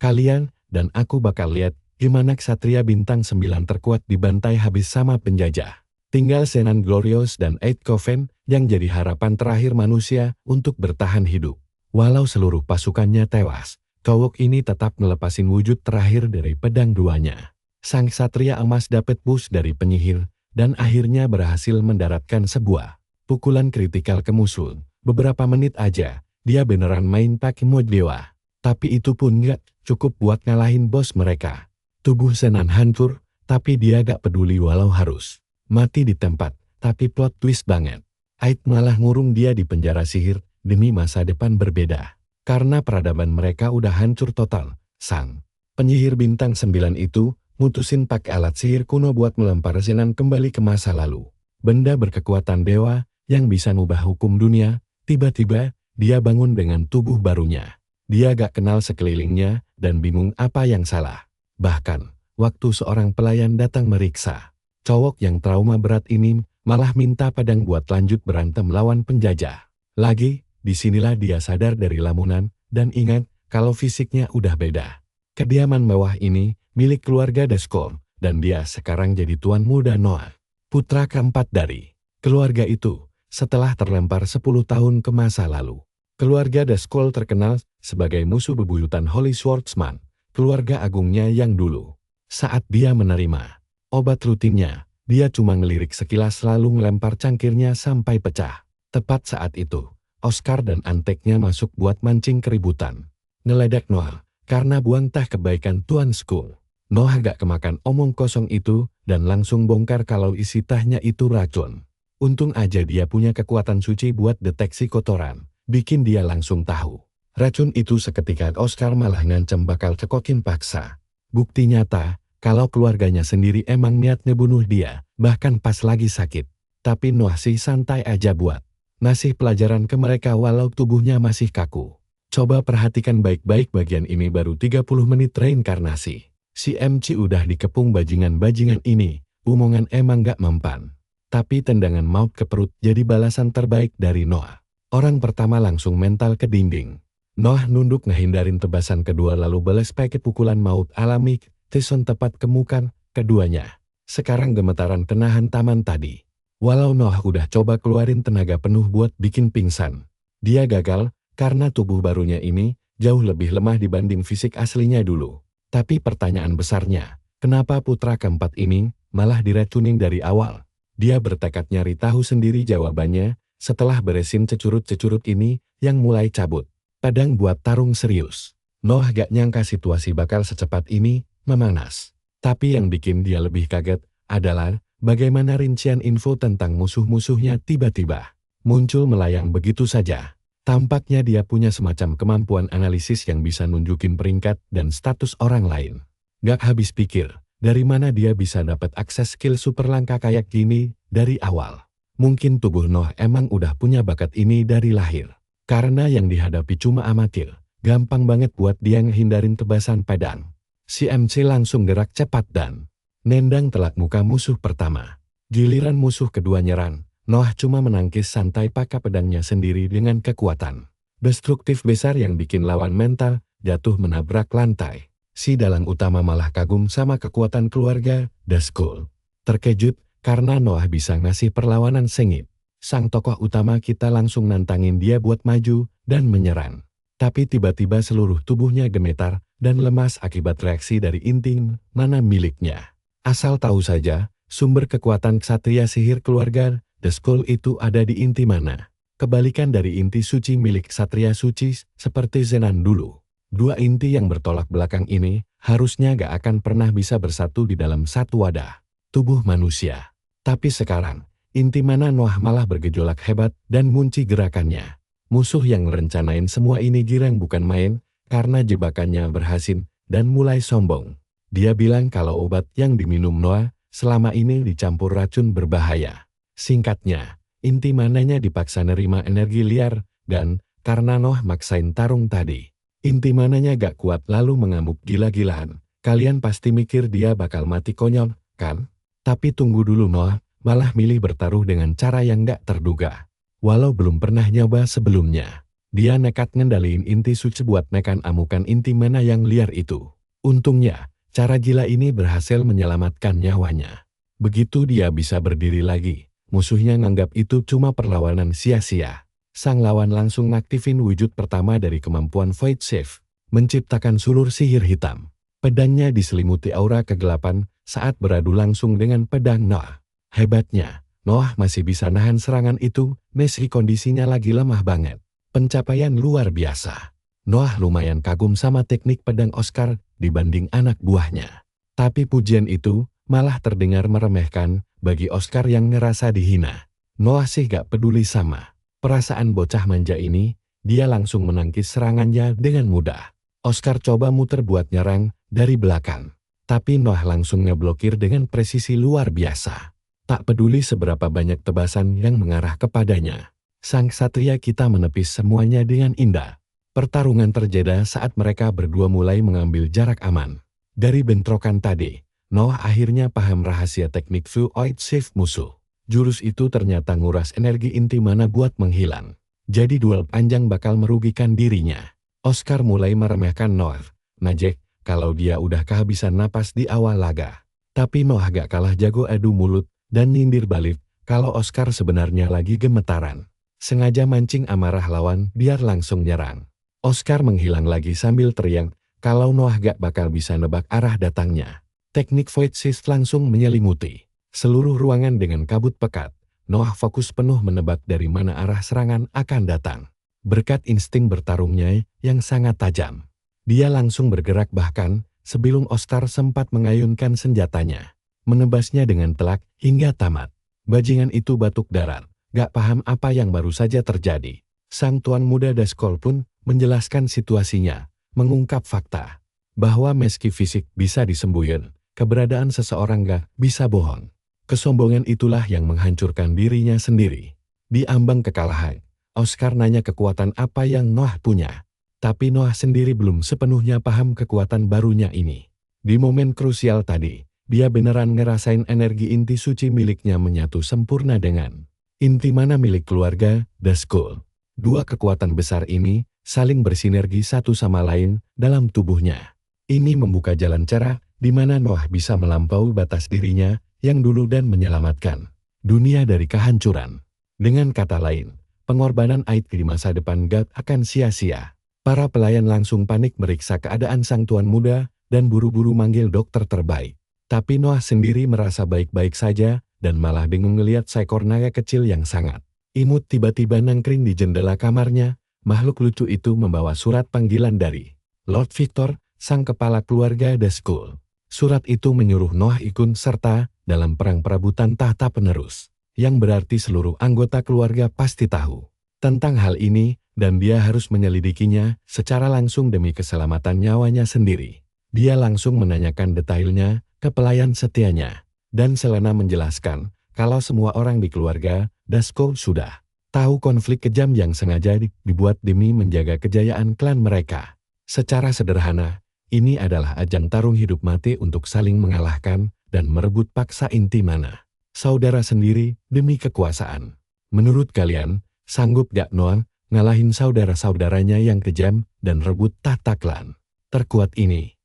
Kalian dan aku bakal lihat gimana ksatria bintang 9 terkuat dibantai habis sama penjajah. Tinggal Zenan Glorious dan Eid Coven yang jadi harapan terakhir manusia untuk bertahan hidup. Walau seluruh pasukannya tewas, cowok ini tetap ngelepasin wujud terakhir dari pedang duanya. Sang ksatria emas dapat push dari penyihir dan akhirnya berhasil mendaratkan sebuah pukulan kritikal ke musuh. Beberapa menit aja, dia beneran main pakai mode dewa. Tapi itu pun nggak cukup buat ngalahin bos mereka. Tubuh Zenan hancur, tapi dia gak peduli walau harus mati di tempat. Tapi plot twist banget. Eid malah ngurung dia di penjara sihir demi masa depan berbeda. Karena peradaban mereka udah hancur total. Sang penyihir bintang 9 itu mutusin pakai alat sihir kuno buat melempar Zenan kembali ke masa lalu. Benda berkekuatan dewa yang bisa ngubah hukum dunia. Tiba-tiba dia bangun dengan tubuh barunya. Dia gak kenal sekelilingnya dan bingung apa yang salah. Bahkan, waktu seorang pelayan datang meriksa, cowok yang trauma berat ini malah minta pedang buat lanjut berantem lawan penjajah. Lagi, disinilah dia sadar dari lamunan dan ingat kalau fisiknya udah beda. Kediaman mewah ini milik keluarga Deskol dan dia sekarang jadi tuan muda Noah, putra keempat dari keluarga itu setelah terlempar 10 tahun ke masa lalu. Keluarga Deskol terkenal sebagai musuh bebuyutan Holy Swordsman, keluarga agungnya yang dulu. Saat dia menerima obat rutinnya, dia cuma ngelirik sekilas lalu ngelempar cangkirnya sampai pecah. Tepat saat itu, Oscar dan anteknya masuk buat mancing keributan. Ngeledak Noah, karena buang teh kebaikan Tuan Skull. Noah gak kemakan omong kosong itu dan langsung bongkar kalau isi tehnya itu racun. Untung aja dia punya kekuatan suci buat deteksi kotoran. Bikin dia langsung tahu. Racun itu seketika Oscar malah ngancam bakal cekokin paksa. Bukti nyata, kalau keluarganya sendiri emang niat ngebunuh dia, bahkan pas lagi sakit. Tapi Noah sih santai aja buat ngasih pelajaran ke mereka walau tubuhnya masih kaku. Coba perhatikan baik-baik bagian ini baru 30 menit reinkarnasi. Si MC udah dikepung bajingan-bajingan ini, omongan emang gak mempan. Tapi tendangan maut ke perut jadi balasan terbaik dari Noah. Orang pertama langsung mental ke dinding. Noah nunduk ngehindarin tebasan kedua lalu balas pakai pukulan maut alami, Tyson tepat ke muka keduanya. Sekarang gemetaran kenahan taman tadi. Walau Noah udah coba keluarin tenaga penuh buat bikin pingsan, dia gagal karena tubuh barunya ini jauh lebih lemah dibanding fisik aslinya dulu. Tapi pertanyaan besarnya, kenapa putra keempat ini malah diracunin dari awal? Dia bertekad nyari tahu sendiri jawabannya. Setelah beresin cecurut-cecurut ini yang mulai cabut pedang buat tarung serius. Noah gak nyangka situasi bakal secepat ini memanas. Tapi yang bikin dia lebih kaget adalah bagaimana rincian info tentang musuh-musuhnya tiba-tiba muncul melayang begitu saja. Tampaknya dia punya semacam kemampuan analisis yang bisa nunjukin peringkat dan status orang lain. Gak habis pikir, dari mana dia bisa dapat akses skill super langka kayak gini dari awal. Mungkin tubuh Noah emang udah punya bakat ini dari lahir. Karena yang dihadapi cuma amatir, gampang banget buat dia ngehindarin tebasan pedang. Si MC langsung gerak cepat dan nendang telak muka musuh pertama. Giliran musuh kedua nyerang, Noah cuma menangkis santai pakai pedangnya sendiri dengan kekuatan destruktif besar yang bikin lawan mental jatuh menabrak lantai. Si dalang utama malah kagum sama kekuatan keluarga Deskol. Terkejut karena Noah bisa ngasih perlawanan sengit. Sang tokoh utama kita langsung nantangin dia buat maju dan menyerang. Tapi tiba-tiba seluruh tubuhnya gemetar dan lemas akibat reaksi dari inti mana miliknya. Asal tahu saja, sumber kekuatan ksatria sihir keluarga Deskol itu ada di inti mana. Kebalikan dari inti suci milik ksatria suci seperti Zenan dulu. Dua inti yang bertolak belakang ini harusnya gak akan pernah bisa bersatu di dalam satu wadah tubuh manusia. Tapi sekarang, inti mana Noah malah bergejolak hebat dan munci gerakannya. Musuh yang rencanain semua ini girang bukan main, karena jebakannya berhasil dan mulai sombong. Dia bilang kalau obat yang diminum Noah selama ini dicampur racun berbahaya. Singkatnya, inti mananya dipaksa nerima energi liar, dan karena Noah maksain tarung tadi, inti mananya gak kuat lalu mengamuk gila-gilaan. Kalian pasti mikir dia bakal mati konyol, kan? Tapi tunggu dulu Noah, malah milih bertaruh dengan cara yang gak terduga. Walau belum pernah nyoba sebelumnya. Dia nekat ngendaliin inti suci buat nekan amukan inti mana yang liar itu. Untungnya, cara gila ini berhasil menyelamatkan nyawanya. Begitu dia bisa berdiri lagi, musuhnya nganggap itu cuma perlawanan sia-sia. Sang lawan langsung ngaktifin wujud pertama dari kemampuan Void Shift, menciptakan sulur sihir hitam. Pedangnya diselimuti aura kegelapan saat beradu langsung dengan pedang Noah. Hebatnya, Noah masih bisa nahan serangan itu, meski kondisinya lagi lemah banget. Pencapaian luar biasa. Noah lumayan kagum sama teknik pedang Oscar dibanding anak buahnya. Tapi pujian itu malah terdengar meremehkan bagi Oscar yang ngerasa dihina. Noah sih gak peduli sama perasaan bocah manja ini, dia langsung menangkis serangannya dengan mudah. Oscar coba muter buat nyerang dari belakang. Tapi Noah langsung ngeblokir dengan presisi luar biasa. Tak peduli seberapa banyak tebasan yang mengarah kepadanya. Sang Satria kita menepis semuanya dengan indah. Pertarungan terjadi saat mereka berdua mulai mengambil jarak aman. Dari bentrokan tadi, Noah akhirnya paham rahasia teknik Void Shift musuh. Jurus itu ternyata nguras energi inti mana buat menghilang. Jadi duel panjang bakal merugikan dirinya. Oscar mulai meremehkan Noah. Najek, kalau dia udah kehabisan napas di awal laga. Tapi Noah gak kalah jago adu mulut dan nyindir balik kalau Oscar sebenarnya lagi gemetaran. Sengaja mancing amarah lawan biar langsung nyerang. Oscar menghilang lagi sambil teriak kalau Noah gak bakal bisa nebak arah datangnya. Teknik Void Shift langsung menyelimuti seluruh ruangan dengan kabut pekat. Noah fokus penuh menebak dari mana arah serangan akan datang. Berkat insting bertarungnya yang sangat tajam, dia langsung bergerak bahkan sebelum Oscar sempat mengayunkan senjatanya. Menebasnya dengan telak hingga tamat. Bajingan itu batuk darat, gak paham apa yang baru saja terjadi. Sang tuan muda Dazkol pun menjelaskan situasinya, mengungkap fakta bahwa meski fisik bisa disembuhin, keberadaan seseorang gak bisa bohong. Kesombongan itulah yang menghancurkan dirinya sendiri. Di ambang kekalahan, Oscar nanya kekuatan apa yang Noah punya. Tapi Noah sendiri belum sepenuhnya paham kekuatan barunya ini. Di momen krusial tadi, dia beneran ngerasain energi inti suci miliknya menyatu sempurna dengan inti mana milik keluarga Dazkol. Dua kekuatan besar ini saling bersinergi satu sama lain dalam tubuhnya. Ini membuka jalan cerah di mana Noah bisa melampaui batas dirinya yang dulu dan menyelamatkan dunia dari kehancuran. Dengan kata lain, pengorbanan Aid di masa depan gak akan sia-sia. Para pelayan langsung panik meriksa keadaan sang tuan muda dan buru-buru manggil dokter terbaik. Tapi Noah sendiri merasa baik-baik saja dan malah bingung ngeliat seekor naga kecil yang sangat imut tiba-tiba nangkring di jendela kamarnya. Makhluk lucu itu membawa surat panggilan dari Lord Victor, sang kepala keluarga Dazkol. Surat itu menyuruh Noah ikut serta dalam perang perebutan tahta penerus, yang berarti seluruh anggota keluarga pasti tahu tentang hal ini dan dia harus menyelidikinya secara langsung demi keselamatan nyawanya sendiri. Dia langsung menanyakan detailnya ke pelayan setianya dan Selena menjelaskan kalau semua orang di keluarga Dazkol sudah tahu konflik kejam yang sengaja dibuat demi menjaga kejayaan klan mereka. Secara sederhana, ini adalah ajang tarung hidup mati untuk saling mengalahkan dan merebut paksa inti mana saudara sendiri demi kekuasaan. Menurut kalian, sanggup gak Noah ngalahin saudara-saudaranya yang kejam dan rebut tahta klan terkuat ini?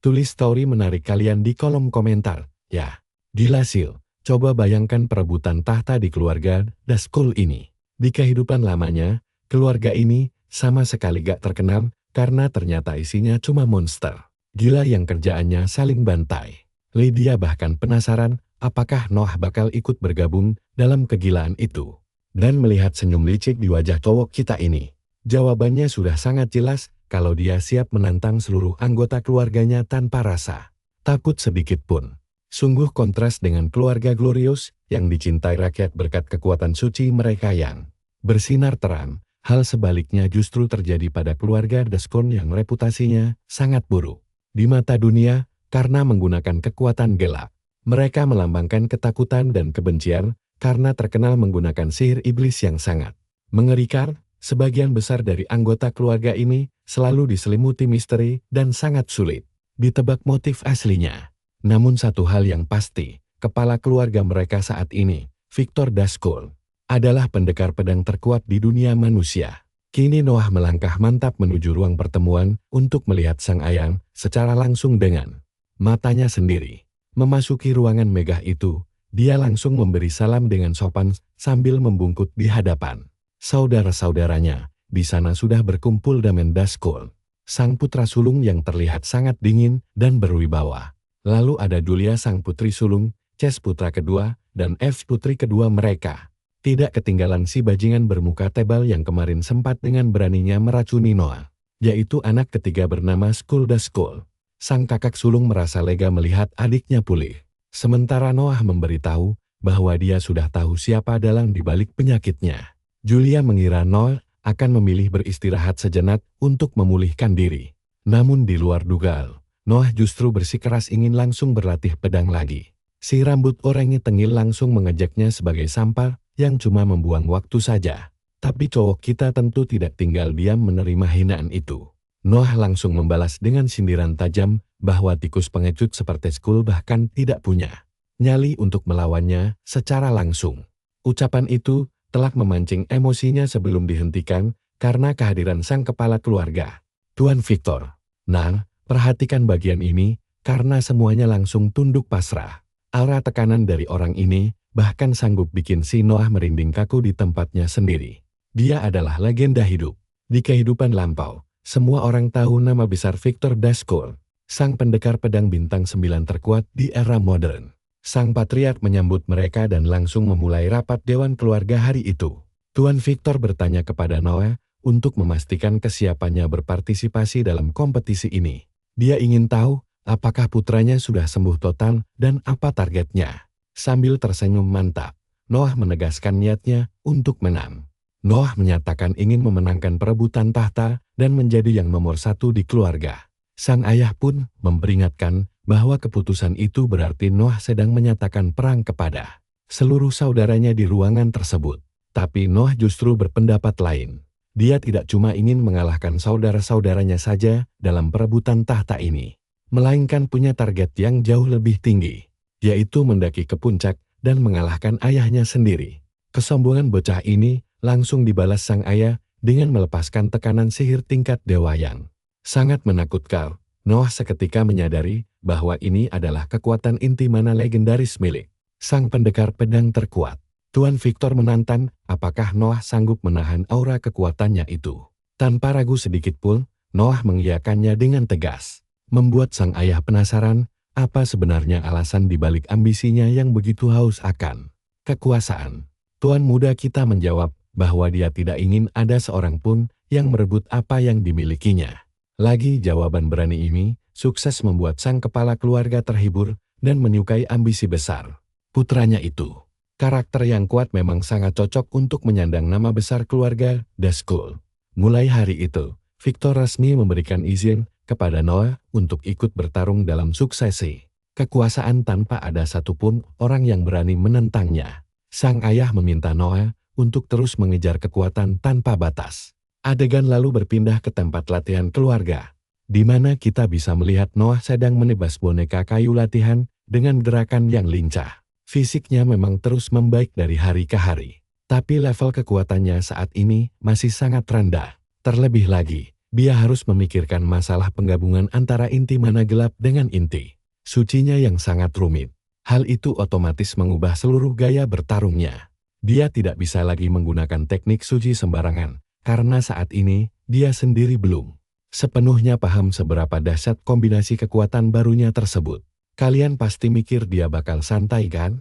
Tulis story menarik kalian di kolom komentar, ya. Gila Sil, coba bayangkan perebutan tahta di keluarga Dazkol ini. Di kehidupan lamanya, keluarga ini sama sekali gak terkenal karena ternyata isinya cuma monster. Gila yang kerjaannya saling bantai. Lydia bahkan penasaran apakah Noah bakal ikut bergabung dalam kegilaan itu. Dan melihat senyum licik di wajah cowok kita ini, jawabannya sudah sangat jelas kalau dia siap menantang seluruh anggota keluarganya tanpa rasa takut sedikit pun. Sungguh kontras dengan keluarga Glorious yang dicintai rakyat berkat kekuatan suci mereka yang bersinar terang. Hal sebaliknya justru terjadi pada keluarga Dazkol yang reputasinya sangat buruk di mata dunia karena menggunakan kekuatan gelap. Mereka melambangkan ketakutan dan kebencian karena terkenal menggunakan sihir iblis yang sangat mengerikan. Sebagian besar dari anggota keluarga ini selalu diselimuti misteri dan sangat sulit ditebak motif aslinya. Namun satu hal yang pasti, kepala keluarga mereka saat ini, Victor Dazkol, adalah pendekar pedang terkuat di dunia manusia. Kini Noah melangkah mantap menuju ruang pertemuan untuk melihat sang ayah secara langsung dengan matanya sendiri. Memasuki ruangan megah itu, dia langsung memberi salam dengan sopan sambil membungkuk di hadapan saudara-saudaranya. Di sana sudah berkumpul Damen Dashkold, sang putra sulung yang terlihat sangat dingin dan berwibawa. Lalu ada Julia sang putri sulung, Chase putra kedua, dan F putri kedua mereka. Tidak ketinggalan si bajingan bermuka tebal yang kemarin sempat dengan beraninya meracuni Noah, yaitu anak ketiga bernama Skuld Dashkold. Sang kakak sulung merasa lega melihat adiknya pulih. Sementara Noah memberitahu bahwa dia sudah tahu siapa dalang di balik penyakitnya. Julia mengira Noah akan memilih beristirahat sejenak untuk memulihkan diri. Namun di luar dugaan, Noah justru bersikeras ingin langsung berlatih pedang lagi. Si rambut oranye tengil langsung mengejaknya sebagai sampah yang cuma membuang waktu saja. Tapi cowok kita tentu tidak tinggal diam menerima hinaan itu. Noah langsung membalas dengan sindiran tajam bahwa tikus pengecut seperti Skuld bahkan tidak punya nyali untuk melawannya secara langsung. Ucapan itu telah memancing emosinya sebelum dihentikan karena kehadiran sang kepala keluarga, Tuan Victor. Nah, perhatikan bagian ini karena semuanya langsung tunduk pasrah. Aura tekanan dari orang ini bahkan sanggup bikin si Noah merinding kaku di tempatnya sendiri. Dia adalah legenda hidup. Di kehidupan lampau, semua orang tahu nama besar Victor Dashkold, sang pendekar pedang bintang 9 terkuat di era modern. Sang patriark menyambut mereka dan langsung memulai rapat dewan keluarga hari itu. Tuan Victor bertanya kepada Noah untuk memastikan kesiapannya berpartisipasi dalam kompetisi ini. Dia ingin tahu apakah putranya sudah sembuh total dan apa targetnya. Sambil tersenyum mantap, Noah menegaskan niatnya untuk menang. Noah menyatakan ingin memenangkan perebutan tahta dan menjadi yang nomor 1 di keluarga. Sang ayah pun memperingatkan bahwa keputusan itu berarti Noah sedang menyatakan perang kepada seluruh saudaranya di ruangan tersebut. Tapi Noah justru berpendapat lain. Dia tidak cuma ingin mengalahkan saudara-saudaranya saja dalam perebutan tahta ini, melainkan punya target yang jauh lebih tinggi, yaitu mendaki ke puncak dan mengalahkan ayahnya sendiri. Kesombongan bocah ini langsung dibalas sang ayah dengan melepaskan tekanan sihir tingkat dewa yang sangat menakutkan. Noah seketika menyadari bahwa ini adalah kekuatan inti mana legendaris milik sang pendekar pedang terkuat. Tuan Victor menantang apakah Noah sanggup menahan aura kekuatannya itu. Tanpa ragu sedikit pun, Noah mengiyakannya dengan tegas, membuat sang ayah penasaran apa sebenarnya alasan dibalik ambisinya yang begitu haus akan kekuasaan. Tuan muda kita menjawab bahwa dia tidak ingin ada seorang pun yang merebut apa yang dimilikinya. Lagi jawaban berani ini sukses membuat sang kepala keluarga terhibur dan menyukai ambisi besar putranya itu. Karakter yang kuat memang sangat cocok untuk menyandang nama besar keluarga Dashkold. Mulai hari itu, Victor resmi memberikan izin kepada Noah untuk ikut bertarung dalam suksesi kekuasaan tanpa ada satupun orang yang berani menentangnya. Sang ayah meminta Noah untuk terus mengejar kekuatan tanpa batas. Adegan lalu berpindah ke tempat latihan keluarga, di mana kita bisa melihat Noah sedang menebas boneka kayu latihan dengan gerakan yang lincah. Fisiknya memang terus membaik dari hari ke hari, tapi level kekuatannya saat ini masih sangat rendah. Terlebih lagi, dia harus memikirkan masalah penggabungan antara inti mana gelap dengan inti sucinya yang sangat rumit. Hal itu otomatis mengubah seluruh gaya bertarungnya. Dia tidak bisa lagi menggunakan teknik suci sembarangan, karena saat ini dia sendiri belum sepenuhnya paham seberapa dahsyat kombinasi kekuatan barunya tersebut. Kalian pasti mikir dia bakal santai kan?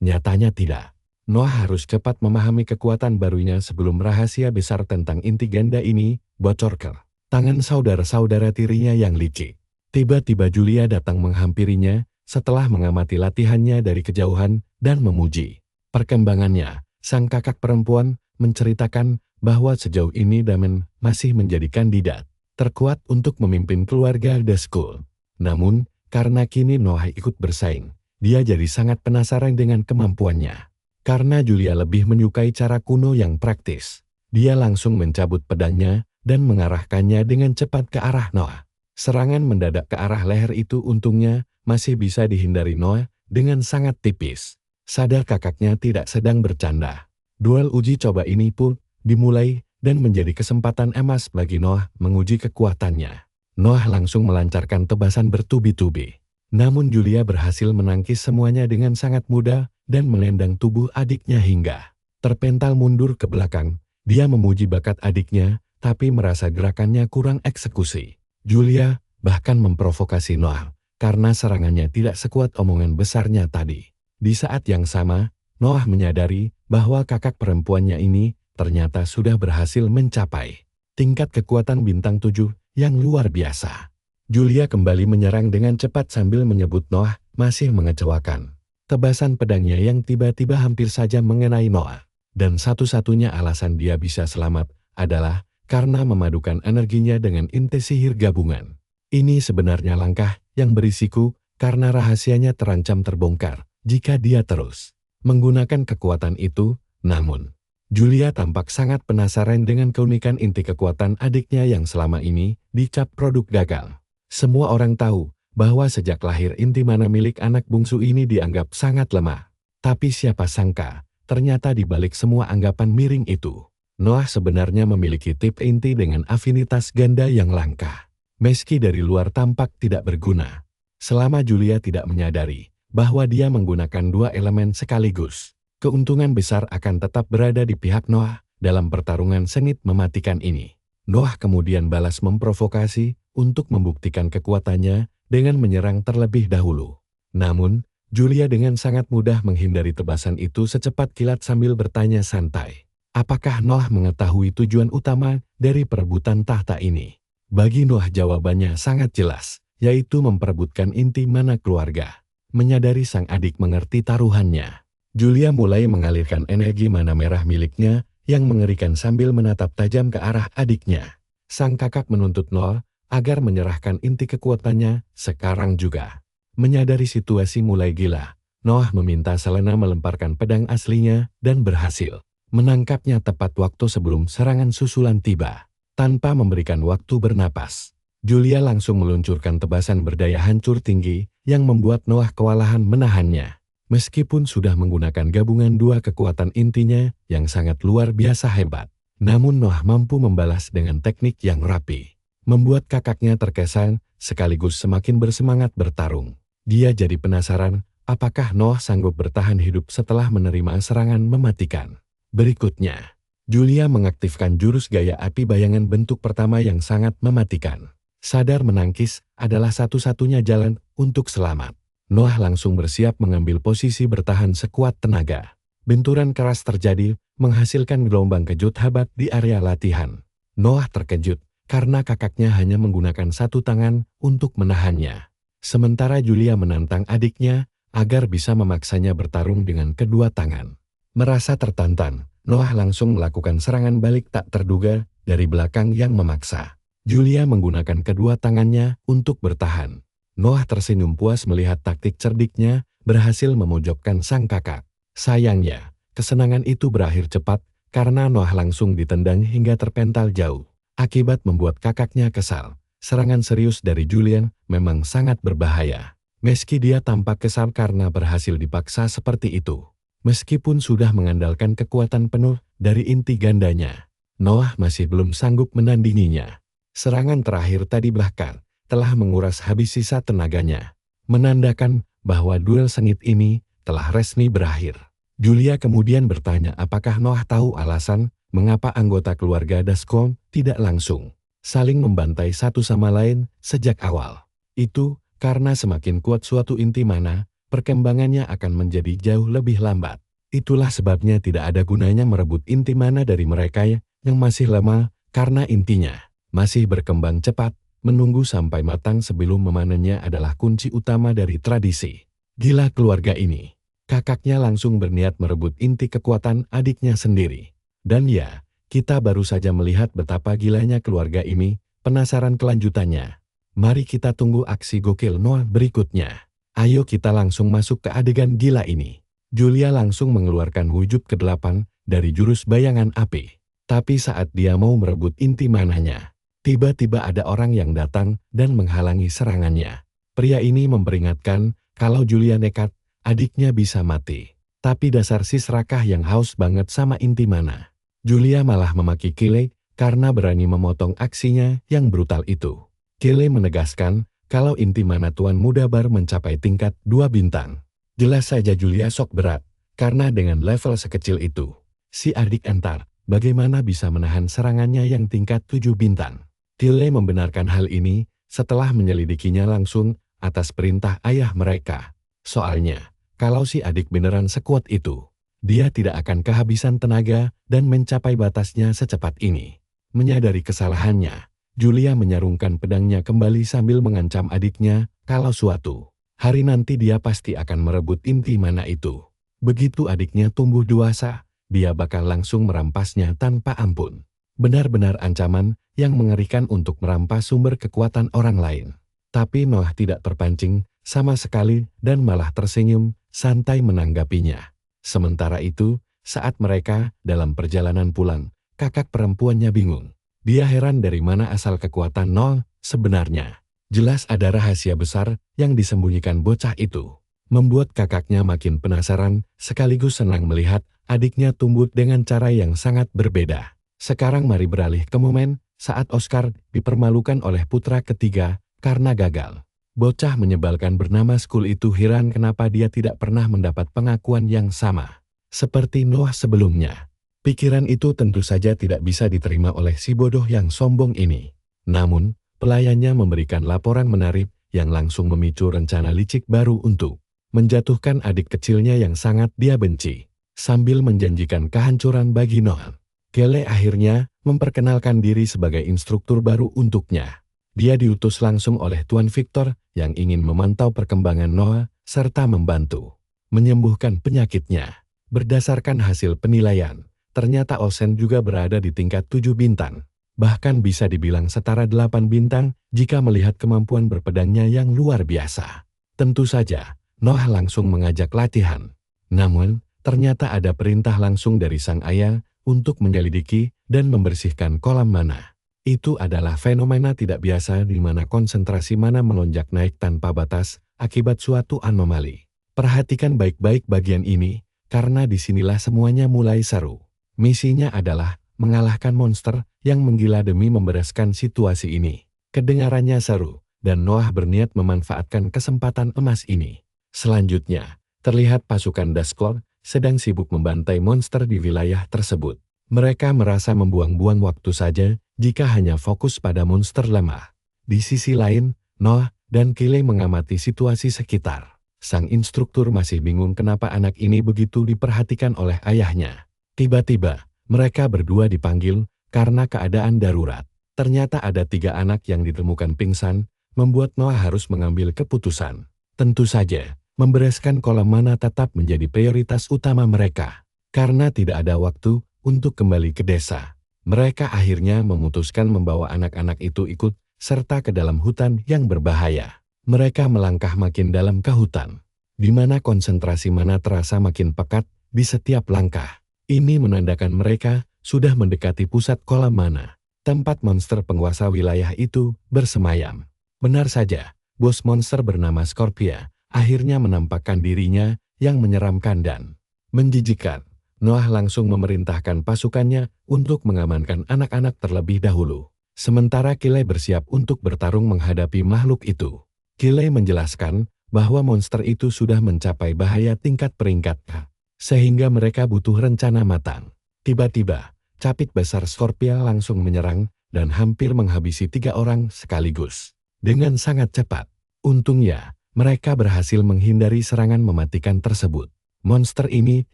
Nyatanya tidak. Noah harus cepat memahami kekuatan barunya sebelum rahasia besar tentang inti ganda ini bocor ke tangan saudara-saudara tirinya yang licik. Tiba-tiba Julia datang menghampirinya setelah mengamati latihannya dari kejauhan dan memuji perkembangannya. Sang kakak perempuan menceritakan bahwa sejauh ini Damen masih menjadi kandidat terkuat untuk memimpin keluarga Dashkold. Namun, karena kini Noah ikut bersaing, dia jadi sangat penasaran dengan kemampuannya. Karena Julia lebih menyukai cara kuno yang praktis, dia langsung mencabut pedangnya dan mengarahkannya dengan cepat ke arah Noah. Serangan mendadak ke arah leher itu untungnya masih bisa dihindari Noah dengan sangat tipis. Sadar kakaknya tidak sedang bercanda. Duel uji coba ini pun dimulai dan menjadi kesempatan emas bagi Noah menguji kekuatannya. Noah langsung melancarkan tebasan bertubi-tubi. Namun Julia berhasil menangkis semuanya dengan sangat mudah dan menendang tubuh adiknya hingga terpental mundur ke belakang. Dia memuji bakat adiknya, tapi merasa gerakannya kurang eksekusi. Julia bahkan memprovokasi Noah karena serangannya tidak sekuat omongan besarnya tadi. Di saat yang sama, Noah menyadari bahwa kakak perempuannya ini ternyata sudah berhasil mencapai tingkat kekuatan bintang 7 yang luar biasa. Julia kembali menyerang dengan cepat sambil menyebut Noah masih mengecewakan. Tebasan pedangnya yang tiba-tiba hampir saja mengenai Noah. Dan satu-satunya alasan dia bisa selamat adalah karena memadukan energinya dengan inti sihir gabungan. Ini sebenarnya langkah yang berisiko karena rahasianya terancam terbongkar jika dia terus menggunakan kekuatan itu. Namun, Julia tampak sangat penasaran dengan keunikan inti kekuatan adiknya yang selama ini dicap produk gagal. Semua orang tahu bahwa sejak lahir inti mana milik anak bungsu ini dianggap sangat lemah. Tapi siapa sangka, ternyata di balik semua anggapan miring itu, Noah sebenarnya memiliki tip inti dengan afinitas ganda yang langka. Meski dari luar tampak tidak berguna, selama Julia tidak menyadari bahwa dia menggunakan dua elemen sekaligus, keuntungan besar akan tetap berada di pihak Noah dalam pertarungan sengit mematikan ini. Noah kemudian balas memprovokasi untuk membuktikan kekuatannya dengan menyerang terlebih dahulu. Namun, Julia dengan sangat mudah menghindari tebasan itu secepat kilat sambil bertanya santai. Apakah Noah mengetahui tujuan utama dari perebutan tahta ini? Bagi Noah jawabannya sangat jelas, yaitu memperebutkan inti mana keluarga. Menyadari sang adik mengerti taruhannya, Julia mulai mengalirkan energi mana merah miliknya yang mengerikan sambil menatap tajam ke arah adiknya. Sang kakak menuntut Noah agar menyerahkan inti kekuatannya sekarang juga. Menyadari situasi mulai gila, Noah meminta Selena melemparkan pedang aslinya dan berhasil menangkapnya tepat waktu sebelum serangan susulan tiba. Tanpa memberikan waktu bernapas, Julia langsung meluncurkan tebasan berdaya hancur tinggi yang membuat Noah kewalahan menahannya. Meskipun sudah menggunakan gabungan dua kekuatan intinya yang sangat luar biasa hebat, namun Noah mampu membalas dengan teknik yang rapi, membuat kakaknya terkesan sekaligus semakin bersemangat bertarung. Dia jadi penasaran apakah Noah sanggup bertahan hidup setelah menerima serangan mematikan. Berikutnya, Julia mengaktifkan jurus gaya api bayangan bentuk pertama yang sangat mematikan. Sadar menangkis adalah satu-satunya jalan untuk selamat. Noah langsung bersiap mengambil posisi bertahan sekuat tenaga. Benturan keras terjadi, menghasilkan gelombang kejut hebat di area latihan. Noah terkejut karena kakaknya hanya menggunakan satu tangan untuk menahannya. Sementara Julia menantang adiknya agar bisa memaksanya bertarung dengan kedua tangan. Merasa tertantang, Noah langsung melakukan serangan balik tak terduga dari belakang yang memaksa Julia menggunakan kedua tangannya untuk bertahan. Noah tersenyum puas melihat taktik cerdiknya berhasil memojokkan sang kakak. Sayangnya, kesenangan itu berakhir cepat karena Noah langsung ditendang hingga terpental jauh. Akibat membuat kakaknya kesal. Serangan serius dari Julian memang sangat berbahaya. Meski dia tampak kesal karena berhasil dipaksa seperti itu. Meskipun sudah mengandalkan kekuatan penuh dari inti gandanya, Noah masih belum sanggup menandinginya. Serangan terakhir tadi bahkan telah menguras habis sisa tenaganya, menandakan bahwa duel sengit ini telah resmi berakhir. Julia kemudian bertanya apakah Noah tahu alasan mengapa anggota keluarga Dascom tidak langsung saling membantai satu sama lain sejak awal. Itu karena semakin kuat suatu inti mana, perkembangannya akan menjadi jauh lebih lambat. Itulah sebabnya tidak ada gunanya merebut inti mana dari mereka yang masih lemah, karena intinya masih berkembang cepat. Menunggu sampai matang sebelum memanennya adalah kunci utama dari tradisi. Gila keluarga ini. Kakaknya langsung berniat merebut inti kekuatan adiknya sendiri. Dan ya, kita baru saja melihat betapa gilanya keluarga ini. Penasaran kelanjutannya? Mari kita tunggu aksi gokil Noah berikutnya. Ayo kita langsung masuk ke adegan gila ini. Julia langsung mengeluarkan wujud ke-8 dari jurus bayangan api. Tapi saat dia mau merebut inti mananya, tiba-tiba ada orang yang datang dan menghalangi serangannya. Pria ini memperingatkan kalau Julia nekat, adiknya bisa mati. Tapi dasar si serakah yang haus banget sama inti mana. Julia malah memaki Kyle karena berani memotong aksinya yang brutal itu. Kyle menegaskan kalau inti mana Tuan Muda Bar mencapai tingkat 2 bintang. Jelas saja Julia sok berat, karena dengan level sekecil itu, si adik entar bagaimana bisa menahan serangannya yang tingkat 7 bintang. Kyle membenarkan hal ini setelah menyelidikinya langsung atas perintah ayah mereka. Soalnya, kalau si adik beneran sekuat itu, dia tidak akan kehabisan tenaga dan mencapai batasnya secepat ini. Menyadari kesalahannya, Julia menyarungkan pedangnya kembali sambil mengancam adiknya kalau suatu hari nanti dia pasti akan merebut inti mana itu. Begitu adiknya tumbuh dewasa, dia bakal langsung merampasnya tanpa ampun. Benar-benar ancaman yang mengerikan untuk merampas sumber kekuatan orang lain. Tapi Noah tidak terpancing sama sekali dan malah tersenyum santai menanggapinya. Sementara itu, saat mereka dalam perjalanan pulang, kakak perempuannya bingung. Dia heran dari mana asal kekuatan Noah sebenarnya. Jelas ada rahasia besar yang disembunyikan bocah itu. Membuat kakaknya makin penasaran sekaligus senang melihat adiknya tumbuh dengan cara yang sangat berbeda. Sekarang mari beralih ke momen saat Oscar dipermalukan oleh putra ketiga karena gagal. Bocah menyebalkan bernama Skull itu heran kenapa dia tidak pernah mendapat pengakuan yang sama seperti Noah sebelumnya. Pikiran itu tentu saja tidak bisa diterima oleh si bodoh yang sombong ini. Namun, pelayannya memberikan laporan menarik yang langsung memicu rencana licik baru untuk menjatuhkan adik kecilnya yang sangat dia benci, sambil menjanjikan kehancuran bagi Noah. Kyle akhirnya memperkenalkan diri sebagai instruktur baru untuknya. Dia diutus langsung oleh Tuan Victor yang ingin memantau perkembangan Noah serta membantu menyembuhkan penyakitnya. Berdasarkan hasil penilaian, ternyata Olsen juga berada di tingkat 7 bintang. Bahkan bisa dibilang setara 8 bintang jika melihat kemampuan berpedangnya yang luar biasa. Tentu saja, Noah langsung mengajak latihan. Namun, ternyata ada perintah langsung dari sang ayah untuk menyelidiki dan membersihkan kolam mana. Itu adalah fenomena tidak biasa di mana konsentrasi mana melonjak naik tanpa batas akibat suatu anomali. Perhatikan baik-baik bagian ini, karena disinilah semuanya mulai seru. Misinya adalah mengalahkan monster yang menggila demi membereskan situasi ini. Kedengarannya seru, dan Noah berniat memanfaatkan kesempatan emas ini. Selanjutnya, terlihat pasukan Dusclaw sedang sibuk membantai monster di wilayah tersebut. Mereka merasa membuang-buang waktu saja jika hanya fokus pada monster lemah. Di sisi lain, Noah dan Kyle mengamati situasi sekitar. Sang instruktur masih bingung kenapa anak ini begitu diperhatikan oleh ayahnya. Tiba-tiba, mereka berdua dipanggil karena keadaan darurat. Ternyata ada 3 anak yang ditemukan pingsan, membuat Noah harus mengambil keputusan. Tentu saja, membereskan kolam mana tetap menjadi prioritas utama mereka. Karena tidak ada waktu untuk kembali ke desa, mereka akhirnya memutuskan membawa anak-anak itu ikut serta ke dalam hutan yang berbahaya. Mereka melangkah makin dalam ke hutan, di mana konsentrasi mana terasa makin pekat di setiap langkah. Ini menandakan mereka sudah mendekati pusat kolam mana, tempat monster penguasa wilayah itu bersemayam. Benar saja, bos monster bernama Scorpia akhirnya menampakkan dirinya yang menyeramkan dan menjijikkan. Noah langsung memerintahkan pasukannya untuk mengamankan anak-anak terlebih dahulu. Sementara Kyle bersiap untuk bertarung menghadapi makhluk itu. Kyle menjelaskan bahwa monster itu sudah mencapai bahaya tingkat peringkat K, sehingga mereka butuh rencana matang. Tiba-tiba, capit besar Scorpia langsung menyerang dan hampir menghabisi 3 orang sekaligus. Dengan sangat cepat, untungnya mereka berhasil menghindari serangan mematikan tersebut. Monster ini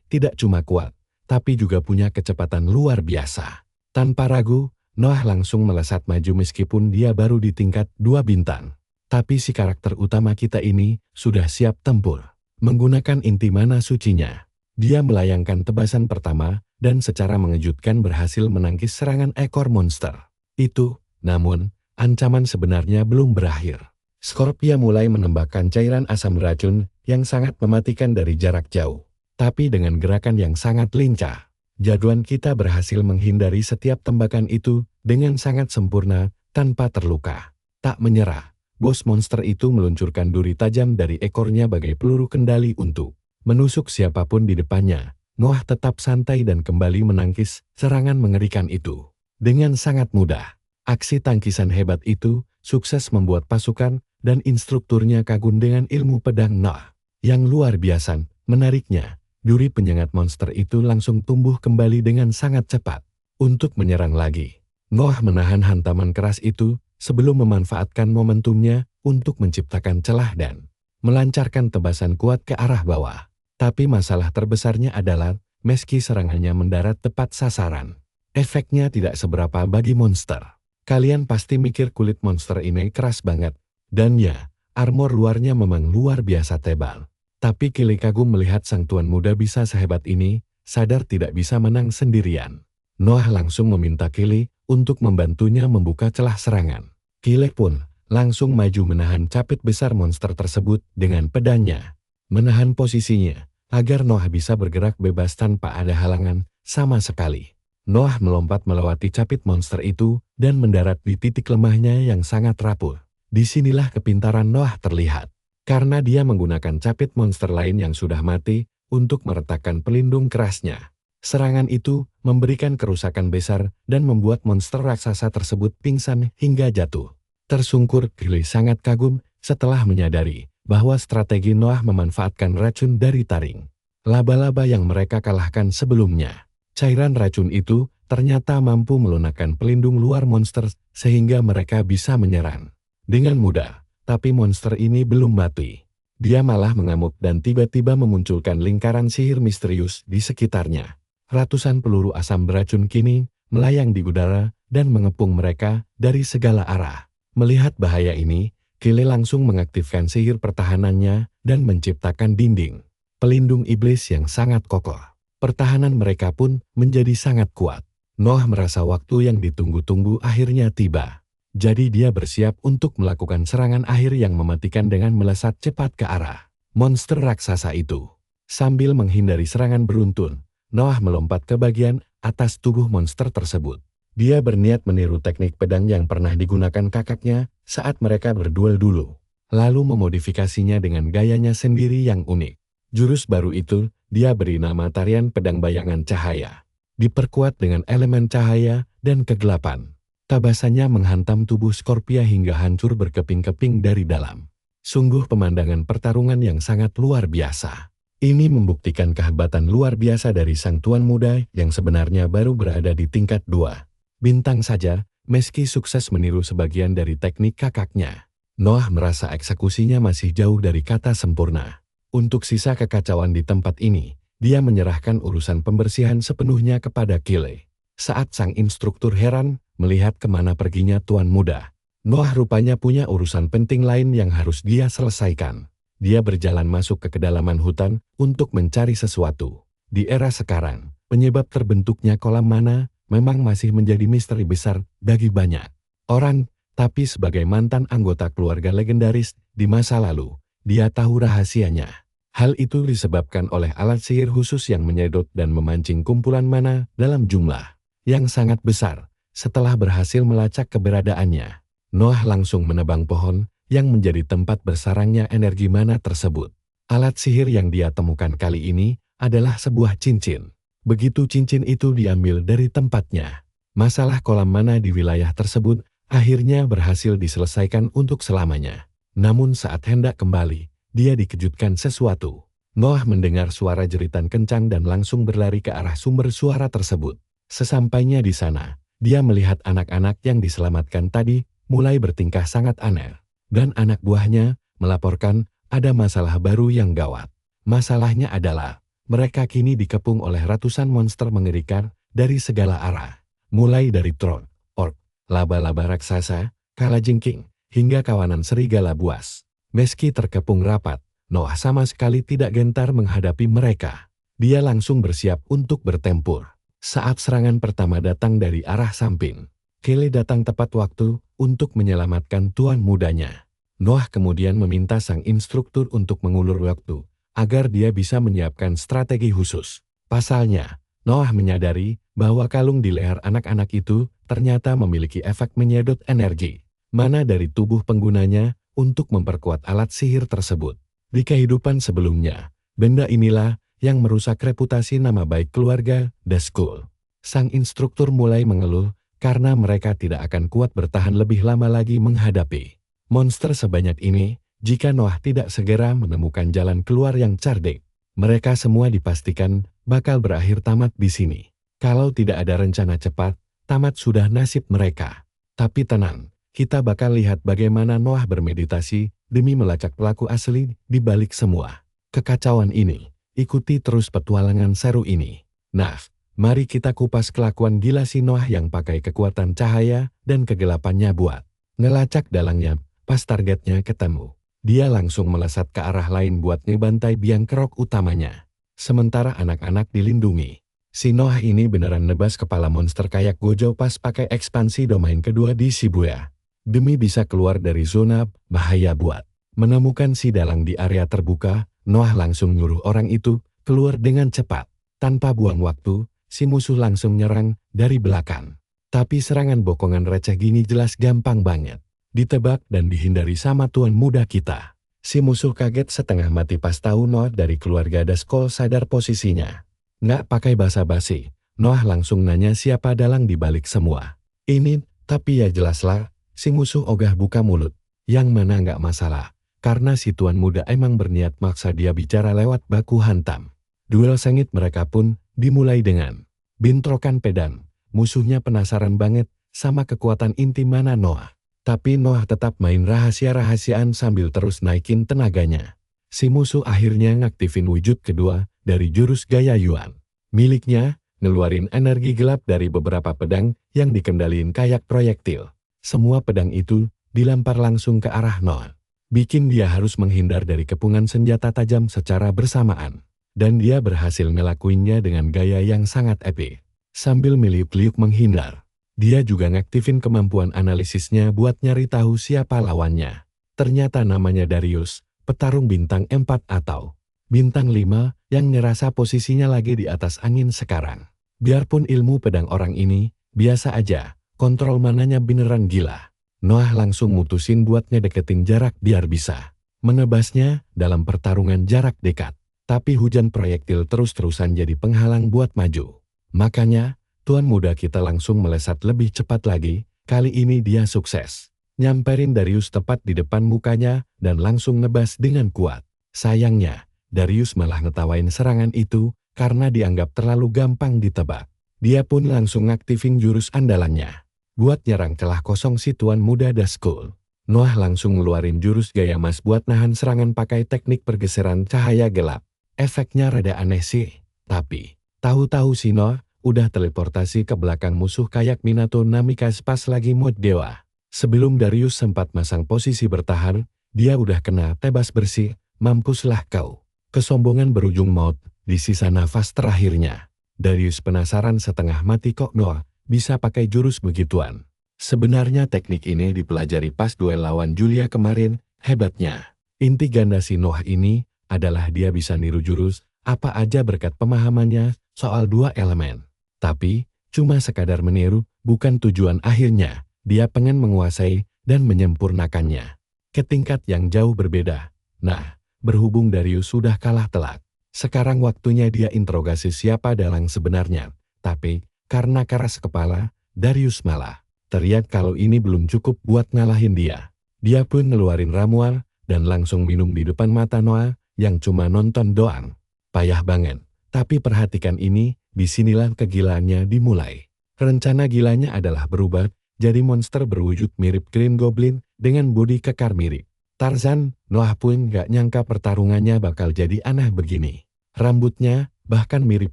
tidak cuma kuat, tapi juga punya kecepatan luar biasa. Tanpa ragu, Noah langsung melesat maju meskipun dia baru di tingkat 2 bintang. Tapi si karakter utama kita ini sudah siap tempur. Menggunakan inti mana sucinya, dia melayangkan tebasan pertama dan secara mengejutkan berhasil menangkis serangan ekor monster itu. Namun, ancaman sebenarnya belum berakhir. Scorpia mulai menembakkan cairan asam racun yang sangat mematikan dari jarak jauh. Tapi dengan gerakan yang sangat lincah, jagoan kita berhasil menghindari setiap tembakan itu dengan sangat sempurna tanpa terluka. Tak menyerah, bos monster itu meluncurkan duri tajam dari ekornya bagai peluru kendali untuk menusuk siapapun di depannya. Noah tetap santai dan kembali menangkis serangan mengerikan itu. Dengan sangat mudah, aksi tangkisan hebat itu sukses membuat pasukan dan instrukturnya kagum dengan ilmu pedang Noah. Yang luar biasa, menariknya, duri penyengat monster itu langsung tumbuh kembali dengan sangat cepat untuk menyerang lagi. Noah menahan hantaman keras itu sebelum memanfaatkan momentumnya untuk menciptakan celah dan melancarkan tebasan kuat ke arah bawah. Tapi masalah terbesarnya adalah, meski serangannya mendarat tepat sasaran, efeknya tidak seberapa bagi monster. Kalian pasti mikir kulit monster ini keras banget, dan ya, armor luarnya memang luar biasa tebal. Tapi Kili kagum melihat sang tuan muda bisa sehebat ini, sadar tidak bisa menang sendirian. Noah langsung meminta Kili untuk membantunya membuka celah serangan. Kili pun langsung maju menahan capit besar monster tersebut dengan pedangnya. Menahan posisinya, agar Noah bisa bergerak bebas tanpa ada halangan sama sekali. Noah melompat melewati capit monster itu dan mendarat di titik lemahnya yang sangat rapuh. Disinilah kepintaran Noah terlihat. Karena dia menggunakan capit monster lain yang sudah mati untuk meretakkan pelindung kerasnya. Serangan itu memberikan kerusakan besar dan membuat monster raksasa tersebut pingsan hingga jatuh. Tersungkur, Kili sangat kagum setelah menyadari bahwa strategi Noah memanfaatkan racun dari taring laba-laba yang mereka kalahkan sebelumnya. Cairan racun itu ternyata mampu melunakkan pelindung luar monster sehingga mereka bisa menyerang dengan mudah. Tapi monster ini belum mati. Dia malah mengamuk dan tiba-tiba memunculkan lingkaran sihir misterius di sekitarnya. Ratusan peluru asam beracun kini melayang di udara dan mengepung mereka dari segala arah. Melihat bahaya ini, Kili langsung mengaktifkan sihir pertahanannya dan menciptakan dinding pelindung iblis yang sangat kokoh. Pertahanan mereka pun menjadi sangat kuat. Noah merasa waktu yang ditunggu-tunggu akhirnya tiba. Jadi dia bersiap untuk melakukan serangan akhir yang mematikan dengan melesat cepat ke arah monster raksasa itu. Sambil menghindari serangan beruntun, Noah melompat ke bagian atas tubuh monster tersebut. Dia berniat meniru teknik pedang yang pernah digunakan kakaknya saat mereka berduel dulu, lalu memodifikasinya dengan gayanya sendiri yang unik. Jurus baru itu dia beri nama tarian pedang bayangan cahaya. Diperkuat dengan elemen cahaya dan kegelapan. Tabasannya menghantam tubuh Scorpia hingga hancur berkeping-keping dari dalam. Sungguh pemandangan pertarungan yang sangat luar biasa. Ini membuktikan kehebatan luar biasa dari sang tuan muda yang sebenarnya baru berada di tingkat 2 bintang saja, meski sukses meniru sebagian dari teknik kakaknya. Noah merasa eksekusinya masih jauh dari kata sempurna. Untuk sisa kekacauan di tempat ini, dia menyerahkan urusan pembersihan sepenuhnya kepada Kili. Saat sang instruktur heran melihat kemana perginya tuan muda, Noah rupanya punya urusan penting lain yang harus dia selesaikan. Dia berjalan masuk ke kedalaman hutan untuk mencari sesuatu. Di era sekarang, penyebab terbentuknya kolam mana memang masih menjadi misteri besar bagi banyak orang, tapi sebagai mantan anggota keluarga legendaris di masa lalu, dia tahu rahasianya. Hal itu disebabkan oleh alat sihir khusus yang menyedot dan memancing kumpulan mana dalam jumlah yang sangat besar. Setelah berhasil melacak keberadaannya, Noah langsung menebang pohon yang menjadi tempat bersarangnya energi mana tersebut. Alat sihir yang dia temukan kali ini adalah sebuah cincin. Begitu cincin itu diambil dari tempatnya, masalah kolam mana di wilayah tersebut akhirnya berhasil diselesaikan untuk selamanya. Namun saat hendak kembali, dia dikejutkan sesuatu. Noah mendengar suara jeritan kencang dan langsung berlari ke arah sumber suara tersebut. Sesampainya di sana, dia melihat anak-anak yang diselamatkan tadi mulai bertingkah sangat aneh. Dan anak buahnya melaporkan ada masalah baru yang gawat. Masalahnya adalah, mereka kini dikepung oleh ratusan monster mengerikan dari segala arah. Mulai dari troll, orc, laba-laba raksasa, kalajengking, hingga kawanan serigala buas. Meski terkepung rapat, Noah sama sekali tidak gentar menghadapi mereka. Dia langsung bersiap untuk bertempur. Saat serangan pertama datang dari arah samping, Kili datang tepat waktu untuk menyelamatkan tuan mudanya. Noah kemudian meminta sang instruktur untuk mengulur waktu, agar dia bisa menyiapkan strategi khusus. Pasalnya, Noah menyadari bahwa kalung di leher anak-anak itu ternyata memiliki efek menyedot energi mana dari tubuh penggunanya untuk memperkuat alat sihir tersebut. Di kehidupan sebelumnya, benda inilah yang merusak reputasi nama baik keluarga The Skull. Sang instruktur mulai mengeluh karena mereka tidak akan kuat bertahan lebih lama lagi menghadapi monster sebanyak ini jika Noah tidak segera menemukan jalan keluar yang cerdik. Mereka semua dipastikan bakal berakhir tamat di sini. Kalau tidak ada rencana cepat, tamat sudah nasib mereka. Tapi tenang, kita bakal lihat bagaimana Noah bermeditasi demi melacak pelaku asli di balik semua kekacauan ini. Ikuti terus petualangan seru ini. Nah, mari kita kupas kelakuan gila si Noah yang pakai kekuatan cahaya dan kegelapannya buat ngelacak dalangnya pas targetnya ketemu. Dia langsung melesat ke arah lain buat ngebantai biang kerok utamanya. Sementara anak-anak dilindungi. Si Noah ini beneran nebas kepala monster kayak Gojo pas pakai ekspansi domain kedua di Shibuya. Demi bisa keluar dari zona bahaya buat menemukan si dalang di area terbuka, Noah langsung nyuruh orang itu keluar dengan cepat. Tanpa buang waktu, si musuh langsung nyerang dari belakang. Tapi serangan bokongan receh gini jelas gampang banget ditebak dan dihindari sama tuan muda kita. Si musuh kaget setengah mati pas tahu Noah dari keluarga Dazkoll sadar posisinya. Nggak pakai basa-basi, Noah langsung nanya siapa dalang di balik semua ini, tapi ya jelaslah, si musuh ogah buka mulut. Yang mana nggak masalah, karena si tuan muda emang berniat maksa dia bicara lewat baku hantam. Duel sengit mereka pun dimulai dengan bentrokan pedang. Musuhnya penasaran banget sama kekuatan inti mana Noah. Tapi Noah tetap main rahasia-rahasiaan sambil terus naikin tenaganya. Si musuh akhirnya ngaktifin wujud kedua dari jurus gaya Yuan miliknya, ngeluarin energi gelap dari beberapa pedang yang dikendaliin kayak proyektil. Semua pedang itu dilempar langsung ke arah Noah. Bikin dia harus menghindar dari kepungan senjata tajam secara bersamaan. Dan dia berhasil ngelakuinnya dengan gaya yang sangat epik. Sambil meliuk-liuk menghindar. Dia juga ngaktifin kemampuan analisisnya buat nyari tahu siapa lawannya. Ternyata namanya Darius, petarung bintang 4 atau bintang 5 yang ngerasa posisinya lagi di atas angin sekarang. Biarpun ilmu pedang orang ini biasa aja, kontrol mananya beneran gila. Noah langsung mutusin buat ngedeketin jarak biar bisa menebasnya dalam pertarungan jarak dekat. Tapi hujan proyektil terus-terusan jadi penghalang buat maju. Makanya, tuan muda kita langsung melesat lebih cepat lagi, kali ini dia sukses. Nyamperin Darius tepat di depan mukanya dan langsung nebas dengan kuat. Sayangnya, Darius malah ngetawain serangan itu karena dianggap terlalu gampang ditebak. Dia pun langsung ngaktifin jurus andalannya. Buat nyerang celah kosong si tuan muda Dazkoll. Noah langsung ngeluarin jurus gaya emas buat nahan serangan pakai teknik pergeseran cahaya gelap. Efeknya rada aneh sih, tapi tahu-tahu si Noah udah teleportasi ke belakang musuh kayak Minato Namikaze pas lagi mode dewa. Sebelum Darius sempat masang posisi bertahan, dia udah kena tebas bersih, mampuslah kau. Kesombongan berujung maut di sisa nafas terakhirnya. Darius penasaran setengah mati kok Noah bisa pakai jurus begituan. Sebenarnya teknik ini dipelajari pas duel lawan Julia kemarin, hebatnya. Inti ganda si Noah ini adalah dia bisa niru jurus apa aja berkat pemahamannya soal dua elemen. Tapi, cuma sekadar meniru, bukan tujuan akhirnya. Dia pengen menguasai dan menyempurnakannya ke tingkat yang jauh berbeda. Nah, berhubung Darius sudah kalah telak, sekarang waktunya dia interogasi siapa dalang sebenarnya. Tapi, karena keras kepala, Darius malah teriak kalau ini belum cukup buat ngalahin dia. Dia pun ngeluarin ramuan dan langsung minum di depan mata Noah yang cuma nonton doang. Payah banget. Tapi perhatikan ini, disinilah kegilaannya dimulai. Rencana gilanya adalah berubah jadi monster berwujud mirip Green Goblin dengan bodi kekar mirip Tarzan. Noah pun gak nyangka pertarungannya bakal jadi aneh begini. Rambutnya bahkan mirip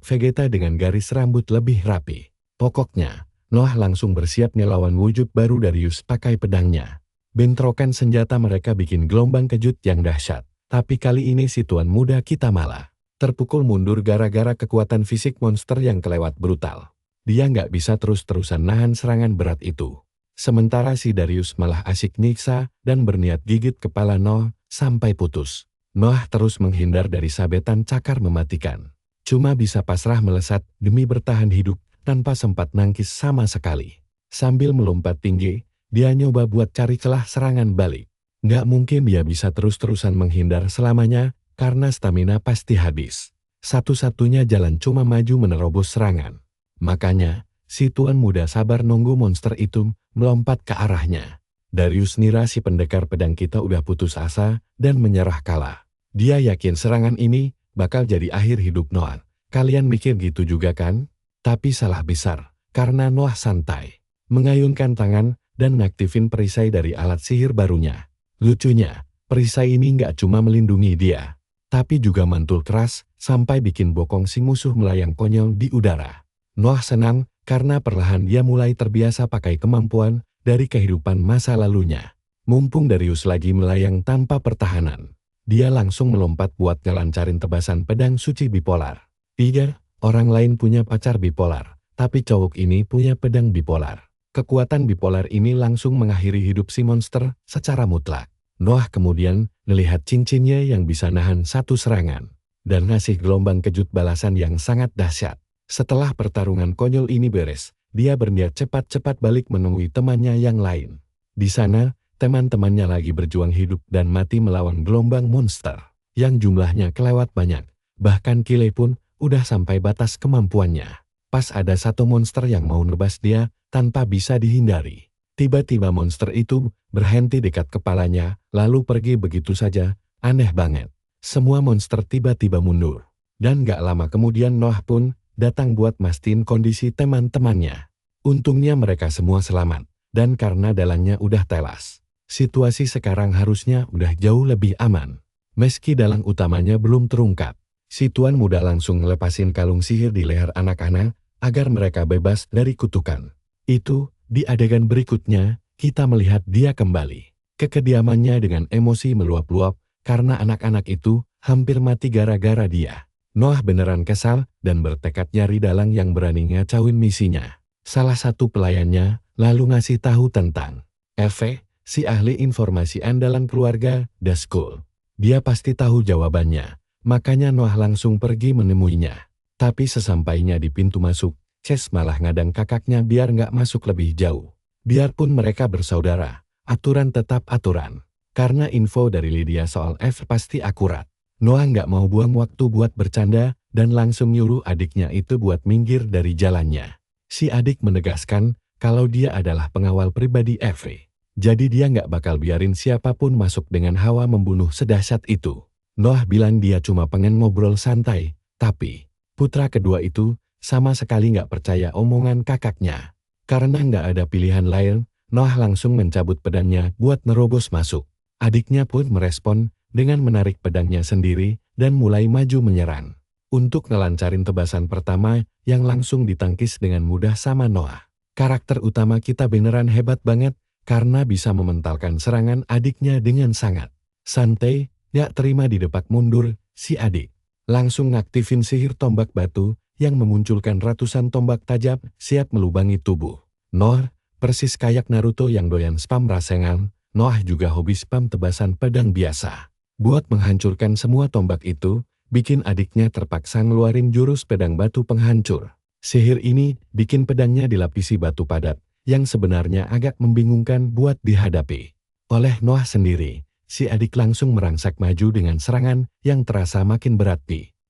Vegeta dengan garis rambut lebih rapi. Pokoknya, Noah langsung bersiap ngelawan wujud baru Darius pakai pedangnya. Bentrokan senjata mereka bikin gelombang kejut yang dahsyat. Tapi kali ini si tuan muda kita malah terpukul mundur gara-gara kekuatan fisik monster yang kelewat brutal. Dia nggak bisa terus-terusan nahan serangan berat itu. Sementara si Darius malah asik nyiksa dan berniat gigit kepala Noah sampai putus. Noah terus menghindar dari sabetan cakar mematikan. Cuma bisa pasrah melesat demi bertahan hidup tanpa sempat nangkis sama sekali. Sambil melompat tinggi, dia nyoba buat cari celah serangan balik. Nggak mungkin dia bisa terus-terusan menghindar selamanya, karena stamina pasti habis. Satu-satunya jalan cuma maju menerobos serangan. Makanya, si tuan muda sabar nunggu monster itu melompat ke arahnya. Darius ngira si pendekar pedang kita udah putus asa dan menyerah kalah. Dia yakin serangan ini bakal jadi akhir hidup Noah. Kalian mikir gitu juga kan? Tapi salah besar, karena Noah santai. Mengayunkan tangan dan ngaktifin perisai dari alat sihir barunya. Lucunya, perisai ini nggak cuma melindungi dia, tapi juga mantul keras sampai bikin bokong si musuh melayang konyol di udara. Noah senang karena perlahan dia mulai terbiasa pakai kemampuan dari kehidupan masa lalunya. Mumpung Darius lagi melayang tanpa pertahanan, dia langsung melompat buat ngelancarin tebasan pedang suci bipolar. 3. Orang lain punya pacar bipolar, tapi cowok ini punya pedang bipolar. Kekuatan bipolar ini langsung mengakhiri hidup si monster secara mutlak. Noah kemudian melihat cincinnya yang bisa nahan satu serangan, dan ngasih gelombang kejut balasan yang sangat dahsyat. Setelah pertarungan konyol ini beres, dia berniat cepat-cepat balik menemui temannya yang lain. Di sana, teman-temannya lagi berjuang hidup dan mati melawan gelombang monster, yang jumlahnya kelewat banyak. Bahkan Kile pun udah sampai batas kemampuannya. Pas ada satu monster yang mau nebas dia tanpa bisa dihindari. Tiba-tiba monster itu berhenti dekat kepalanya, lalu pergi begitu saja. Aneh banget. Semua monster tiba-tiba mundur. Dan gak lama kemudian Noah pun datang buat mastiin kondisi teman-temannya. Untungnya mereka semua selamat. Dan karena dalangnya udah telas, situasi sekarang harusnya udah jauh lebih aman. Meski dalang utamanya belum terungkap, si tuan muda langsung ngelepasin kalung sihir di leher anak-anak agar mereka bebas dari kutukan. Itu, di adegan berikutnya, kita melihat dia kembali ke kediamannya dengan emosi meluap-luap karena anak-anak itu hampir mati gara-gara dia. Noah beneran kesal dan bertekad nyari dalang yang berani ngacauin misinya. Salah satu pelayannya lalu ngasih tahu tentang Eve, si ahli informasi andalan keluarga Dazkul. Dia pasti tahu jawabannya, makanya Noah langsung pergi menemuinya. Tapi sesampainya di pintu masuk, Chase malah ngadang kakaknya biar nggak masuk lebih jauh. Biarpun mereka bersaudara, aturan tetap aturan. Karena info dari Lydia soal Eve pasti akurat. Noah nggak mau buang waktu buat bercanda dan langsung nyuruh adiknya itu buat minggir dari jalannya. Si adik menegaskan kalau dia adalah pengawal pribadi Eve. Jadi dia nggak bakal biarin siapapun masuk dengan hawa membunuh sedahsyat itu. Noah bilang dia cuma pengen ngobrol santai, tapi putra kedua itu sama sekali nggak percaya omongan kakaknya. Karena nggak ada pilihan lain, Noah langsung mencabut pedangnya buat nerobos masuk. Adiknya pun merespon dengan menarik pedangnya sendiri dan mulai maju menyerang. Untuk ngelancarin tebasan pertama yang langsung ditangkis dengan mudah sama Noah. Karakter utama kita beneran hebat banget karena bisa mementalkan serangan adiknya dengan sangat santai, gak terima didepak mundur, si adik langsung ngaktifin sihir tombak batu yang memunculkan ratusan tombak tajam siap melubangi tubuh Noah. Persis kayak Naruto yang doyan spam rasengan, Noah juga hobi spam tebasan pedang biasa. Buat menghancurkan semua tombak itu, bikin adiknya terpaksa ngeluarin jurus pedang batu penghancur. Sihir ini bikin pedangnya dilapisi batu padat, yang sebenarnya agak membingungkan buat dihadapi. Oleh Noah sendiri, si adik langsung merangsak maju dengan serangan yang terasa makin berat.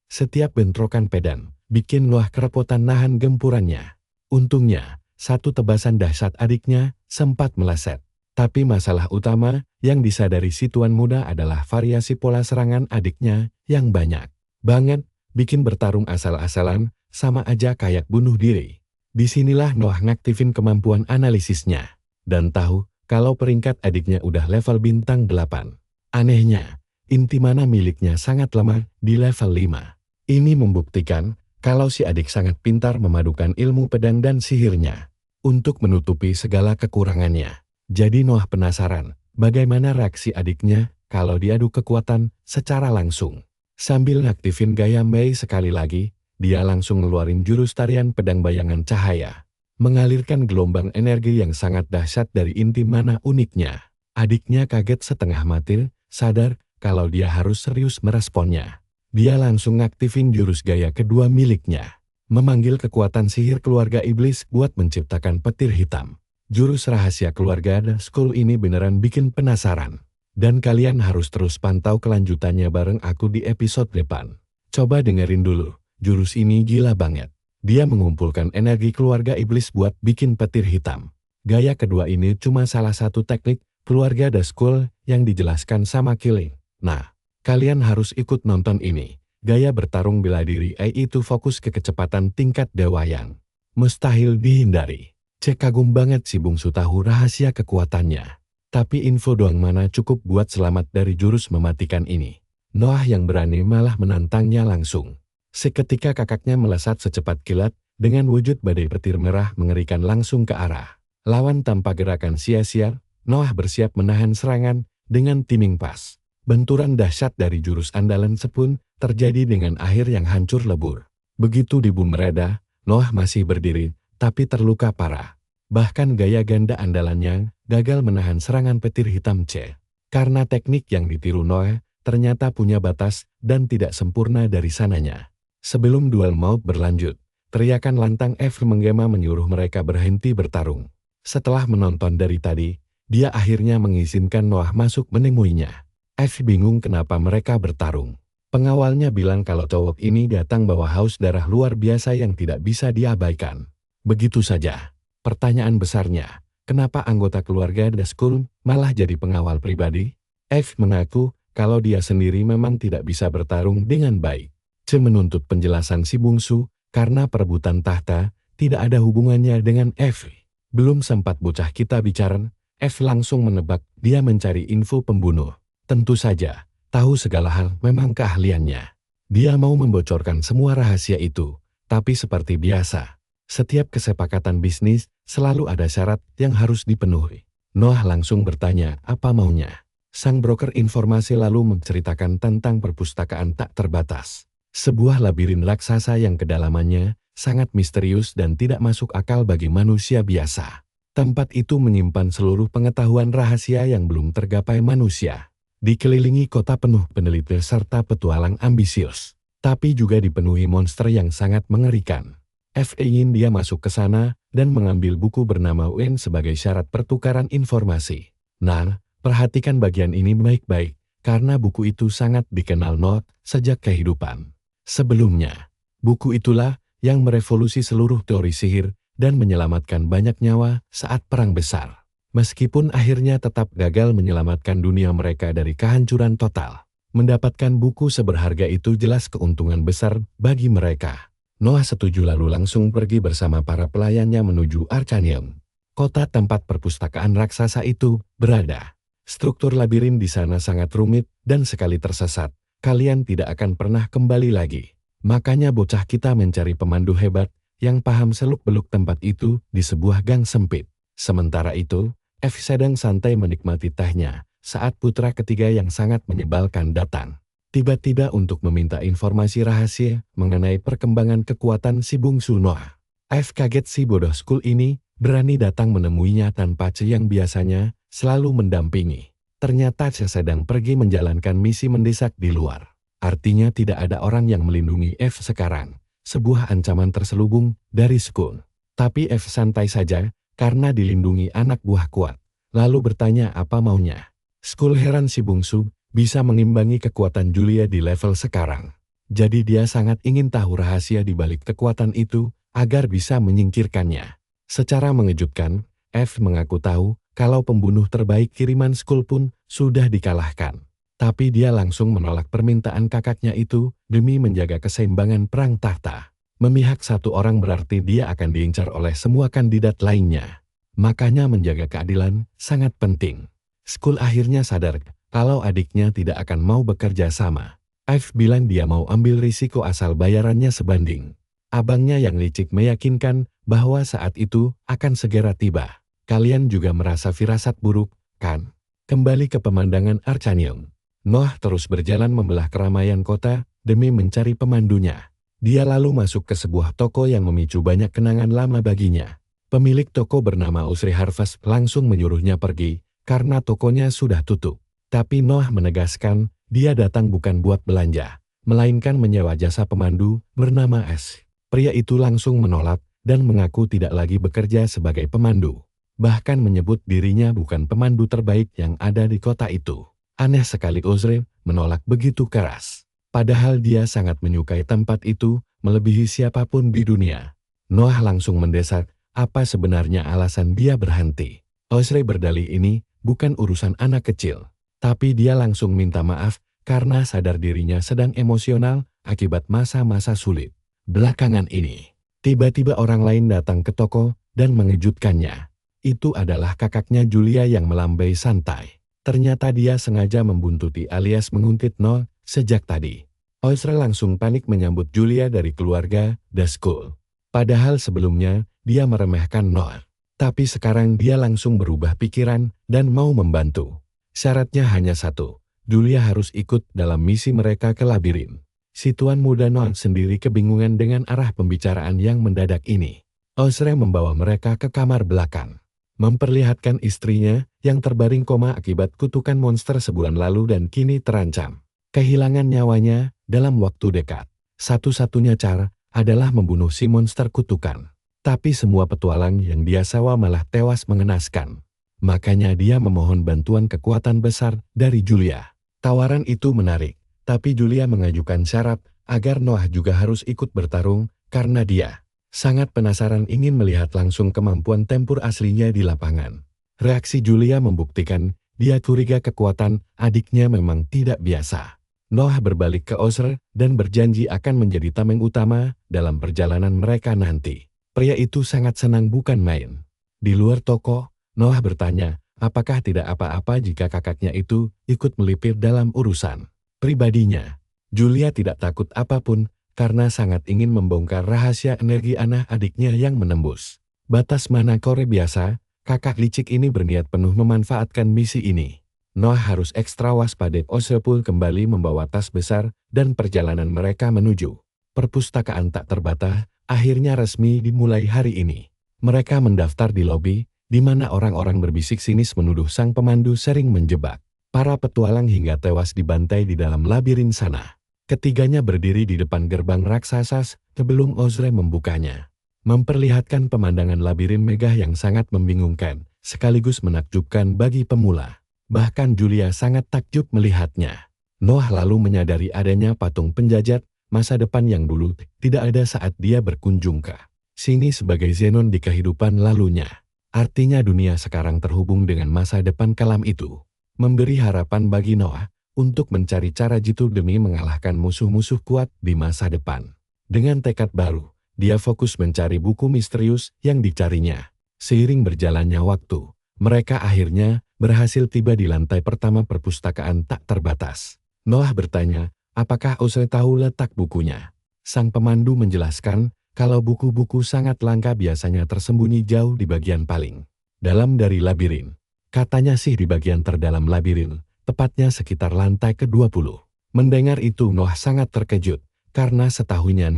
Setiap bentrokan pedang bikin Noah kerepotan nahan gempurannya. Untungnya, satu tebasan dahsyat adiknya sempat meleset. Tapi masalah utama yang disadari si tuan muda adalah variasi pola serangan adiknya yang banyak banget, bikin bertarung asal-asalan sama aja kayak bunuh diri. Disinilah Noah ngaktifin kemampuan analisisnya dan tahu kalau peringkat adiknya udah level bintang 8. Anehnya, inti mana miliknya sangat lemah di level 5. Ini membuktikan kalau si adik sangat pintar memadukan ilmu pedang dan sihirnya untuk menutupi segala kekurangannya. Jadi Noah penasaran bagaimana reaksi adiknya kalau diadu kekuatan secara langsung. Sambil ngaktifin gaya Mei sekali lagi, dia langsung ngeluarin jurus tarian pedang bayangan cahaya. Mengalirkan gelombang energi yang sangat dahsyat dari inti mana uniknya. Adiknya kaget setengah mati, sadar kalau dia harus serius meresponnya. Dia langsung ngaktifin jurus gaya kedua miliknya. Memanggil kekuatan sihir keluarga iblis buat menciptakan petir hitam. Jurus rahasia keluarga Dazkul ini beneran bikin penasaran. Dan kalian harus terus pantau kelanjutannya bareng aku di episode depan. Coba dengerin dulu, jurus ini gila banget. Dia mengumpulkan energi keluarga iblis buat bikin petir hitam. Gaya kedua ini cuma salah satu teknik keluarga The Skull yang dijelaskan sama Killing. Nah, kalian harus ikut nonton ini. Gaya bertarung bela diri AI itu fokus ke kecepatan tingkat dewa yang mustahil dihindari. Cek kagum banget si bungsu tahu rahasia kekuatannya. Tapi info doang mana cukup buat selamat dari jurus mematikan ini. Noah yang berani malah menantangnya langsung. Seketika kakaknya melesat secepat kilat, dengan wujud badai petir merah mengerikan langsung ke arah lawan tanpa gerakan sia-sia. Noah bersiap menahan serangan dengan timing pas. Benturan dahsyat dari jurus andalan sepun terjadi dengan akhir yang hancur lebur. Begitu di bumi mereda, Noah masih berdiri, tapi terluka parah. Bahkan gaya ganda andalannya gagal menahan serangan petir hitam C. Karena teknik yang ditiru Noah ternyata punya batas dan tidak sempurna dari sananya. Sebelum duel maut berlanjut, teriakan lantang F menggema menyuruh mereka berhenti bertarung. Setelah menonton dari tadi, dia akhirnya mengizinkan Noah masuk menemuinya. F bingung kenapa mereka bertarung. Pengawalnya bilang kalau cowok ini datang bawa haus darah luar biasa yang tidak bisa diabaikan. Begitu saja. Pertanyaan besarnya, kenapa anggota keluarga The Skull malah jadi pengawal pribadi? F mengaku kalau dia sendiri memang tidak bisa bertarung dengan baik. C menuntut penjelasan si bungsu, karena perebutan tahta tidak ada hubungannya dengan F. Belum sempat bocah kita bicara, F langsung menebak dia mencari info pembunuh. Tentu saja. Tahu segala hal memang keahliannya. Dia mau membocorkan semua rahasia itu, tapi seperti biasa, setiap kesepakatan bisnis selalu ada syarat yang harus dipenuhi. Noah langsung bertanya apa maunya. Sang broker informasi lalu menceritakan tentang perpustakaan tak terbatas. Sebuah labirin raksasa yang kedalamannya sangat misterius dan tidak masuk akal bagi manusia biasa. Tempat itu menyimpan seluruh pengetahuan rahasia yang belum tergapai manusia. Dikelilingi kota penuh peneliti serta petualang ambisius, tapi juga dipenuhi monster yang sangat mengerikan. F ingin dia masuk ke sana dan mengambil buku bernama UN sebagai syarat pertukaran informasi. Nah, perhatikan bagian ini baik-baik, karena buku itu sangat dikenal Noah sejak kehidupan sebelumnya. Buku itulah yang merevolusi seluruh teori sihir dan menyelamatkan banyak nyawa saat perang besar. Meskipun akhirnya tetap gagal menyelamatkan dunia mereka dari kehancuran total. Mendapatkan buku seberharga itu jelas keuntungan besar bagi mereka. Noah setuju lalu langsung pergi bersama para pelayannya menuju Arcanium. Kota tempat perpustakaan raksasa itu berada. Struktur labirin di sana sangat rumit dan sekali tersesat, kalian tidak akan pernah kembali lagi. Makanya bocah kita mencari pemandu hebat yang paham seluk-beluk tempat itu di sebuah gang sempit. Sementara itu, F sedang santai menikmati tehnya saat putra ketiga yang sangat menyebalkan datang. Tiba-tiba untuk meminta informasi rahasia mengenai perkembangan kekuatan si bungsu Noah. F kaget si bodoh Skull ini berani datang menemuinya tanpa C yang biasanya selalu mendampingi. Ternyata C sedang pergi menjalankan misi mendesak di luar. Artinya tidak ada orang yang melindungi F sekarang. Sebuah ancaman terselubung dari Skull. Tapi F santai saja, karena dilindungi anak buah kuat. Lalu bertanya apa maunya. Skull heran si bungsu bisa mengimbangi kekuatan Julia di level sekarang. Jadi dia sangat ingin tahu rahasia di balik kekuatan itu agar bisa menyingkirkannya. Secara mengejutkan, F mengaku tahu kalau pembunuh terbaik kiriman Skull pun sudah dikalahkan. Tapi dia langsung menolak permintaan kakaknya itu demi menjaga keseimbangan perang tahta. Memihak satu orang berarti dia akan diincar oleh semua kandidat lainnya. Makanya menjaga keadilan sangat penting. Skull akhirnya sadar kalau adiknya tidak akan mau bekerja sama. F bilang dia mau ambil risiko asal bayarannya sebanding. Abangnya yang licik meyakinkan bahwa saat itu akan segera tiba. Kalian juga merasa firasat buruk, kan? Kembali ke pemandangan Arcanium. Noah terus berjalan membelah keramaian kota demi mencari pemandunya. Dia lalu masuk ke sebuah toko yang memicu banyak kenangan lama baginya. Pemilik toko bernama Usri Harvest langsung menyuruhnya pergi karena tokonya sudah tutup. Tapi Noah menegaskan dia datang bukan buat belanja, melainkan menyewa jasa pemandu bernama S. Pria itu langsung menolak dan mengaku tidak lagi bekerja sebagai pemandu. Bahkan menyebut dirinya bukan pemandu terbaik yang ada di kota itu. Aneh sekali Usri menolak begitu keras. Padahal dia sangat menyukai tempat itu, melebihi siapapun di dunia. Noah langsung mendesak, apa sebenarnya alasan dia berhenti. Ozre berdalih ini bukan urusan anak kecil. Tapi dia langsung minta maaf karena sadar dirinya sedang emosional akibat masa-masa sulit. Belakangan ini, tiba-tiba orang lain datang ke toko dan mengejutkannya. Itu adalah kakaknya Julia yang melambai santai. Ternyata dia sengaja membuntuti alias menguntit Noah sejak tadi. Ozre langsung panik menyambut Julia dari keluarga The School. Padahal sebelumnya, dia meremehkan Noah. Tapi sekarang dia langsung berubah pikiran dan mau membantu. Syaratnya hanya satu, Julia harus ikut dalam misi mereka ke labirin. Si tuan muda Noah sendiri kebingungan dengan arah pembicaraan yang mendadak ini. Ozre membawa mereka ke kamar belakang. Memperlihatkan istrinya yang terbaring koma akibat kutukan monster sebulan lalu dan kini terancam kehilangan nyawanya dalam waktu dekat. Satu-satunya cara adalah membunuh si monster kutukan. Tapi semua petualang yang dia sewa malah tewas mengenaskan. Makanya dia memohon bantuan kekuatan besar dari Julia. Tawaran itu menarik, tapi Julia mengajukan syarat agar Noah juga harus ikut bertarung karena dia sangat penasaran ingin melihat langsung kemampuan tempur aslinya di lapangan. Reaksi Julia membuktikan dia curiga kekuatan adiknya memang tidak biasa. Noah berbalik ke Ozre dan berjanji akan menjadi tameng utama dalam perjalanan mereka nanti. Pria itu sangat senang bukan main. Di luar toko, Noah bertanya, apakah tidak apa-apa jika kakaknya itu ikut melipir dalam urusan pribadinya. Julia tidak takut apapun karena sangat ingin membongkar rahasia energi anak adiknya yang menembus batas mana kore biasa. Kakak licik ini berniat penuh memanfaatkan misi ini. Noah harus ekstra waspada. Ozre pun kembali membawa tas besar dan perjalanan mereka menuju perpustakaan tak terbatas akhirnya resmi dimulai hari ini. Mereka mendaftar di lobi, di mana orang-orang berbisik sinis menuduh sang pemandu sering menjebak para petualang hingga tewas dibantai di dalam labirin sana. Ketiganya berdiri di depan gerbang raksasa sebelum Ozre membukanya. Memperlihatkan pemandangan labirin megah yang sangat membingungkan, sekaligus menakjubkan bagi pemula. Bahkan Julia sangat takjub melihatnya. Noah lalu menyadari adanya patung penjajat masa depan yang dulu tidak ada saat dia berkunjung ke sini sebagai Zenon di kehidupan lalunya. Artinya dunia sekarang terhubung dengan masa depan kelam itu. Memberi harapan bagi Noah untuk mencari cara jitu demi mengalahkan musuh-musuh kuat di masa depan. Dengan tekad baru, dia fokus mencari buku misterius yang dicarinya. Seiring berjalannya waktu, mereka akhirnya berhasil tiba di lantai pertama perpustakaan tak terbatas. Noah bertanya, apakah Ozre tahu letak bukunya? Sang pemandu menjelaskan kalau buku-buku sangat langka biasanya tersembunyi jauh di bagian paling dalam dari labirin. Katanya sih di bagian terdalam labirin, tepatnya sekitar lantai ke-20. Mendengar itu Noah sangat terkejut, karena setahunya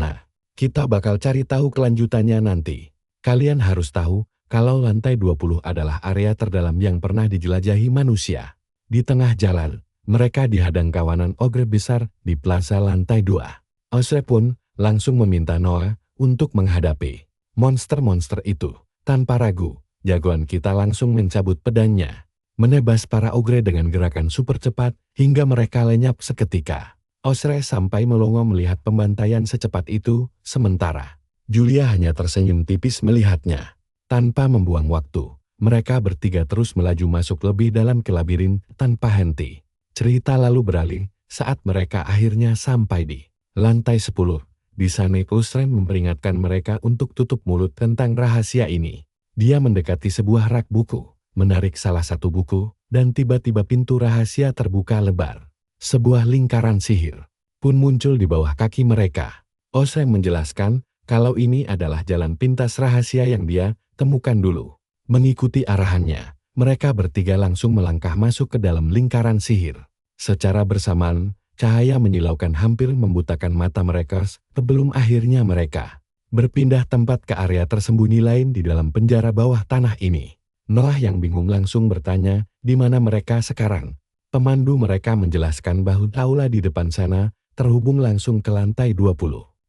kita bakal cari tahu kelanjutannya nanti. Kalian harus tahu, kalau lantai 20 adalah area terdalam yang pernah dijelajahi manusia. Di tengah jalan, mereka dihadang kawanan ogre besar di plaza lantai 2. Ozre pun langsung meminta Noah untuk menghadapi monster-monster itu. Tanpa ragu, jagoan kita langsung mencabut pedangnya, menebas para ogre dengan gerakan super cepat hingga mereka lenyap seketika. Ozre sampai melongo melihat pembantaian secepat itu, sementara Julia hanya tersenyum tipis melihatnya. Tanpa membuang waktu, mereka bertiga terus melaju masuk lebih dalam ke labirin tanpa henti. Cerita lalu beralih saat mereka akhirnya sampai di lantai 10. Di sana Ozre memperingatkan mereka untuk tutup mulut tentang rahasia ini. Dia mendekati sebuah rak buku, menarik salah satu buku, dan tiba-tiba pintu rahasia terbuka lebar. Sebuah lingkaran sihir pun muncul di bawah kaki mereka. Ozre menjelaskan kalau ini adalah jalan pintas rahasia yang dia temukan dulu. Mengikuti arahannya, mereka bertiga langsung melangkah masuk ke dalam lingkaran sihir. Secara bersamaan, cahaya menyilaukan hampir membutakan mata mereka sebelum akhirnya mereka berpindah tempat ke area tersembunyi lain di dalam penjara bawah tanah ini. Noah yang bingung langsung bertanya, di mana mereka sekarang? Pemandu mereka menjelaskan bahwa aula di depan sana terhubung langsung ke lantai 20.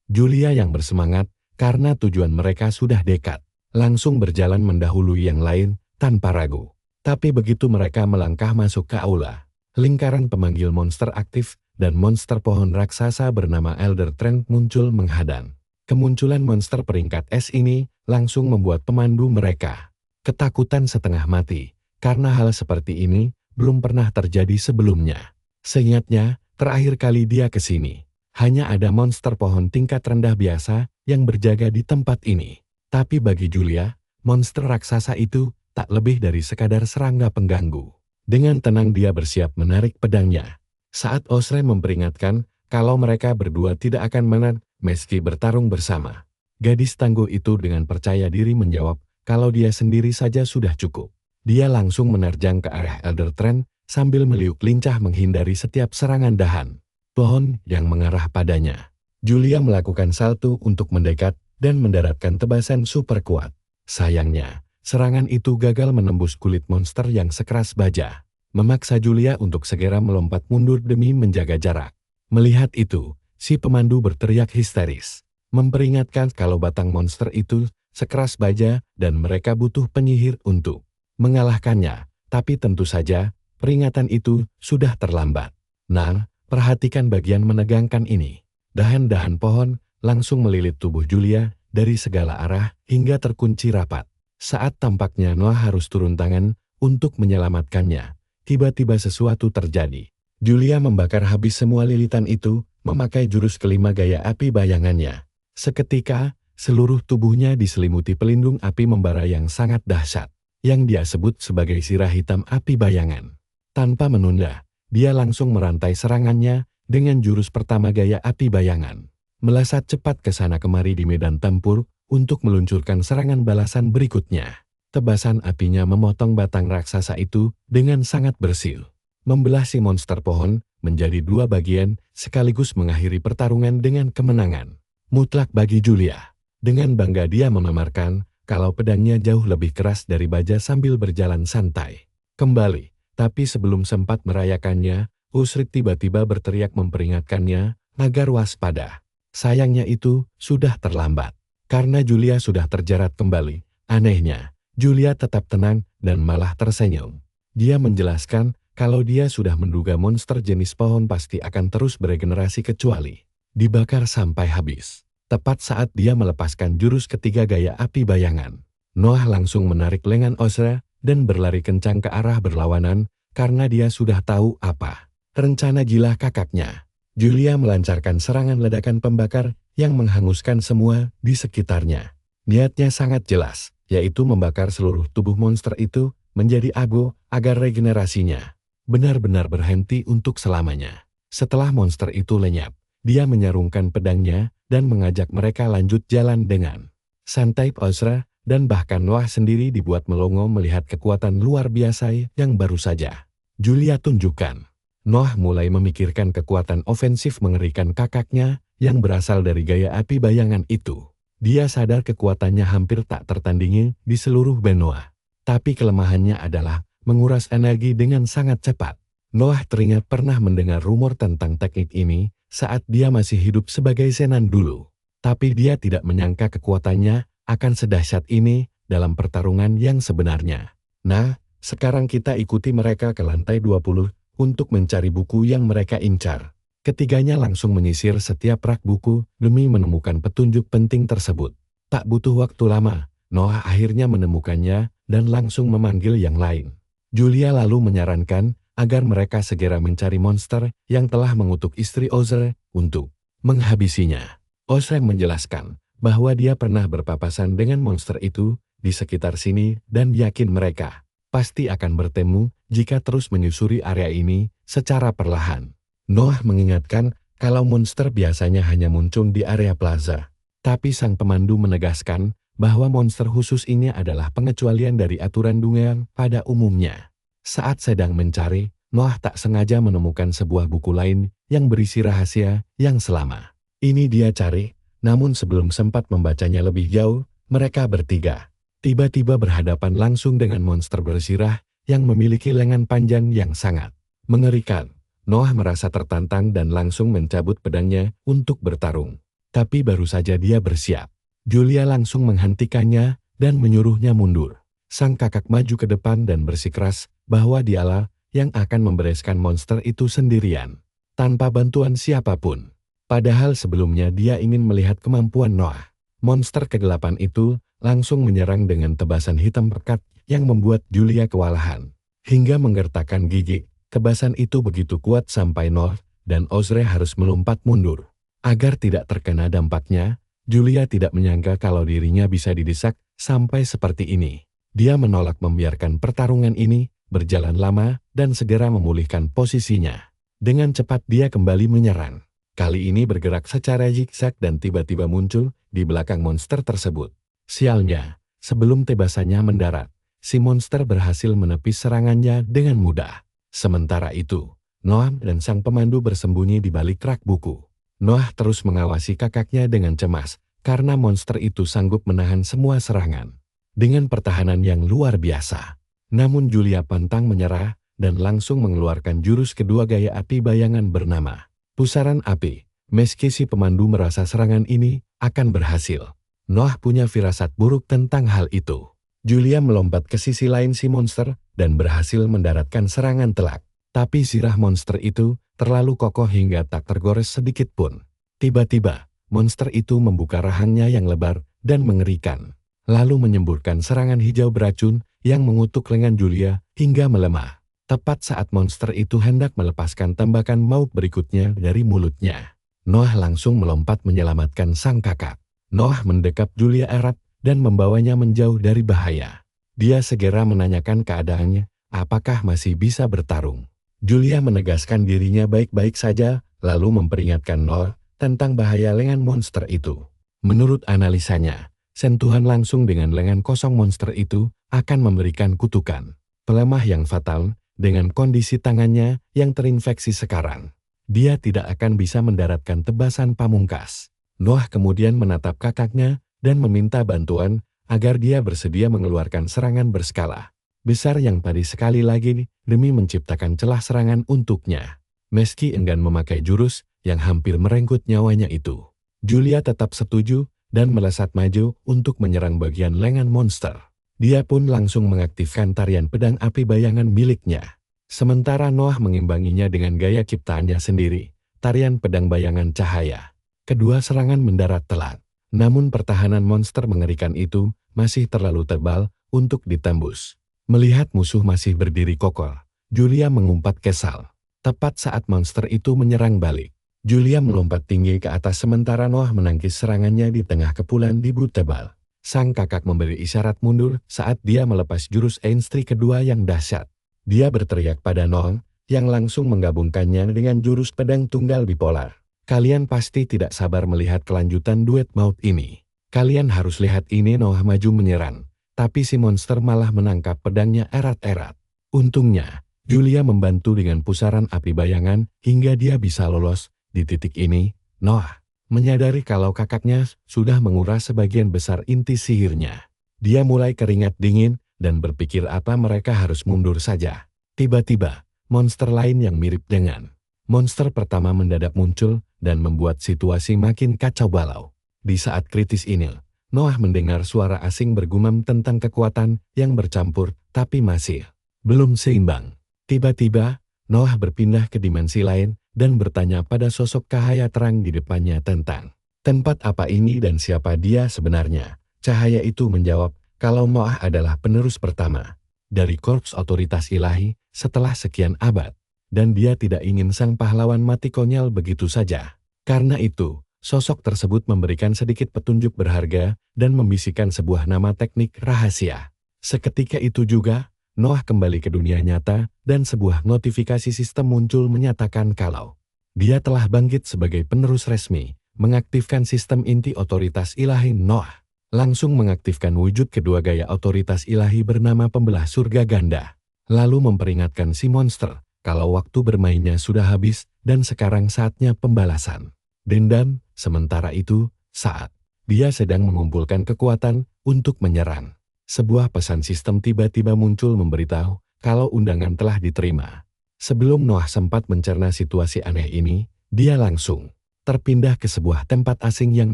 Julia yang bersemangat karena tujuan mereka sudah dekat, langsung berjalan mendahului yang lain tanpa ragu. Tapi begitu mereka melangkah masuk ke aula, lingkaran pemanggil monster aktif dan monster pohon raksasa bernama Elder Trend muncul menghadang. Kemunculan monster peringkat es ini langsung membuat pemandu mereka ketakutan setengah mati, karena hal seperti ini belum pernah terjadi sebelumnya. Seingatnya, terakhir kali dia ke sini, hanya ada monster pohon tingkat rendah biasa yang berjaga di tempat ini. Tapi bagi Julia, monster raksasa itu tak lebih dari sekadar serangga pengganggu. Dengan tenang dia bersiap menarik pedangnya. Saat Osre memperingatkan kalau mereka berdua tidak akan menang meski bertarung bersama, gadis tangguh itu dengan percaya diri menjawab kalau dia sendiri saja sudah cukup. Dia langsung menerjang ke arah Elder Trend sambil meliuk lincah menghindari setiap serangan dahan pohon yang mengarah padanya. Julia melakukan salto untuk mendekat dan mendaratkan tebasan super kuat. Sayangnya, serangan itu gagal menembus kulit monster yang sekeras baja, memaksa Julia untuk segera melompat mundur demi menjaga jarak. Melihat itu, si pemandu berteriak histeris, memperingatkan kalau batang monster itu sekeras baja dan mereka butuh penyihir untuk mengalahkannya. Tapi tentu saja, peringatan itu sudah terlambat. Nah, perhatikan bagian menegangkan ini. Dahan-dahan pohon langsung melilit tubuh Julia dari segala arah hingga terkunci rapat. Saat tampaknya Noah harus turun tangan untuk menyelamatkannya, tiba-tiba sesuatu terjadi. Julia membakar habis semua lilitan itu, memakai jurus kelima gaya api bayangannya. Seketika, seluruh tubuhnya diselimuti pelindung api membara yang sangat dahsyat, yang dia sebut sebagai sirah hitam api bayangan. Tanpa menunda, dia langsung merantai serangannya dengan jurus pertama gaya api bayangan. Melesat cepat ke sana kemari di medan tempur untuk meluncurkan serangan balasan berikutnya. Tebasan apinya memotong batang raksasa itu dengan sangat bersil, membelah si monster pohon menjadi dua bagian sekaligus mengakhiri pertarungan dengan kemenangan mutlak bagi Julia. Dengan bangga dia memamerkan kalau pedangnya jauh lebih keras dari baja sambil berjalan santai kembali. Tapi sebelum sempat merayakannya, Usrit tiba-tiba berteriak memperingatkannya agar waspada. Sayangnya itu sudah terlambat, karena Julia sudah terjerat kembali. Anehnya, Julia tetap tenang dan malah tersenyum. Dia menjelaskan kalau dia sudah menduga monster jenis pohon pasti akan terus beregenerasi kecuali dibakar sampai habis. Tepat saat dia melepaskan jurus ketiga gaya api bayangan, Noah langsung menarik lengan Osra dan berlari kencang ke arah berlawanan karena dia sudah tahu apa rencana gila kakaknya. Julia melancarkan serangan ledakan pembakar yang menghanguskan semua di sekitarnya. Niatnya sangat jelas, yaitu membakar seluruh tubuh monster itu menjadi abu agar regenerasinya benar-benar berhenti untuk selamanya. Setelah monster itu lenyap, dia menyarungkan pedangnya dan mengajak mereka lanjut jalan dengan santai. Osra dan bahkan Noah sendiri dibuat melongo melihat kekuatan luar biasa yang baru saja Julia tunjukkan. Noah mulai memikirkan kekuatan ofensif mengerikan kakaknya yang berasal dari gaya api bayangan itu. Dia sadar kekuatannya hampir tak tertandingi di seluruh benua. Tapi kelemahannya adalah menguras energi dengan sangat cepat. Noah teringat pernah mendengar rumor tentang teknik ini saat dia masih hidup sebagai Zenan dulu. Tapi dia tidak menyangka kekuatannya akan sedahsyat ini dalam pertarungan yang sebenarnya. Nah, sekarang kita ikuti mereka ke lantai 20 untuk mencari buku yang mereka incar. Ketiganya langsung menyisir setiap rak buku demi menemukan petunjuk penting tersebut. Tak butuh waktu lama, Noah akhirnya menemukannya dan langsung memanggil yang lain. Julia lalu menyarankan agar mereka segera mencari monster yang telah mengutuk istri Ozre untuk menghabisinya. Ozre menjelaskan bahwa dia pernah berpapasan dengan monster itu di sekitar sini dan yakin mereka pasti akan bertemu jika terus menyusuri area ini secara perlahan. Noah mengingatkan kalau monster biasanya hanya muncul di area plaza. Tapi sang pemandu menegaskan bahwa monster khusus ini adalah pengecualian dari aturan dunia pada umumnya. Saat sedang mencari, Noah tak sengaja menemukan sebuah buku lain yang berisi rahasia yang selama ini dia cari. Namun sebelum sempat membacanya lebih jauh, mereka bertiga tiba-tiba berhadapan langsung dengan monster bersirah yang memiliki lengan panjang yang sangat mengerikan. Noah merasa tertantang dan langsung mencabut pedangnya untuk bertarung. Tapi baru saja dia bersiap, Julia langsung menghentikannya dan menyuruhnya mundur. Sang kakak maju ke depan dan bersikeras bahwa dialah yang akan membereskan monster itu sendirian. tanpa bantuan siapapun. Padahal sebelumnya dia ingin melihat kemampuan Noah. Monster kegelapan itu langsung menyerang dengan tebasan hitam pekat yang membuat Julia kewalahan. Hingga menggertakkan gigi, tebasan itu begitu kuat sampai Noah dan Ozre harus melompat mundur. Agar tidak terkena dampaknya, Julia tidak menyangka kalau dirinya bisa didesak sampai seperti ini. Dia menolak membiarkan pertarungan ini berjalan lama dan segera memulihkan posisinya. Dengan cepat dia kembali menyerang. Kali ini bergerak secara zigzag dan tiba-tiba muncul di belakang monster tersebut. Sialnya, sebelum tebasannya mendarat, si monster berhasil menepis serangannya dengan mudah. Sementara itu, Noah dan sang pemandu bersembunyi di balik rak buku. Noah terus mengawasi kakaknya dengan cemas, karena monster itu sanggup menahan semua serangan. Dengan pertahanan yang luar biasa. Namun Julia pantang menyerah, dan langsung mengeluarkan jurus kedua gaya api bayangan bernama Pusaran Api. Meski si pemandu merasa serangan ini akan berhasil, Noah punya firasat buruk tentang hal itu. Julia melompat ke sisi lain si monster, dan berhasil mendaratkan serangan telak. Tapi sirah monster itu terlalu kokoh hingga tak tergores sedikit pun. Tiba-tiba, monster itu membuka rahangnya yang lebar dan mengerikan. Lalu menyemburkan serangan hijau beracun yang mengutuk lengan Julia hingga melemah. Tepat saat monster itu hendak melepaskan tembakan maut berikutnya dari mulutnya, Noah langsung melompat menyelamatkan sang kakak. Noah mendekap Julia erat dan membawanya menjauh dari bahaya. Dia segera menanyakan keadaannya, apakah masih bisa bertarung. Julia menegaskan dirinya baik-baik saja, lalu memperingatkan Noah tentang bahaya lengan monster itu. Menurut analisanya, sentuhan langsung dengan lengan kosong monster itu akan memberikan kutukan pelemah yang fatal. Dengan kondisi tangannya yang terinfeksi sekarang, dia tidak akan bisa mendaratkan tebasan pamungkas. Noah kemudian menatap kakaknya dan meminta bantuan agar dia bersedia mengeluarkan serangan berskala besar yang tadi sekali lagi demi menciptakan celah serangan untuknya. Meski enggan memakai jurus yang hampir merenggut nyawanya itu, Julia tetap setuju dan melesat maju untuk menyerang bagian lengan monster. Dia pun langsung mengaktifkan tarian pedang api bayangan miliknya. Sementara Noah mengimbanginya dengan gaya ciptaannya sendiri, tarian pedang bayangan cahaya. Kedua serangan mendarat telak. Namun pertahanan monster mengerikan itu masih terlalu tebal untuk ditembus. Melihat musuh masih berdiri kokoh, Julia mengumpat kesal. Tepat saat monster itu menyerang balik, Julia melompat tinggi ke atas sementara Noah menangkis serangannya di tengah kepulan debu tebal. Sang kakak memberi isyarat mundur saat dia melepas jurus Ainstri kedua yang dahsyat. Dia berteriak pada Noah, yang langsung menggabungkannya dengan jurus pedang tunggal bipolar. Kalian pasti tidak sabar melihat kelanjutan duet maut ini. Kalian harus lihat ini. Noah maju menyerang, tapi si monster malah menangkap pedangnya erat-erat. Untungnya, Julia membantu dengan pusaran api bayangan hingga dia bisa lolos. Di titik ini, Noah menyadari kalau kakaknya sudah menguras sebagian besar inti sihirnya. Dia mulai keringat dingin dan berpikir apa mereka harus mundur saja. Tiba-tiba, monster lain yang mirip dengan monster pertama mendadak muncul dan membuat situasi makin kacau balau. Di saat kritis ini, Noah mendengar suara asing bergumam tentang kekuatan yang bercampur tapi masih belum seimbang. Tiba-tiba, Noah berpindah ke dimensi lain dan bertanya pada sosok cahaya terang di depannya tentang tempat apa ini dan siapa dia sebenarnya. Cahaya itu menjawab kalau Noah adalah penerus pertama dari korps otoritas ilahi setelah sekian abad, dan dia tidak ingin sang pahlawan mati konyol begitu saja. Karena itu, sosok tersebut memberikan sedikit petunjuk berharga dan membisikkan sebuah nama teknik rahasia. Seketika itu juga, Noah kembali ke dunia nyata dan sebuah notifikasi sistem muncul menyatakan kalau dia telah bangkit sebagai penerus resmi, mengaktifkan sistem inti otoritas ilahi. Noah langsung mengaktifkan wujud kedua gaya otoritas ilahi bernama pembelah surga ganda, lalu memperingatkan si monster kalau waktu bermainnya sudah habis dan sekarang saatnya pembalasan dendam. Sementara itu, saat dia sedang mengumpulkan kekuatan untuk menyerang, sebuah pesan sistem tiba-tiba muncul memberitahu kalau undangan telah diterima. Sebelum Noah sempat mencerna situasi aneh ini, dia langsung terpindah ke sebuah tempat asing yang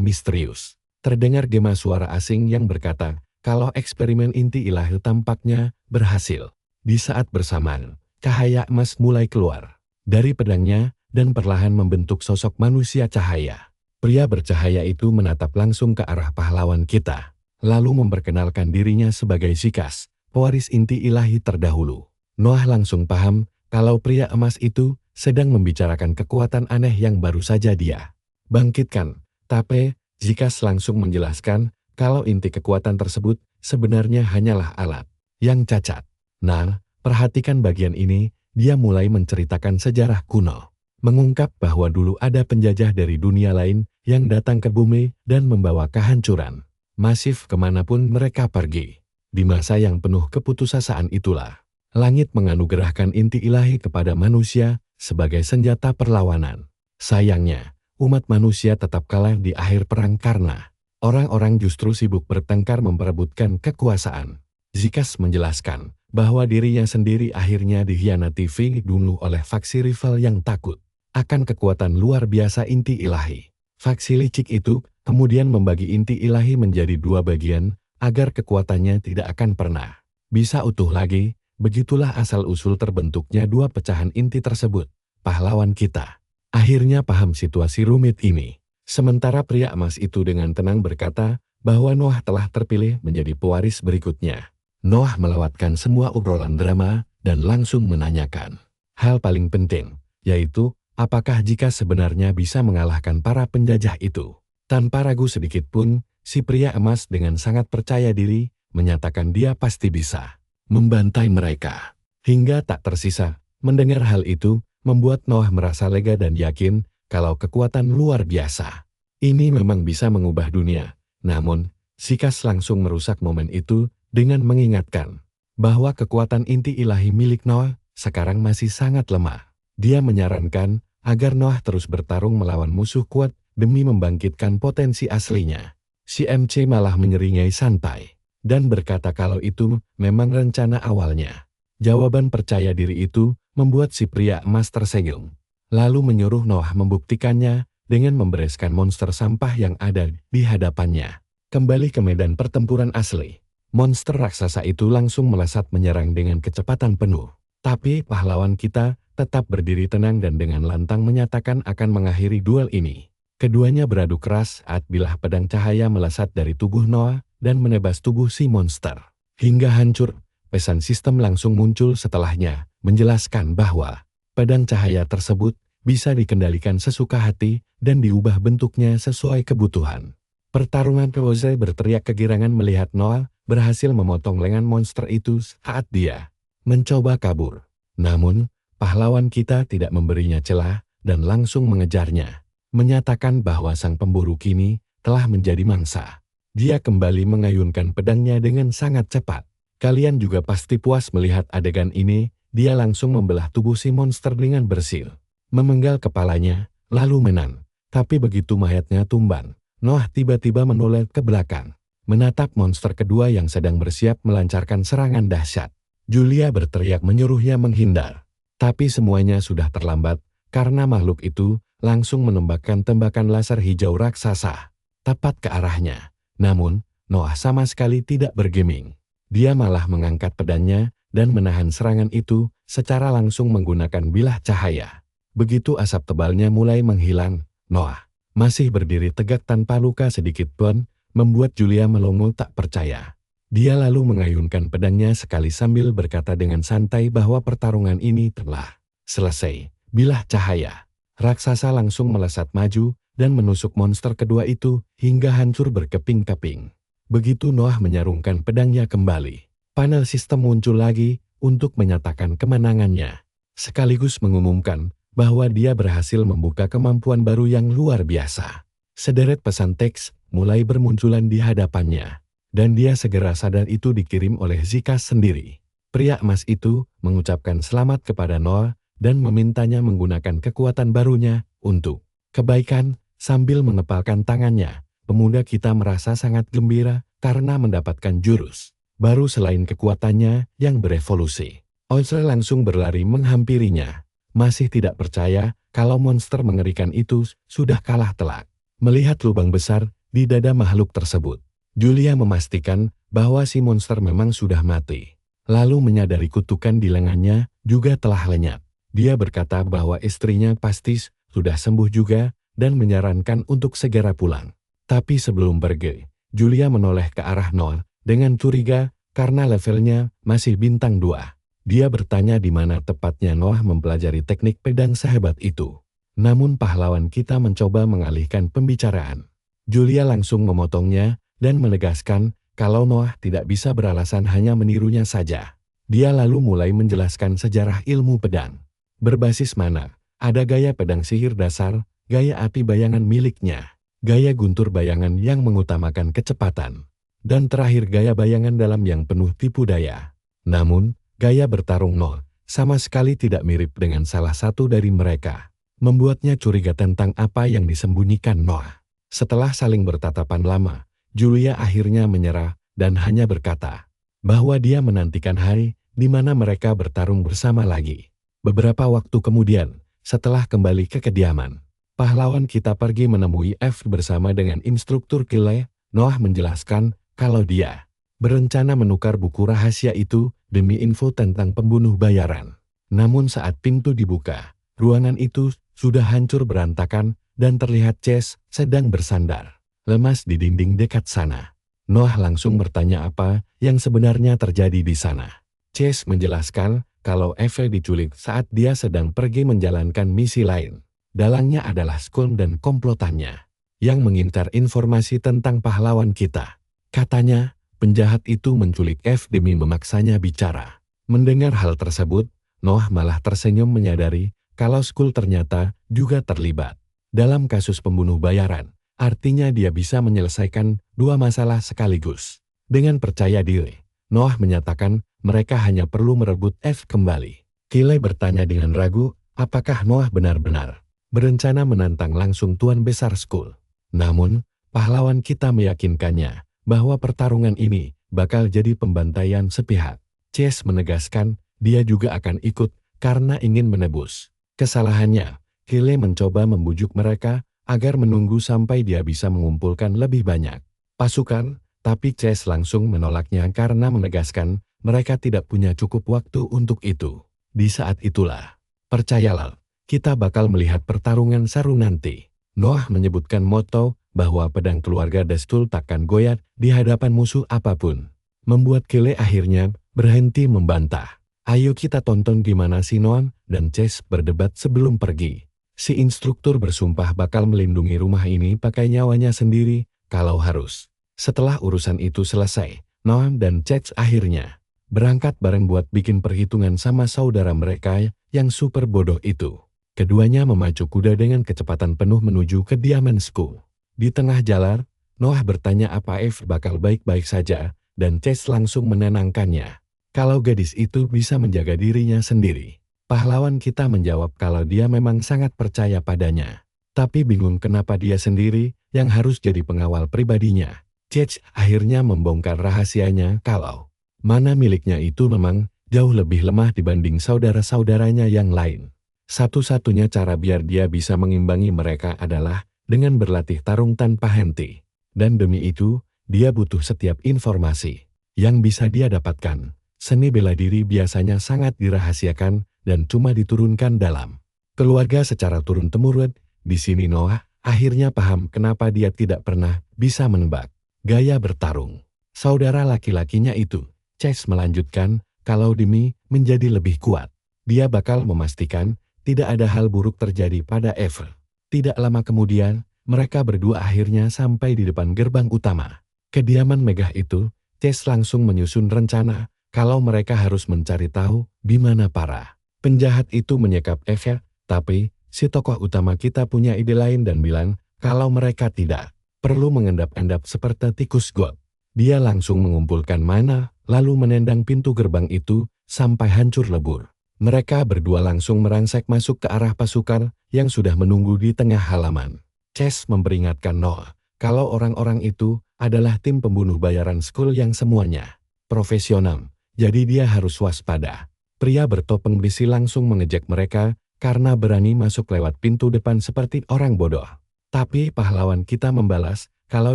misterius. Terdengar gema suara asing yang berkata kalau eksperimen inti ilahi tampaknya berhasil. Di saat bersamaan, cahaya emas mulai keluar dari pedangnya dan perlahan membentuk sosok manusia cahaya. Pria bercahaya itu menatap langsung ke arah pahlawan kita, lalu memperkenalkan dirinya sebagai Zikas, pewaris inti ilahi terdahulu. Noah langsung paham kalau pria emas itu sedang membicarakan kekuatan aneh yang baru saja dia bangkitkan. Tapi Zikas langsung menjelaskan kalau inti kekuatan tersebut sebenarnya hanyalah alat yang cacat. Nah, perhatikan bagian ini, dia mulai menceritakan sejarah kuno. Mengungkap bahwa dulu ada penjajah dari dunia lain yang datang ke bumi dan membawa kehancuran masif kemanapun mereka pergi. Di masa yang penuh keputusasaan itulah, langit menganugerahkan inti ilahi kepada manusia sebagai senjata perlawanan. Sayangnya, umat manusia tetap kalah di akhir perang karena orang-orang justru sibuk bertengkar memperebutkan kekuasaan. Zikas menjelaskan bahwa dirinya sendiri akhirnya dikhianati dulu oleh faksi rival yang takut akan kekuatan luar biasa inti ilahi. Faksi licik itu kemudian membagi inti ilahi menjadi dua bagian agar kekuatannya tidak akan pernah bisa utuh lagi. Begitulah asal-usul terbentuknya dua pecahan inti tersebut. Pahlawan kita akhirnya paham situasi rumit ini. Sementara pria emas itu dengan tenang berkata bahwa Noah telah terpilih menjadi pewaris berikutnya. Noah melewatkan semua obrolan drama dan langsung menanyakan hal paling penting, yaitu apakah jika sebenarnya bisa mengalahkan para penjajah itu. Tanpa ragu sedikit pun, si pria emas dengan sangat percaya diri menyatakan dia pasti bisa membantai mereka. Hingga tak tersisa. Mendengar hal itu, membuat Noah merasa lega dan yakin kalau kekuatan luar biasa ini memang bisa mengubah dunia. Namun, Zikas langsung merusak momen itu dengan mengingatkan bahwa kekuatan inti ilahi milik Noah sekarang masih sangat lemah. Dia menyarankan agar Noah terus bertarung melawan musuh kuat demi membangkitkan potensi aslinya. Si MC malah menyeringai santai dan berkata kalau itu memang rencana awalnya. Jawaban percaya diri itu membuat si pria emas tersenyum, lalu menyuruh Noah membuktikannya dengan membereskan monster sampah yang ada di hadapannya. Kembali ke medan pertempuran asli, monster raksasa itu langsung melesat menyerang dengan kecepatan penuh. Tapi pahlawan kita tetap berdiri tenang dan dengan lantang menyatakan akan mengakhiri duel ini. Keduanya beradu keras saat bilah pedang cahaya melesat dari tubuh Noah dan menebas tubuh si monster hingga hancur. Pesan sistem langsung muncul setelahnya, menjelaskan bahwa pedang cahaya tersebut bisa dikendalikan sesuka hati dan diubah bentuknya sesuai kebutuhan. Pertarungan Ozai berteriak kegirangan melihat Noah berhasil memotong lengan monster itu saat dia mencoba kabur. Namun, pahlawan kita tidak memberinya celah dan langsung mengejarnya, menyatakan bahwa sang pemburu kini telah menjadi mangsa. Dia kembali mengayunkan pedangnya dengan sangat cepat. Kalian juga pasti puas melihat adegan ini. Dia langsung membelah tubuh si monster dengan bersil, memenggal kepalanya, lalu menang. Tapi begitu mayatnya tumbang, Noah tiba-tiba menoleh ke belakang, menatap monster kedua yang sedang bersiap melancarkan serangan dahsyat. Julia berteriak menyuruhnya menghindar. Tapi semuanya sudah terlambat, karena makhluk itu langsung menembakkan tembakan laser hijau raksasa tepat ke arahnya. Namun, Noah sama sekali tidak bergeming. Dia malah mengangkat pedangnya dan menahan serangan itu secara langsung menggunakan bilah cahaya. Begitu asap tebalnya mulai menghilang, Noah masih berdiri tegak tanpa luka sedikit pun, membuat Julia melongo tak percaya. Dia lalu mengayunkan pedangnya sekali sambil berkata dengan santai bahwa pertarungan ini telah selesai. Bilah cahaya raksasa langsung melesat maju dan menusuk monster kedua itu hingga hancur berkeping-keping. Begitu Noah menyarungkan pedangnya kembali, panel sistem muncul lagi untuk menyatakan kemenangannya, sekaligus mengumumkan bahwa dia berhasil membuka kemampuan baru yang luar biasa. Sederet pesan teks mulai bermunculan di hadapannya, dan dia segera sadar itu dikirim oleh Zikas sendiri. Pria emas itu mengucapkan selamat kepada Noah dan memintanya menggunakan kekuatan barunya untuk kebaikan. Sambil mengepalkan tangannya, pemuda kita merasa sangat gembira karena mendapatkan jurus baru selain kekuatannya yang berevolusi. Ozai langsung berlari menghampirinya, masih tidak percaya kalau monster mengerikan itu sudah kalah telak. Melihat lubang besar di dada makhluk tersebut, Julia memastikan bahwa si monster memang sudah mati. Lalu menyadari kutukan di lengannya juga telah lenyap. Dia berkata bahwa istrinya pasti sudah sembuh juga dan menyarankan untuk segera pulang. Tapi sebelum pergi, Julia menoleh ke arah Noah dengan curiga karena levelnya masih bintang 2. Dia bertanya di mana tepatnya Noah mempelajari teknik pedang sehebat itu. Namun pahlawan kita mencoba mengalihkan pembicaraan. Julia langsung memotongnya dan menegaskan kalau Noah tidak bisa beralasan hanya menirunya saja. Dia lalu mulai menjelaskan sejarah ilmu pedang. Berbasis mana, ada gaya pedang sihir dasar, gaya api bayangan miliknya, gaya guntur bayangan yang mengutamakan kecepatan, dan terakhir gaya bayangan dalam yang penuh tipu daya. Namun, gaya bertarung Noah sama sekali tidak mirip dengan salah satu dari mereka, membuatnya curiga tentang apa yang disembunyikan Noah. Setelah saling bertatapan lama, Julia akhirnya menyerah dan hanya berkata bahwa dia menantikan hari di mana mereka bertarung bersama lagi. Beberapa waktu kemudian, setelah kembali ke kediaman, pahlawan kita pergi menemui F bersama dengan instruktur Kile. Noah menjelaskan kalau dia berencana menukar buku rahasia itu demi info tentang pembunuh bayaran. Namun saat pintu dibuka, ruangan itu sudah hancur berantakan dan terlihat Chase sedang bersandar lemas di dinding dekat sana. Noah langsung bertanya apa yang sebenarnya terjadi di sana. Chase menjelaskan kalau Eve diculik saat dia sedang pergi menjalankan misi lain. Dalangnya adalah Skull dan komplotannya yang mengincar informasi tentang pahlawan kita. Katanya, penjahat itu menculik Eve demi memaksanya bicara. Mendengar hal tersebut, Noah malah tersenyum menyadari kalau Skull ternyata juga terlibat dalam kasus pembunuh bayaran. Artinya dia bisa menyelesaikan dua masalah sekaligus. Dengan percaya diri, Noah menyatakan mereka hanya perlu merebut Eve kembali. Kile bertanya dengan ragu, apakah Noah benar-benar berencana menantang langsung Tuan Besar Skull. Namun, pahlawan kita meyakinkannya bahwa pertarungan ini bakal jadi pembantaian sepihak. Chase menegaskan dia juga akan ikut karena ingin menebus kesalahannya. Kile mencoba membujuk mereka agar menunggu sampai dia bisa mengumpulkan lebih banyak pasukan, tapi Chase langsung menolaknya karena menegaskan mereka tidak punya cukup waktu untuk itu. Di saat itulah, percayalah, kita bakal melihat pertarungan seru nanti. Noah menyebutkan moto bahwa pedang keluarga Destul takkan goyah di hadapan musuh apapun. Membuat Kile akhirnya berhenti membantah. Ayo kita tonton gimana si Noah dan Chase berdebat sebelum pergi. Si instruktur bersumpah bakal melindungi rumah ini pakai nyawanya sendiri kalau harus. Setelah urusan itu selesai, Noah dan Chase akhirnya berangkat bareng buat bikin perhitungan sama saudara mereka yang super bodoh itu. Keduanya memacu kuda dengan kecepatan penuh menuju kediaman Skull. Di tengah jalan, Noah bertanya apa Eve bakal baik-baik saja, dan Chase langsung menenangkannya. Kalau gadis itu bisa menjaga dirinya sendiri. Pahlawan kita menjawab kalau dia memang sangat percaya padanya. Tapi bingung kenapa dia sendiri yang harus jadi pengawal pribadinya. Chase akhirnya membongkar rahasianya kalau mana miliknya itu memang jauh lebih lemah dibanding saudara-saudaranya yang lain. Satu-satunya cara biar dia bisa mengimbangi mereka adalah dengan berlatih tarung tanpa henti. Dan demi itu, dia butuh setiap informasi yang bisa dia dapatkan. Seni bela diri biasanya sangat dirahasiakan dan cuma diturunkan dalam keluarga secara turun-temurun. Di sini Noah akhirnya paham kenapa dia tidak pernah bisa menebak gaya bertarung saudara laki-lakinya itu. Chase melanjutkan, kalau demi menjadi lebih kuat, dia bakal memastikan tidak ada hal buruk terjadi pada Eve. Tidak lama kemudian, mereka berdua akhirnya sampai di depan gerbang utama kediaman megah itu. Chase langsung menyusun rencana kalau mereka harus mencari tahu di mana para penjahat itu menyekap Eve. Tapi si tokoh utama kita punya ide lain dan bilang kalau mereka tidak perlu mengendap-endap seperti tikus got. Dia langsung mengumpulkan mana, lalu menendang pintu gerbang itu sampai hancur lebur. Mereka berdua langsung merangsek masuk ke arah pasukan yang sudah menunggu di tengah halaman. Chase memperingatkan Noah kalau orang-orang itu adalah tim pembunuh bayaran Skull yang semuanya profesional, jadi dia harus waspada. Pria bertopeng besi langsung mengejek mereka karena berani masuk lewat pintu depan seperti orang bodoh. Tapi pahlawan kita membalas kalau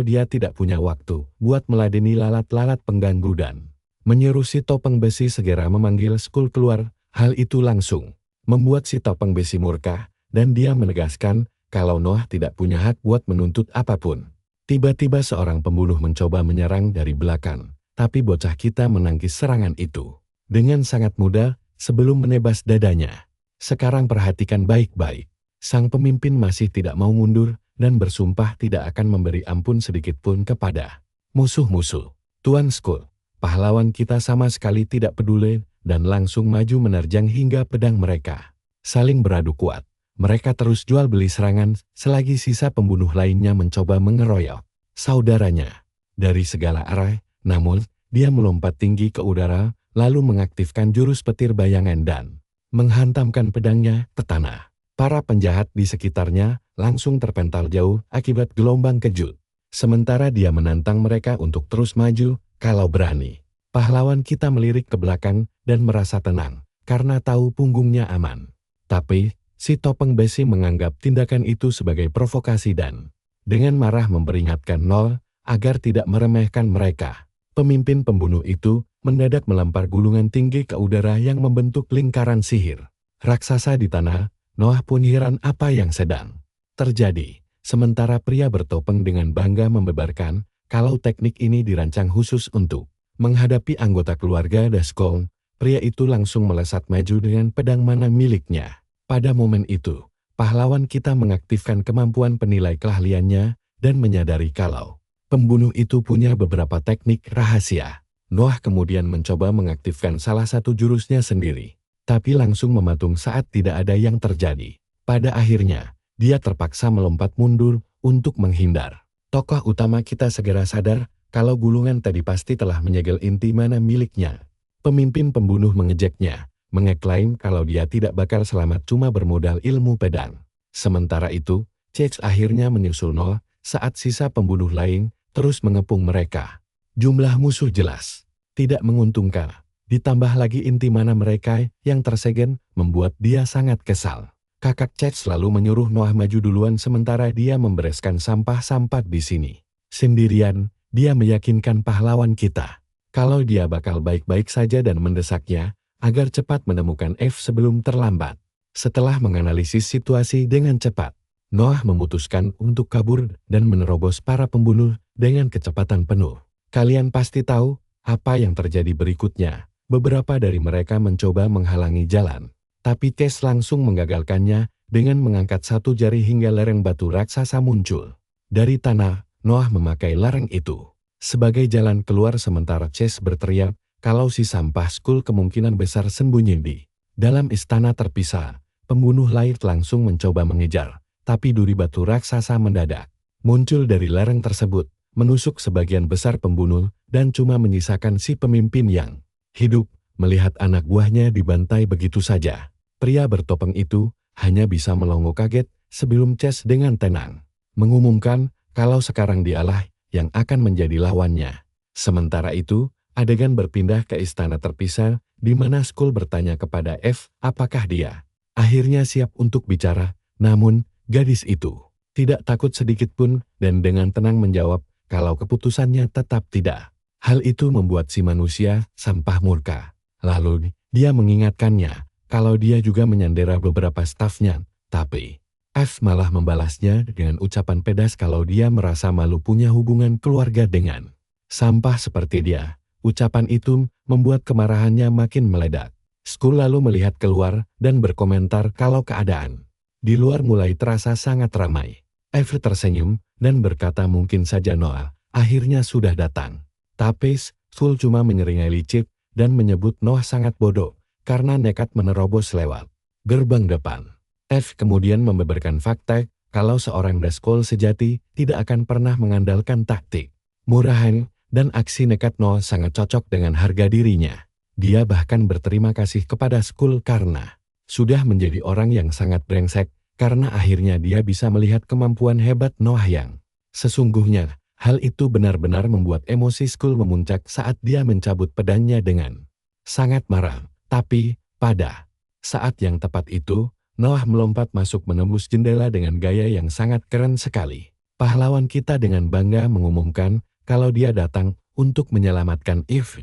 dia tidak punya waktu buat meladeni lalat-lalat pengganggu dan menyuruh si topeng besi segera memanggil Skull keluar. Hal itu langsung membuat si topeng besi murka, dan dia menegaskan kalau Noah tidak punya hak buat menuntut apapun. Tiba-tiba seorang pembunuh mencoba menyerang dari belakang, tapi bocah kita menangkis serangan itu dengan sangat mudah sebelum menebas dadanya. Sekarang perhatikan baik-baik. Sang pemimpin masih tidak mau mundur dan bersumpah tidak akan memberi ampun sedikit pun kepada musuh-musuh. Tuan Skull, pahlawan kita sama sekali tidak peduli dan langsung maju menerjang hingga pedang mereka saling beradu kuat. Mereka terus jual beli serangan selagi sisa pembunuh lainnya mencoba mengeroyok saudaranya dari segala arah. Namun, dia melompat tinggi ke udara, lalu mengaktifkan jurus petir bayangan dan menghantamkan pedangnya ke tanah. Para penjahat di sekitarnya langsung terpental jauh akibat gelombang kejut. Sementara dia menantang mereka untuk terus maju kalau berani. Pahlawan kita melirik ke belakang dan merasa tenang karena tahu punggungnya aman. Tapi, si topeng besi menganggap tindakan itu sebagai provokasi dan dengan marah memperingatkan Noah agar tidak meremehkan mereka. Pemimpin pembunuh itu mendadak melempar gulungan tinggi ke udara yang membentuk lingkaran sihir raksasa di tanah. Noah pun heran apa yang sedang terjadi. Sementara pria bertopeng dengan bangga membeberkan kalau teknik ini dirancang khusus untuk menghadapi anggota keluarga Daskol. Pria itu langsung melesat maju dengan pedang mana miliknya. Pada momen itu, pahlawan kita mengaktifkan kemampuan penilai keahliannya dan menyadari kalau pembunuh itu punya beberapa teknik rahasia. Noah kemudian mencoba mengaktifkan salah satu jurusnya sendiri, tapi langsung mematung saat tidak ada yang terjadi. Pada akhirnya, dia terpaksa melompat mundur untuk menghindar. Tokoh utama kita segera sadar kalau gulungan tadi pasti telah menyegel inti mana miliknya. Pemimpin pembunuh mengejeknya, mengeklaim kalau dia tidak bakal selamat cuma bermodal ilmu pedang. Sementara itu, Chase akhirnya menyusul Noah saat sisa pembunuh lain terus mengepung mereka. Jumlah musuh jelas tidak menguntungkan, ditambah lagi inti mana mereka yang tersegen membuat dia sangat kesal. Kakak Chase selalu menyuruh Noah maju duluan sementara dia membereskan sampah-sampah di sini. Sendirian, dia meyakinkan pahlawan kita kalau dia bakal baik-baik saja dan mendesaknya agar cepat menemukan F sebelum terlambat. Setelah menganalisis situasi dengan cepat, Noah memutuskan untuk kabur dan menerobos para pembunuh dengan kecepatan penuh. Kalian pasti tahu apa yang terjadi berikutnya. Beberapa dari mereka mencoba menghalangi jalan, tapi Chase langsung menggagalkannya dengan mengangkat satu jari hingga lereng batu raksasa muncul. Dari tanah, Noah memakai lereng itu sebagai jalan keluar sementara Chase berteriak kalau si sampah Skull kemungkinan besar sembunyi di dalam istana terpisah. Pembunuh lain langsung mencoba mengejar, tapi duri batu raksasa mendadak muncul dari lereng tersebut, menusuk sebagian besar pembunuh dan cuma menyisakan si pemimpin yang hidup. Melihat anak buahnya dibantai begitu saja, pria bertopeng itu hanya bisa melongo kaget sebelum Chase dengan tenang mengumumkan kalau sekarang dialah yang akan menjadi lawannya. Sementara itu, adegan berpindah ke istana terpisah, di mana Skull bertanya kepada F apakah dia akhirnya siap untuk bicara. Namun, gadis itu tidak takut sedikit pun dan dengan tenang menjawab kalau keputusannya tetap tidak. Hal itu membuat si manusia sampah murka. Lalu, dia mengingatkannya kalau dia juga menyandera beberapa stafnya, tapi F malah membalasnya dengan ucapan pedas kalau dia merasa malu punya hubungan keluarga dengan sampah seperti dia. Ucapan itu membuat kemarahannya makin meledak. Skull lalu melihat keluar dan berkomentar kalau keadaan di luar mulai terasa sangat ramai. F tersenyum dan berkata mungkin saja Noah akhirnya sudah datang. Tapi Skull cuma menyeringai licik dan menyebut Noah sangat bodoh karena nekat menerobos lewat gerbang depan. F kemudian membeberkan fakta kalau seorang Daskol sejati tidak akan pernah mengandalkan taktik murahan dan aksi nekat. Noah sangat cocok dengan harga dirinya. Dia bahkan berterima kasih kepada Skull karena sudah menjadi orang yang sangat brengsek, karena akhirnya dia bisa melihat kemampuan hebat Noah yang sesungguhnya. Hal itu benar-benar membuat emosi Skull memuncak saat dia mencabut pedangnya dengan sangat marah. Tapi, pada saat yang tepat itu, Noah melompat masuk menembus jendela dengan gaya yang sangat keren sekali. Pahlawan kita dengan bangga mengumumkan kalau dia datang untuk menyelamatkan F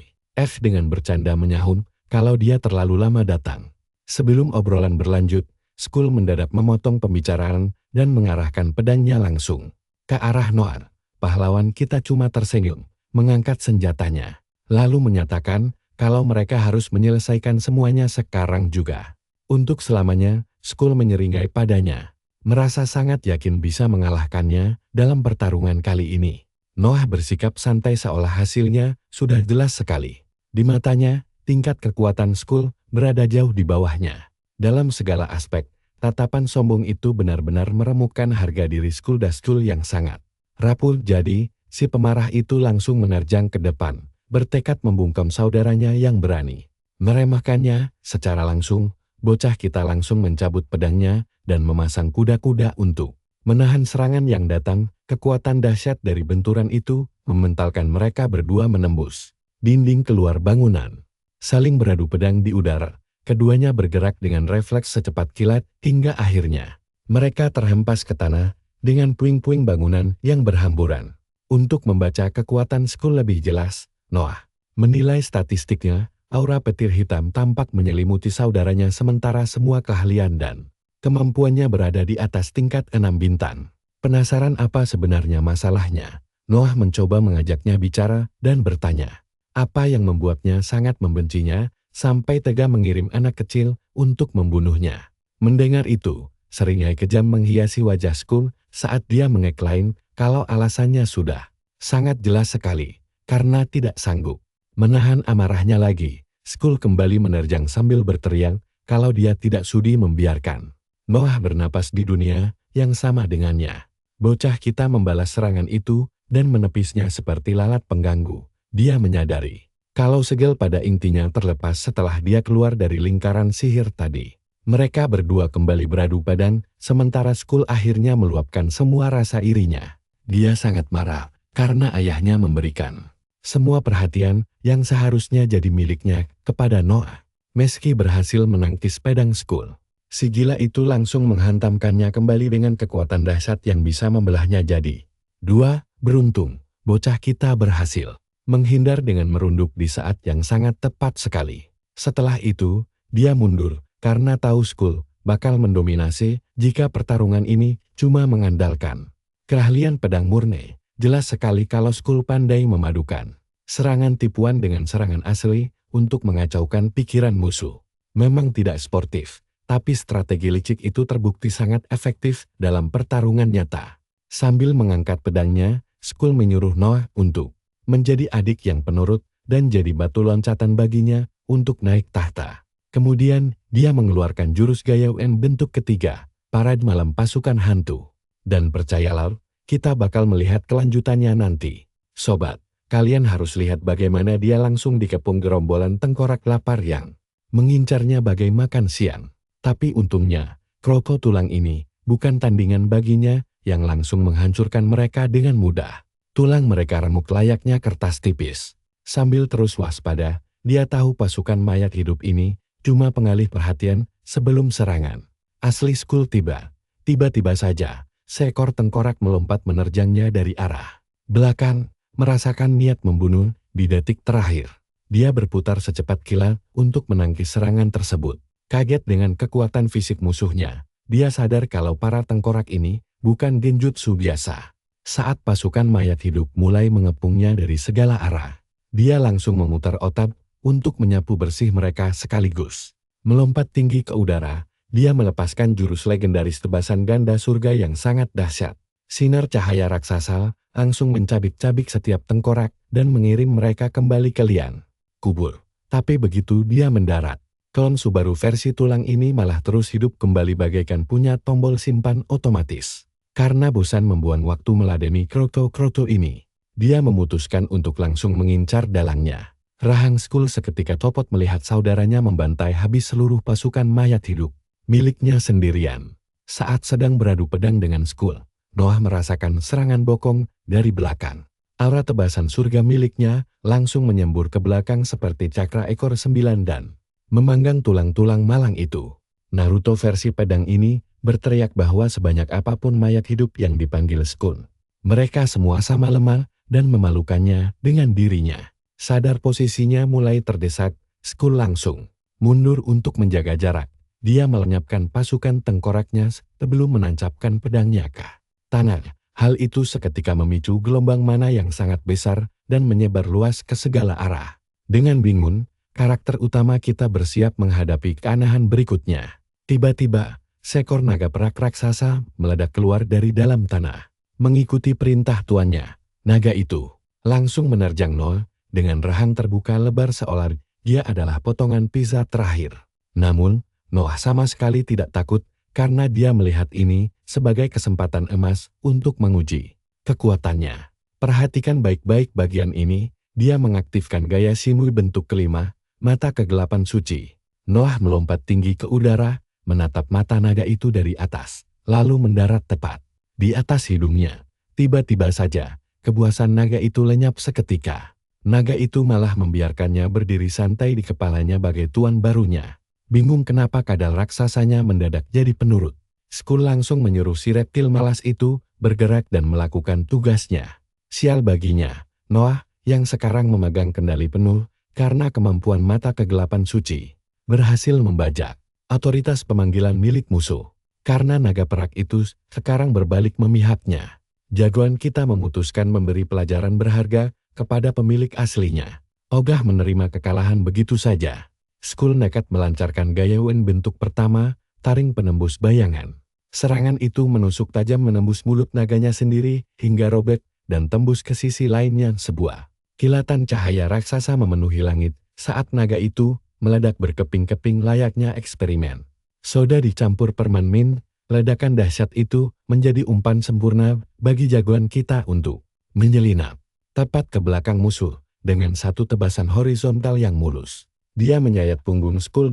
dengan bercanda menyahut kalau dia terlalu lama datang. Sebelum obrolan berlanjut, Skul mendadak memotong pembicaraan dan mengarahkan pedangnya langsung ke arah Noah. Pahlawan kita cuma tersenyum, mengangkat senjatanya, lalu menyatakan kalau mereka harus menyelesaikan semuanya sekarang juga. Untuk selamanya, Skul menyeringai padanya, merasa sangat yakin bisa mengalahkannya dalam pertarungan kali ini. Noah bersikap santai seolah hasilnya sudah jelas sekali. Di matanya, tingkat kekuatan Skul berada jauh di bawahnya. Dalam segala aspek, tatapan sombong itu benar-benar meremukkan harga diri Skul yang sangat rapuh. Jadi, si pemarah itu langsung menerjang ke depan, bertekad membungkam saudaranya yang berani meremehkannya. Secara langsung, bocah kita langsung mencabut pedangnya dan memasang kuda-kuda untuk menahan serangan yang datang. Kekuatan dahsyat dari benturan itu mementalkan mereka berdua menembus dinding keluar bangunan. Saling beradu pedang di udara, keduanya bergerak dengan refleks secepat kilat hingga akhirnya mereka terhempas ke tanah dengan puing-puing bangunan yang berhamburan. Untuk membaca kekuatan Skul lebih jelas, Noah menilai statistiknya. Aura petir hitam tampak menyelimuti saudaranya sementara semua keahlian dan kemampuannya berada di atas tingkat 6 bintang. Penasaran apa sebenarnya masalahnya, Noah mencoba mengajaknya bicara dan bertanya, apa yang membuatnya sangat membencinya sampai tega mengirim anak kecil untuk membunuhnya. Mendengar itu, seringai kejam menghiasi wajah Skul saat dia mengeklaim kalau alasannya sudah sangat jelas sekali, karena tidak sanggup menahan amarahnya lagi. Skul kembali menerjang sambil berteriak kalau dia tidak sudi membiarkan Noah bernapas di dunia yang sama dengannya. Bocah kita membalas serangan itu dan menepisnya seperti lalat pengganggu. Dia menyadari kalau segel pada intinya terlepas setelah dia keluar dari lingkaran sihir tadi. Mereka berdua kembali beradu padang, sementara Skul akhirnya meluapkan semua rasa irinya. Dia sangat marah karena ayahnya memberikan semua perhatian yang seharusnya jadi miliknya kepada Noah. Meski berhasil menangkis pedang Skul, si gila itu langsung menghantamkannya kembali dengan kekuatan dahsyat yang bisa membelahnya jadi dua. Beruntung, bocah kita berhasil menghindar dengan merunduk di saat yang sangat tepat sekali. Setelah itu, dia mundur karena tahu Skul bakal mendominasi jika pertarungan ini cuma mengandalkan keahlian pedang murni. Jelas sekali kalau Skul pandai memadukan serangan tipuan dengan serangan asli untuk mengacaukan pikiran musuh. Memang tidak sportif, tapi strategi licik itu terbukti sangat efektif dalam pertarungan nyata. Sambil mengangkat pedangnya, Skul menyuruh Noah untuk menjadi adik yang penurut dan jadi batu loncatan baginya untuk naik tahta. Kemudian, dia mengeluarkan jurus Gayauen bentuk ketiga, parade malam pasukan hantu. Dan percayalah, kita bakal melihat kelanjutannya nanti. Sobat, kalian harus lihat bagaimana dia langsung dikepung gerombolan tengkorak lapar yang mengincarnya bagai makan siang. Tapi untungnya, kroco tulang ini bukan tandingan baginya yang langsung menghancurkan mereka dengan mudah. Tulang mereka remuk layaknya kertas tipis. Sambil terus waspada, dia tahu pasukan mayat hidup ini cuma pengalih perhatian sebelum serangan asli Skul tiba. Tiba-tiba saja, seekor tengkorak melompat menerjangnya dari arah belakang, merasakan niat membunuh di detik terakhir. Dia berputar secepat kilat untuk menangkis serangan tersebut. Kaget dengan kekuatan fisik musuhnya, dia sadar kalau para tengkorak ini bukan genjutsu biasa. Saat pasukan mayat hidup mulai mengepungnya dari segala arah, dia langsung memutar otak untuk menyapu bersih mereka sekaligus. Melompat tinggi ke udara, dia melepaskan jurus legendaris tebasan ganda surga yang sangat dahsyat. Sinar cahaya raksasa langsung mencabik-cabik setiap tengkorak dan mengirim mereka kembali ke liang kubur. Tapi begitu dia mendarat, klon Subaru versi tulang ini malah terus hidup kembali bagaikan punya tombol simpan otomatis. Karena bosan membuang waktu meladeni kroto-kroto ini, dia memutuskan untuk langsung mengincar dalangnya. Rahang Skul seketika copot melihat saudaranya membantai habis seluruh pasukan mayat hidup miliknya sendirian. Saat sedang beradu pedang dengan Skul, Noah merasakan serangan bokong dari belakang. Aura tebasan surga miliknya langsung menyembur ke belakang seperti cakra ekor 9 dan memanggang tulang-tulang malang itu. Naruto versi pedang ini berteriak bahwa sebanyak apapun mayat hidup yang dipanggil Skul, mereka semua sama lemah dan memalukannya dengan dirinya. Sadar posisinya mulai terdesak, Skul langsung mundur untuk menjaga jarak. Dia melenyapkan pasukan tengkoraknya sebelum menancapkan pedangnya ke tanah. Hal itu seketika memicu gelombang mana yang sangat besar dan menyebar luas ke segala arah. Dengan bingung, karakter utama kita bersiap menghadapi keanehan berikutnya. Tiba-tiba, seekor naga perak raksasa meledak keluar dari dalam tanah. Mengikuti perintah tuannya, naga itu langsung menerjang Noah dengan rahang terbuka lebar seolah dia adalah potongan pizza terakhir. Namun, Noah sama sekali tidak takut karena dia melihat ini sebagai kesempatan emas untuk menguji kekuatannya. Perhatikan baik-baik bagian ini, dia mengaktifkan gaya Shimui bentuk kelima, mata kegelapan suci. Noah melompat tinggi ke udara, menatap mata naga itu dari atas, lalu mendarat tepat di atas hidungnya. Tiba-tiba saja, kebuasan naga itu lenyap seketika. Naga itu malah membiarkannya berdiri santai di kepalanya bagai tuan barunya. Bingung kenapa kadal raksasanya mendadak jadi penurut. Skull langsung menyuruh si reptil malas itu bergerak dan melakukan tugasnya. Sial baginya, Noah yang sekarang memegang kendali penuh karena kemampuan mata kegelapan suci, berhasil membajak otoritas pemanggilan milik musuh. Karena naga perak itu sekarang berbalik memihaknya, jagoan kita memutuskan memberi pelajaran berharga kepada pemilik aslinya. Ogah menerima kekalahan begitu saja. Skull nekat melancarkan gaya Wen bentuk pertama, taring penembus bayangan. Serangan itu menusuk tajam menembus mulut naganya sendiri hingga robek dan tembus ke sisi lainnya. Sebuah kilatan cahaya raksasa memenuhi langit saat naga itu meledak berkeping-keping layaknya eksperimen soda dicampur permen mint. Ledakan dahsyat itu menjadi umpan sempurna bagi jagoan kita untuk menyelinap tepat ke belakang musuh dengan satu tebasan horizontal yang mulus. Dia menyayat punggung Skull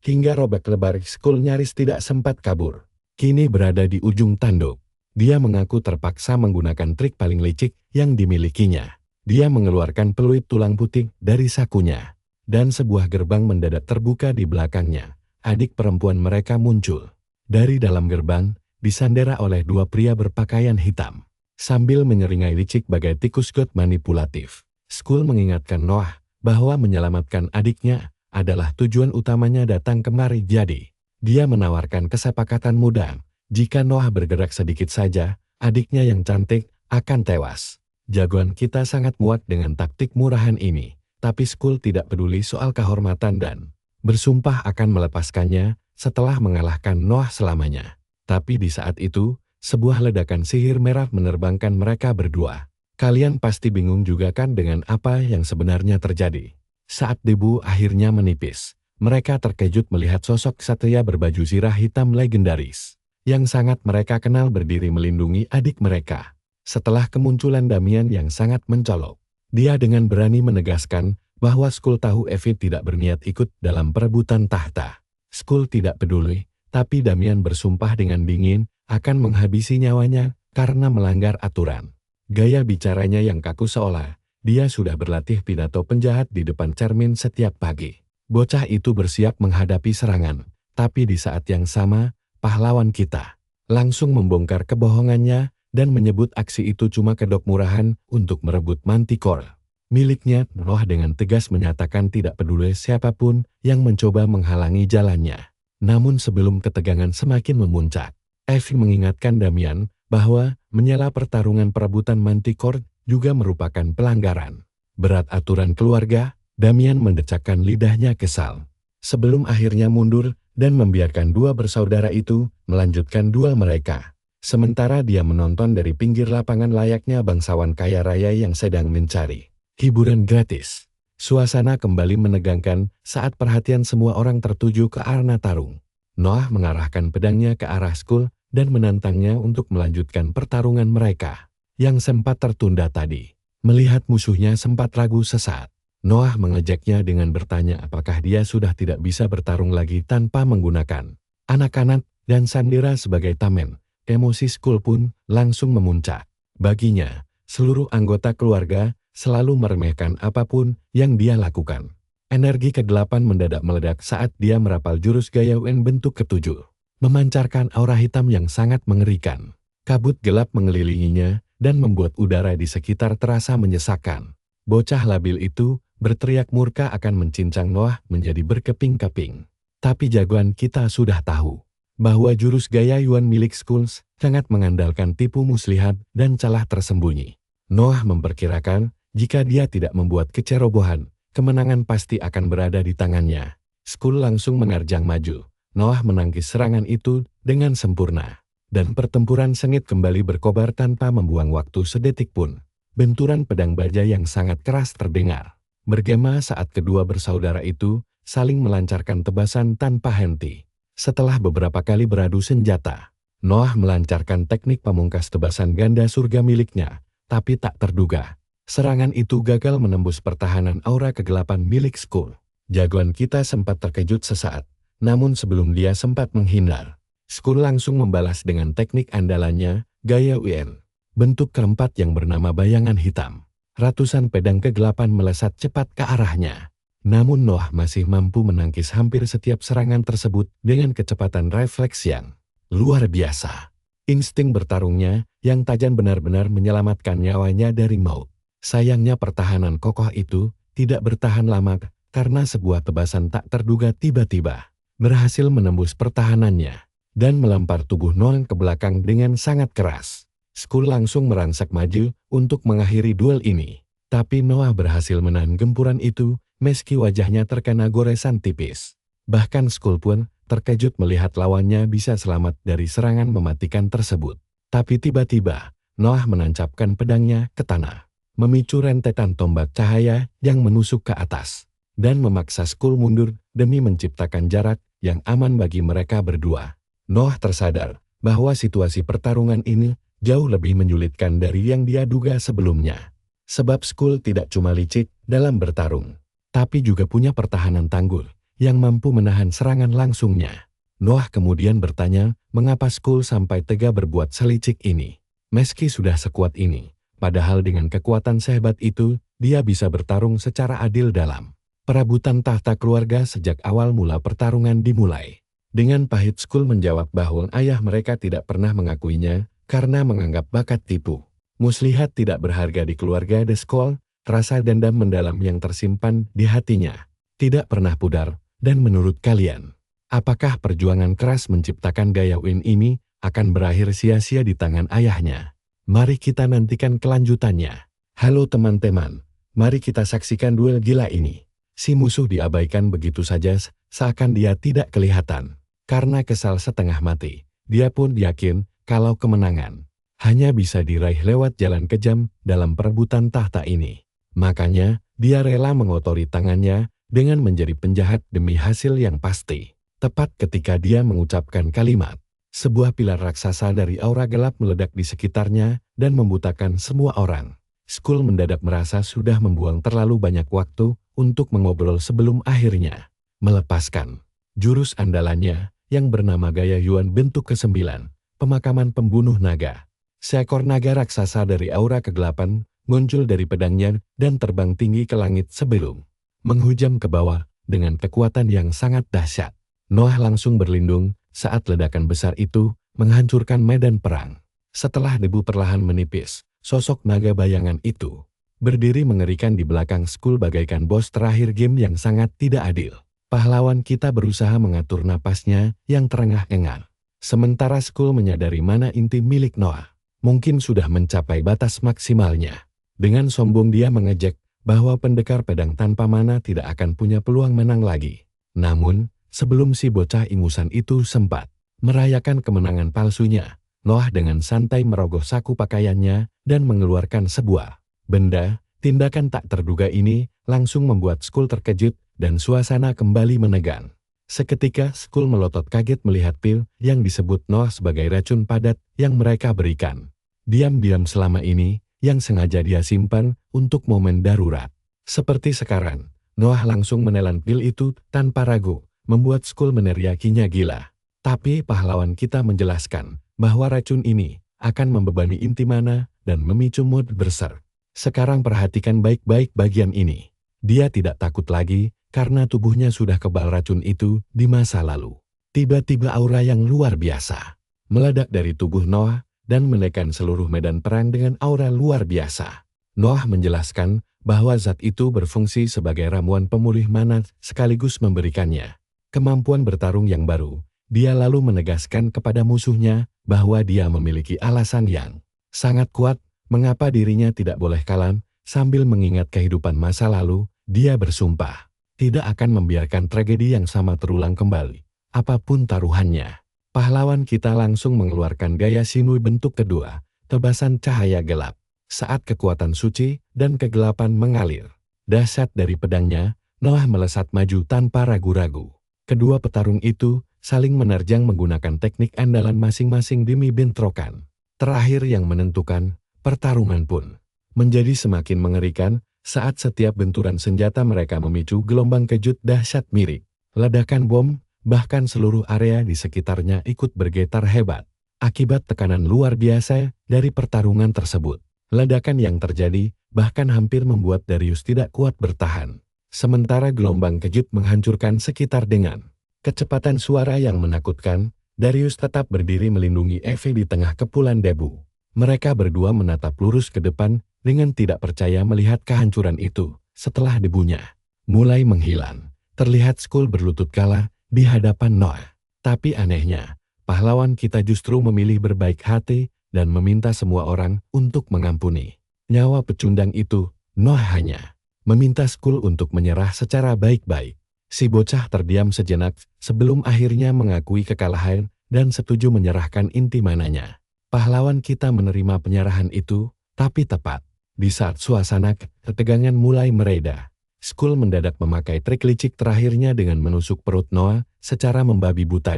hingga robek lebar. Skull nyaris tidak sempat kabur. Kini berada di ujung tanduk. Dia mengaku terpaksa menggunakan trik paling licik yang dimilikinya. Dia mengeluarkan peluit tulang putih dari sakunya. Dan sebuah gerbang mendadak terbuka di belakangnya. Adik perempuan mereka muncul. Dari dalam gerbang, disandera oleh dua pria berpakaian hitam. Sambil menyeringai licik bagai tikus got manipulatif, Skull mengingatkan Noah bahwa menyelamatkan adiknya adalah tujuan utamanya datang kemari. Jadi, dia menawarkan kesepakatan mudah. Jika Noah bergerak sedikit saja, adiknya yang cantik akan tewas. Jagoan kita sangat muak dengan taktik murahan ini, tapi Skull tidak peduli soal kehormatan dan bersumpah akan melepaskannya setelah mengalahkan Noah selamanya. Tapi di saat itu, sebuah ledakan sihir merah menerbangkan mereka berdua. Kalian pasti bingung juga kan dengan apa yang sebenarnya terjadi. Saat debu akhirnya menipis, mereka terkejut melihat sosok ksatria berbaju zirah hitam legendaris, yang sangat mereka kenal berdiri melindungi adik mereka. Setelah kemunculan Damian yang sangat mencolok, dia dengan berani menegaskan bahwa Skull tahu Evie tidak berniat ikut dalam perebutan tahta. Skull tidak peduli, tapi Damian bersumpah dengan dingin akan menghabisi nyawanya karena melanggar aturan. Gaya bicaranya yang kaku seolah dia sudah berlatih pidato penjahat di depan cermin setiap pagi. Bocah itu bersiap menghadapi serangan, tapi di saat yang sama, pahlawan kita langsung membongkar kebohongannya dan menyebut aksi itu cuma kedok murahan untuk merebut Manticore miliknya. Noah dengan tegas menyatakan tidak peduli siapapun yang mencoba menghalangi jalannya. Namun sebelum ketegangan semakin memuncak, Evie mengingatkan Damian bahwa menyela pertarungan perebutan Manticore juga merupakan pelanggaran berat aturan keluarga. Damian mendecakkan lidahnya kesal sebelum akhirnya mundur dan membiarkan dua bersaudara itu melanjutkan duel mereka. Sementara dia menonton dari pinggir lapangan layaknya bangsawan kaya raya yang sedang mencari hiburan gratis. Suasana kembali menegangkan saat perhatian semua orang tertuju ke arena tarung. Noah mengarahkan pedangnya ke arah Skull dan menantangnya untuk melanjutkan pertarungan mereka yang sempat tertunda tadi. Melihat musuhnya sempat ragu sesaat, Noah mengejeknya dengan bertanya apakah dia sudah tidak bisa bertarung lagi tanpa menggunakan anak-anak dan Sandira sebagai tamen. Emosi Skull pun langsung memuncak. Baginya, seluruh anggota keluarga selalu meremehkan apapun yang dia lakukan. Energi kegelapan mendadak meledak saat dia merapal jurus gaya Wen bentuk ketujuh, memancarkan aura hitam yang sangat mengerikan. Kabut gelap mengelilinginya dan membuat udara di sekitar terasa menyesakkan. Bocah labil itu berteriak murka akan mencincang Noah menjadi berkeping-keping. Tapi jagoan kita sudah tahu bahwa jurus gaya Yuan milik Skulls sangat mengandalkan tipu muslihat dan celah tersembunyi. Noah memperkirakan jika dia tidak membuat kecerobohan, kemenangan pasti akan berada di tangannya. Skull langsung menerjang maju. Noah menangkis serangan itu dengan sempurna. Dan pertempuran sengit kembali berkobar tanpa membuang waktu sedetik pun. Benturan pedang baja yang sangat keras terdengar. Bergema saat kedua bersaudara itu saling melancarkan tebasan tanpa henti. Setelah beberapa kali beradu senjata, Noah melancarkan teknik pamungkas tebasan ganda surga miliknya, tapi tak terduga. Serangan itu gagal menembus pertahanan aura kegelapan milik Skull. Jagoan kita sempat terkejut sesaat, namun sebelum dia sempat menghindar, Skull langsung membalas dengan teknik andalannya, gaya UN. Bentuk keempat yang bernama bayangan hitam. Ratusan pedang kegelapan melesat cepat ke arahnya. Namun Noah masih mampu menangkis hampir setiap serangan tersebut dengan kecepatan refleks yang luar biasa. Insting bertarungnya yang tajam benar-benar menyelamatkan nyawanya dari maut. Sayangnya pertahanan kokoh itu tidak bertahan lama karena sebuah tebasan tak terduga tiba-tiba berhasil menembus pertahanannya dan melempar tubuh Noah ke belakang dengan sangat keras. Skull langsung merangsak maju untuk mengakhiri duel ini. Tapi Noah berhasil menahan gempuran itu meski wajahnya terkena goresan tipis. Bahkan Skull pun terkejut melihat lawannya bisa selamat dari serangan mematikan tersebut. Tapi tiba-tiba Noah menancapkan pedangnya ke tanah, memicu rentetan tombak cahaya yang menusuk ke atas, dan memaksa Skull mundur demi menciptakan jarak yang aman bagi mereka berdua. Noah tersadar bahwa situasi pertarungan ini jauh lebih menyulitkan dari yang dia duga sebelumnya. Sebab Skull tidak cuma licik dalam bertarung, tapi juga punya pertahanan tanggul yang mampu menahan serangan langsungnya. Noah kemudian bertanya mengapa Skull sampai tega berbuat selicik ini. Meski sudah sekuat ini, padahal dengan kekuatan sehebat itu, dia bisa bertarung secara adil dalam perebutan tahta keluarga sejak awal mula pertarungan dimulai. Dengan pahit Skull menjawab bahwa ayah mereka tidak pernah mengakuinya karena menganggap bakat tipu muslihat tidak berharga di keluarga The Skull. Rasa dendam mendalam yang tersimpan di hatinya tidak pernah pudar. Dan menurut kalian, apakah perjuangan keras menciptakan gaya Win ini akan berakhir sia-sia di tangan ayahnya? Mari kita nantikan kelanjutannya. Halo teman-teman, mari kita saksikan duel gila ini. Si musuh diabaikan begitu saja seakan dia tidak kelihatan. Karena kesal setengah mati, dia pun yakin kalau kemenangan hanya bisa diraih lewat jalan kejam dalam perebutan tahta ini. Makanya, dia rela mengotori tangannya dengan menjadi penjahat demi hasil yang pasti. Tepat ketika dia mengucapkan kalimat, sebuah pilar raksasa dari aura gelap meledak di sekitarnya dan membutakan semua orang. Skull mendadak merasa sudah membuang terlalu banyak waktu untuk mengobrol sebelum akhirnya melepaskan jurus andalannya yang bernama gaya Yuan bentuk ke-9, pemakaman pembunuh naga. Seekor naga raksasa dari aura kegelapan muncul dari pedangnya dan terbang tinggi ke langit sebelum menghujam ke bawah dengan kekuatan yang sangat dahsyat. Noah langsung berlindung saat ledakan besar itu menghancurkan medan perang. Setelah debu perlahan menipis, sosok naga bayangan itu berdiri mengerikan di belakang Skull bagaikan bos terakhir game yang sangat tidak adil. Pahlawan kita berusaha mengatur napasnya yang terengah-engah. Sementara Skull menyadari mana inti milik Noah mungkin sudah mencapai batas maksimalnya. Dengan sombong dia mengejek bahwa pendekar pedang tanpa mana tidak akan punya peluang menang lagi. Namun, sebelum si bocah ingusan itu sempat merayakan kemenangan palsunya, Noah dengan santai merogoh saku pakaiannya dan mengeluarkan sebuah benda. Tindakan tak terduga ini langsung membuat Skull terkejut dan suasana kembali menegang. Seketika Skull melotot kaget melihat pil yang disebut Noah sebagai racun padat yang mereka berikan. Diam-diam selama ini, yang sengaja dia simpan untuk momen darurat. Seperti sekarang, Noah langsung menelan pil itu tanpa ragu, membuat Skull meneriakinya gila. Tapi pahlawan kita menjelaskan bahwa racun ini akan membebani inti mana dan memicu mood berserk. Sekarang perhatikan baik-baik bagian ini. Dia tidak takut lagi karena tubuhnya sudah kebal racun itu di masa lalu. Tiba-tiba aura yang luar biasa meledak dari tubuh Noah dan menekan seluruh medan perang dengan aura luar biasa. Noah menjelaskan bahwa zat itu berfungsi sebagai ramuan pemulih mana sekaligus memberikannya kemampuan bertarung yang baru. Dia lalu menegaskan kepada musuhnya bahwa dia memiliki alasan yang sangat kuat mengapa dirinya tidak boleh kalah. Sambil mengingat kehidupan masa lalu, dia bersumpah tidak akan membiarkan tragedi yang sama terulang kembali, apapun taruhannya. Pahlawan kita langsung mengeluarkan gaya Shinui bentuk kedua, tebasan cahaya gelap. Saat kekuatan suci dan kegelapan mengalir dahsyat dari pedangnya, Noah melesat maju tanpa ragu-ragu. Kedua petarung itu saling menerjang menggunakan teknik andalan masing-masing demi bentrokan terakhir yang menentukan. Pertarungan pun menjadi semakin mengerikan saat setiap benturan senjata mereka memicu gelombang kejut dahsyat mirip ledakan bom, bahkan seluruh area di sekitarnya ikut bergetar hebat. Akibat tekanan luar biasa dari pertarungan tersebut, ledakan yang terjadi bahkan hampir membuat Darius tidak kuat bertahan. Sementara gelombang kejut menghancurkan sekitar dengan kecepatan suara yang menakutkan, Darius tetap berdiri melindungi Eve di tengah kepulan debu. Mereka berdua menatap lurus ke depan dengan tidak percaya melihat kehancuran itu. Setelah debunya mulai menghilang, terlihat Skull berlutut kalah di hadapan Noah. Tapi anehnya, pahlawan kita justru memilih berbaik hati dan meminta semua orang untuk mengampuni nyawa pecundang itu. Noah hanya meminta Skull untuk menyerah secara baik-baik. Si bocah terdiam sejenak sebelum akhirnya mengakui kekalahan dan setuju menyerahkan inti mananya. Pahlawan kita menerima penyerahan itu, tapi tepat di saat suasana ketegangan mulai mereda, Skull mendadak memakai trik licik terakhirnya dengan menusuk perut Noah secara membabi buta.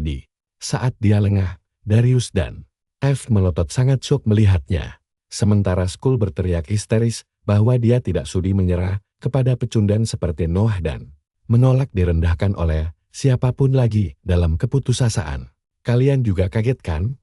Saat dia lengah, Darius dan Eve melotot sangat syok melihatnya. Sementara Skull berteriak histeris bahwa dia tidak sudi menyerah kepada pecundang seperti Noah dan menolak direndahkan oleh siapapun lagi dalam keputusasaan. Kalian juga kaget kan?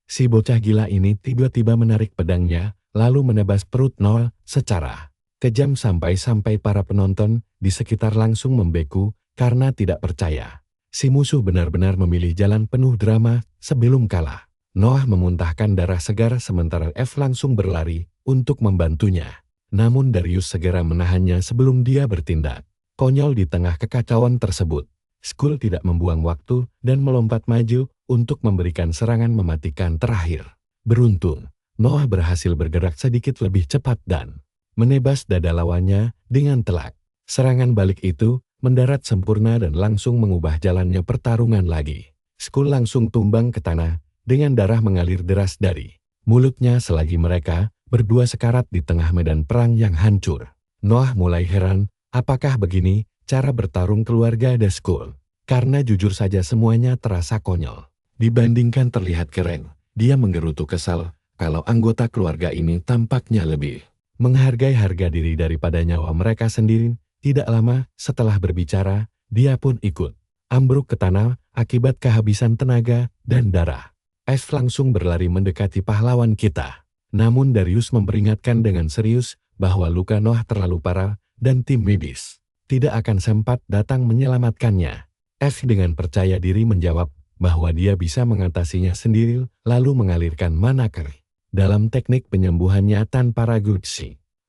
Si bocah gila ini tiba-tiba menarik pedangnya, lalu menebas perut Noah secara kejam sampai para penonton di sekitar langsung membeku karena tidak percaya. Si musuh benar-benar memilih jalan penuh drama sebelum kalah. Noah memuntahkan darah segar sementara Eve langsung berlari untuk membantunya. Namun Darius segera menahannya sebelum dia bertindak konyol di tengah kekacauan tersebut. Skull tidak membuang waktu dan melompat maju untuk memberikan serangan mematikan terakhir. Beruntung, Noah berhasil bergerak sedikit lebih cepat dan menebas dada lawannya dengan telak. Serangan balik itu mendarat sempurna dan langsung mengubah jalannya pertarungan lagi. Skull langsung tumbang ke tanah dengan darah mengalir deras dari mulutnya selagi mereka berdua sekarat di tengah medan perang yang hancur. Noah mulai heran, apakah begini cara bertarung keluarga The Skull? Karena jujur saja semuanya terasa konyol. Dibandingkan terlihat keren, dia menggerutu kesal kalau anggota keluarga ini tampaknya lebih menghargai harga diri daripada nyawa mereka sendiri. Tidak lama setelah berbicara, dia pun ikut ambruk ke tanah akibat kehabisan tenaga dan darah. Eve langsung berlari mendekati pahlawan kita. Namun Darius memperingatkan dengan serius bahwa luka Noah terlalu parah dan tim medis tidak akan sempat datang menyelamatkannya. Eve dengan percaya diri menjawab bahwa dia bisa mengatasinya sendiri, lalu mengalirkan mana keri dalam teknik penyembuhannya tanpa ragu.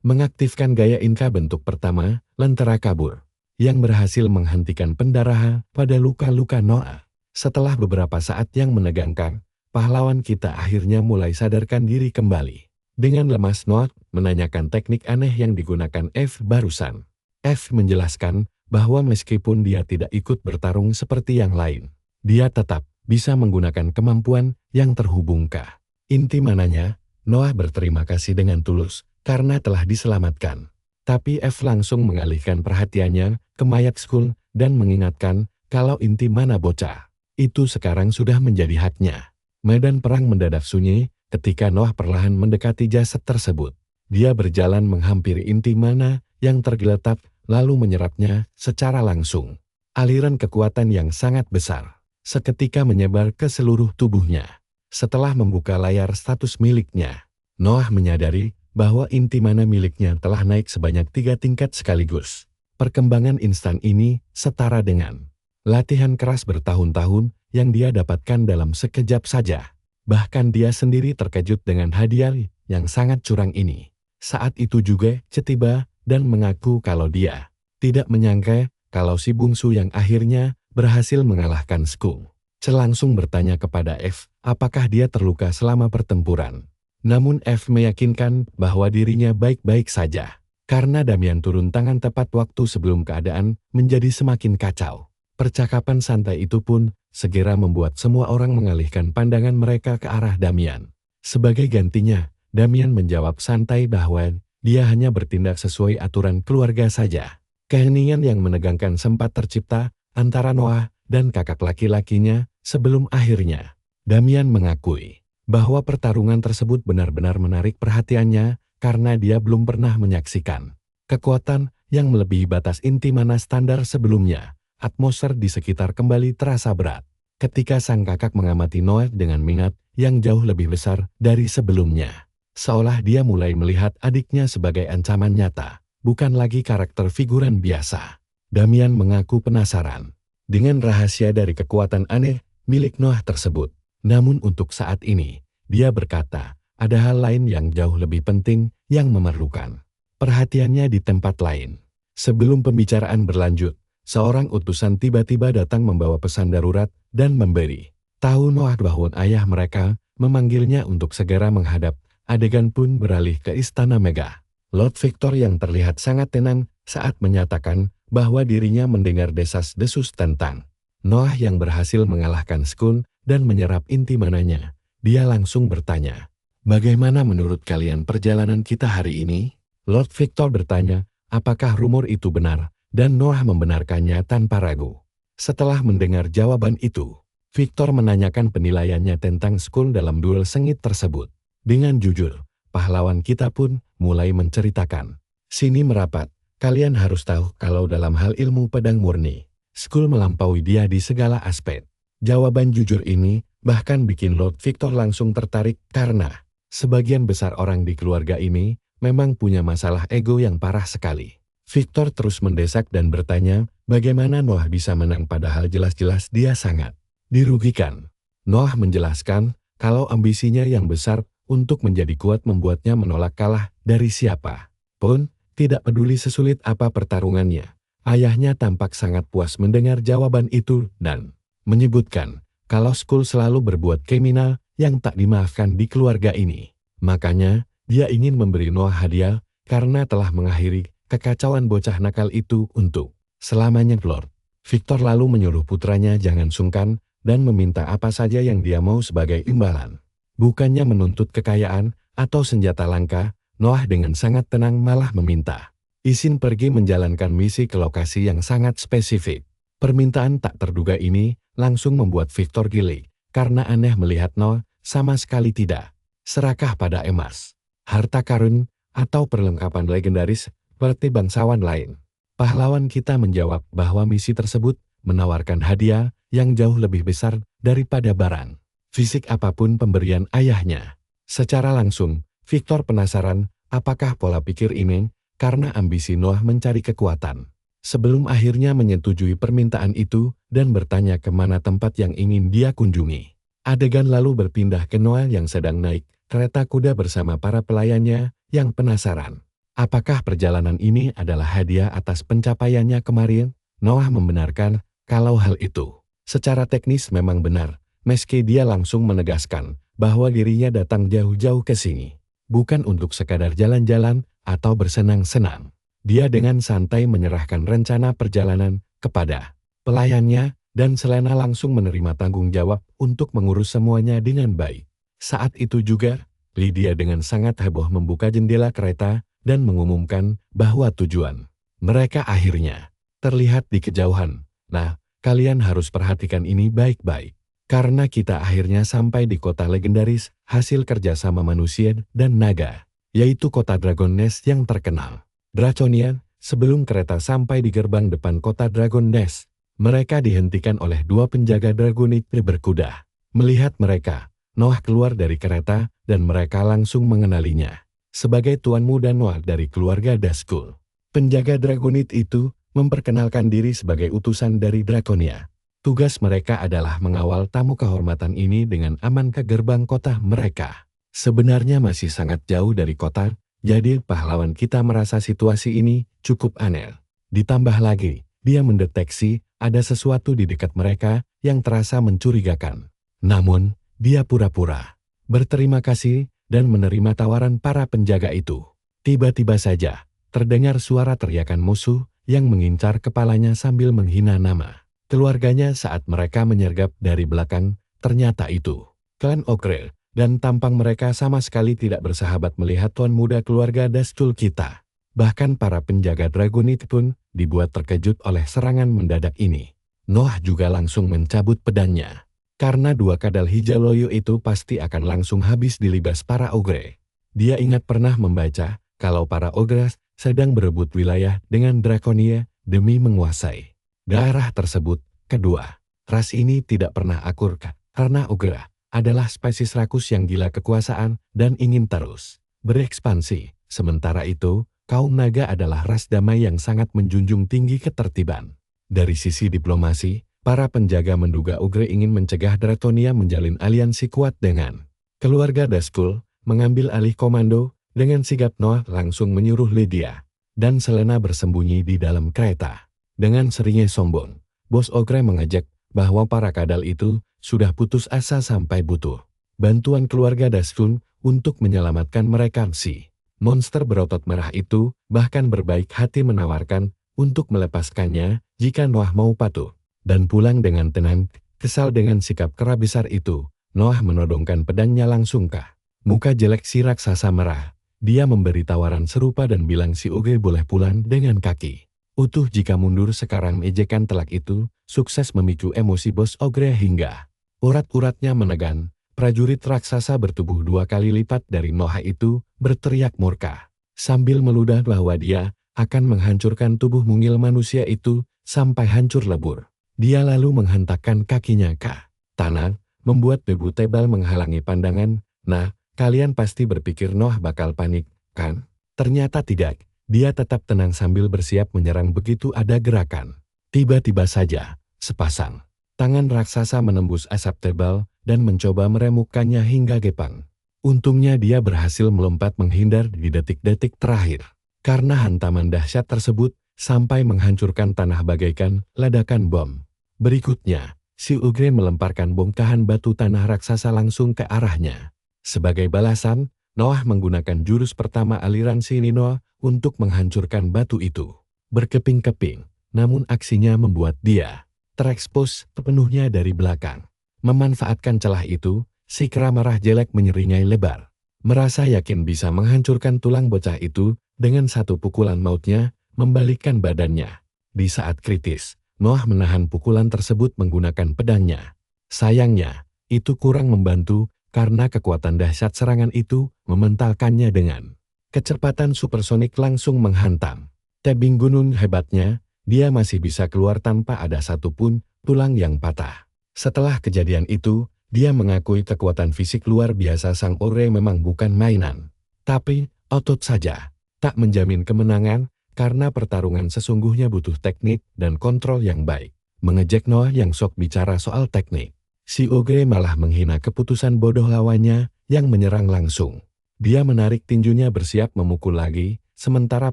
Mengaktifkan gaya Inka bentuk pertama, lentera kabur, yang berhasil menghentikan pendarahan pada luka-luka Noah. Setelah beberapa saat yang menegangkan, pahlawan kita akhirnya mulai sadarkan diri kembali. Dengan lemas Noah menanyakan teknik aneh yang digunakan Eve barusan. Eve menjelaskan bahwa meskipun dia tidak ikut bertarung seperti yang lain, dia tetap bisa menggunakan kemampuan yang terhubungkan. Inti mananya, Noah berterima kasih dengan tulus karena telah diselamatkan. Tapi Eve langsung mengalihkan perhatiannya ke mayat Skull dan mengingatkan kalau inti mana bocah itu sekarang sudah menjadi haknya. Medan perang mendadak sunyi ketika Noah perlahan mendekati jasad tersebut. Dia berjalan menghampiri inti mana yang tergeletak lalu menyerapnya secara langsung. Aliran kekuatan yang sangat besar seketika menyebar ke seluruh tubuhnya. Setelah membuka layar status miliknya, Noah menyadari bahwa inti mana miliknya telah naik sebanyak 3 tingkat sekaligus. Perkembangan instan ini setara dengan latihan keras bertahun-tahun yang dia dapatkan dalam sekejap saja. Bahkan dia sendiri terkejut dengan hadiah yang sangat curang ini. Saat itu juga tiba dan mengaku kalau dia tidak menyangka kalau si bungsu yang akhirnya berhasil mengalahkan Skul. C langsung bertanya kepada F, apakah dia terluka selama pertempuran. Namun F meyakinkan bahwa dirinya baik-baik saja. Karena Damian turun tangan tepat waktu sebelum keadaan menjadi semakin kacau. Percakapan santai itu pun segera membuat semua orang mengalihkan pandangan mereka ke arah Damian. Sebagai gantinya, Damian menjawab santai bahwa dia hanya bertindak sesuai aturan keluarga saja. Keheningan yang menegangkan sempat tercipta antara Noah dan kakak laki-lakinya sebelum akhirnya Damian mengakui bahwa pertarungan tersebut benar-benar menarik perhatiannya karena dia belum pernah menyaksikan kekuatan yang melebihi batas inti mana standar sebelumnya. Atmosfer di sekitar kembali terasa berat ketika sang kakak mengamati Noah dengan minat yang jauh lebih besar dari sebelumnya. Seolah dia mulai melihat adiknya sebagai ancaman nyata, bukan lagi karakter figuran biasa. Damian mengaku penasaran dengan rahasia dari kekuatan aneh milik Noah tersebut. Namun untuk saat ini, dia berkata, ada hal lain yang jauh lebih penting yang memerlukan perhatiannya di tempat lain. Sebelum pembicaraan berlanjut, seorang utusan tiba-tiba datang membawa pesan darurat dan memberi tahu Noah bahwa ayah mereka memanggilnya untuk segera menghadap. Adegan pun beralih ke Istana Megah. Lord Victor yang terlihat sangat tenang saat menyatakan bahwa dirinya mendengar desas-desus tentang Noah yang berhasil mengalahkan Skul dan menyerap inti mananya. Dia langsung bertanya, bagaimana menurut kalian perjalanan kita hari ini? Lord Victor bertanya, apakah rumor itu benar? Dan Noah membenarkannya tanpa ragu. Setelah mendengar jawaban itu, Victor menanyakan penilaiannya tentang Skul dalam duel sengit tersebut. Dengan jujur, pahlawan kita pun mulai menceritakan. Sini merapat, kalian harus tahu kalau dalam hal ilmu pedang murni, Skul melampaui dia di segala aspek. Jawaban jujur ini bahkan bikin Lord Victor langsung tertarik karena sebagian besar orang di keluarga ini memang punya masalah ego yang parah sekali. Victor terus mendesak dan bertanya bagaimana Noah bisa menang padahal jelas-jelas dia sangat dirugikan. Noah menjelaskan kalau ambisinya yang besar untuk menjadi kuat membuatnya menolak kalah dari siapa pun, tidak peduli sesulit apa pertarungannya. Ayahnya tampak sangat puas mendengar jawaban itu dan menyebutkan kalau Skul selalu berbuat kriminal yang tak dimaafkan di keluarga ini. Makanya, dia ingin memberi Noah hadiah karena telah mengakhiri kekacauan bocah nakal itu untuk selamanya. Lord Victor lalu menyuruh putranya jangan sungkan dan meminta apa saja yang dia mau sebagai imbalan. Bukannya menuntut kekayaan atau senjata langka, Noah dengan sangat tenang malah meminta izin pergi menjalankan misi ke lokasi yang sangat spesifik. Permintaan tak terduga ini langsung membuat Victor gili, karena aneh melihat Noah sama sekali tidak serakah pada emas, harta karun, atau perlengkapan legendaris seperti bangsawan lain. Pahlawan kita menjawab bahwa misi tersebut menawarkan hadiah yang jauh lebih besar daripada barang fisik apapun pemberian ayahnya. Secara langsung, Victor penasaran apakah pola pikir ini karena ambisi Noah mencari kekuatan. Sebelum akhirnya menyetujui permintaan itu dan bertanya kemana tempat yang ingin dia kunjungi. Adegan lalu berpindah ke Noah yang sedang naik kereta kuda bersama para pelayannya yang penasaran. Apakah perjalanan ini adalah hadiah atas pencapaiannya kemarin? Noah membenarkan kalau hal itu secara teknis memang benar. Meski dia langsung menegaskan bahwa dirinya datang jauh-jauh ke sini, bukan untuk sekadar jalan-jalan atau bersenang-senang. Dia dengan santai menyerahkan rencana perjalanan kepada pelayannya dan Selena langsung menerima tanggung jawab untuk mengurus semuanya dengan baik. Saat itu juga, Lydia dengan sangat heboh membuka jendela kereta dan mengumumkan bahwa tujuan mereka akhirnya terlihat di kejauhan. Nah, kalian harus perhatikan ini baik-baik. Karena kita akhirnya sampai di kota legendaris hasil kerjasama manusia dan naga, yaitu kota Dragon Nest yang terkenal. Draconia, sebelum kereta sampai di gerbang depan kota Dragon Nest, mereka dihentikan oleh dua penjaga Dragonite berkuda. Melihat mereka, Noah keluar dari kereta dan mereka langsung mengenalinya sebagai tuan muda Noah dari keluarga Dazkul. Penjaga Dragonite itu memperkenalkan diri sebagai utusan dari Draconia. Tugas mereka adalah mengawal tamu kehormatan ini dengan aman ke gerbang kota mereka. Sebenarnya masih sangat jauh dari kota, jadi pahlawan kita merasa situasi ini cukup aneh. Ditambah lagi, dia mendeteksi ada sesuatu di dekat mereka yang terasa mencurigakan. Namun, dia pura-pura berterima kasih dan menerima tawaran para penjaga itu. Tiba-tiba saja, terdengar suara teriakan musuh yang mengincar kepalanya sambil menghina nama keluarganya saat mereka menyergap dari belakang. Ternyata itu klan Ogre, dan tampang mereka sama sekali tidak bersahabat melihat tuan muda keluarga Dazcul kita. Bahkan para penjaga Dragonite pun dibuat terkejut oleh serangan mendadak ini. Noah juga langsung mencabut pedangnya. Karena dua kadal hijau loyo itu pasti akan langsung habis dilibas para ogre. Dia ingat pernah membaca kalau para ogre sedang berebut wilayah dengan Draconia demi menguasai daerah tersebut. Kedua, ras ini tidak pernah akur karena ogre adalah spesies rakus yang gila kekuasaan dan ingin terus berekspansi. Sementara itu, kaum naga adalah ras damai yang sangat menjunjung tinggi ketertiban. Dari sisi diplomasi, para penjaga menduga Ogre ingin mencegah Dratonia menjalin aliansi kuat dengan keluarga Dazcul. Mengambil alih komando, dengan sigap Noah langsung menyuruh Lydia dan Selena bersembunyi di dalam kereta. Dengan seringnya sombong, bos Ogre mengajak bahwa para kadal itu sudah putus asa sampai butuh bantuan keluarga Dazcul untuk menyelamatkan mereka. Si monster berotot merah itu bahkan berbaik hati menawarkan untuk melepaskannya jika Noah mau patuh dan pulang dengan tenang. Kesal dengan sikap kera besar itu, Noah menodongkan pedangnya langsung ke muka jelek si raksasa merah. Dia memberi tawaran serupa dan bilang si Ogre boleh pulang dengan kaki utuh jika mundur sekarang. Ejekan telak itu sukses memicu emosi bos Ogre hingga urat-uratnya menegan. Prajurit raksasa bertubuh 2 kali lipat dari Noah itu berteriak murka sambil meludah bahwa dia akan menghancurkan tubuh mungil manusia itu sampai hancur lebur. Dia lalu menghentakkan kakinya ke tanah, membuat debu tebal menghalangi pandangan. Nah, kalian pasti berpikir Noah bakal panik, kan? Ternyata tidak. Dia tetap tenang sambil bersiap menyerang begitu ada gerakan. Tiba-tiba saja, sepasang tangan raksasa menembus asap tebal dan mencoba meremukkannya hingga gepang. Untungnya dia berhasil melompat menghindar di detik-detik terakhir. Karena hantaman dahsyat tersebut sampai menghancurkan tanah bagaikan ledakan bom. Berikutnya, si Ogre melemparkan bongkahan batu tanah raksasa langsung ke arahnya. Sebagai balasan, Noah menggunakan jurus pertama aliran Sininoa untuk menghancurkan batu itu. Berkeping-keping, namun aksinya membuat dia terekspos sepenuhnya dari belakang. Memanfaatkan celah itu, si kera marah jelek menyeringai lebar. Merasa yakin bisa menghancurkan tulang bocah itu, dengan satu pukulan mautnya, membalikkan badannya. Di saat kritis, Noah menahan pukulan tersebut menggunakan pedangnya. Sayangnya, itu kurang membantu, karena kekuatan dahsyat serangan itu mementalkannya dengan kecepatan supersonik langsung menghantam tebing gunung. Hebatnya, dia masih bisa keluar tanpa ada satupun tulang yang patah. Setelah kejadian itu, dia mengakui kekuatan fisik luar biasa sang Ogre memang bukan mainan. Tapi, otot saja tak menjamin kemenangan, karena pertarungan sesungguhnya butuh teknik dan kontrol yang baik. Mengejek Noah yang sok bicara soal teknik, si Ogre malah menghina keputusan bodoh lawannya yang menyerang langsung. Dia menarik tinjunya bersiap memukul lagi, sementara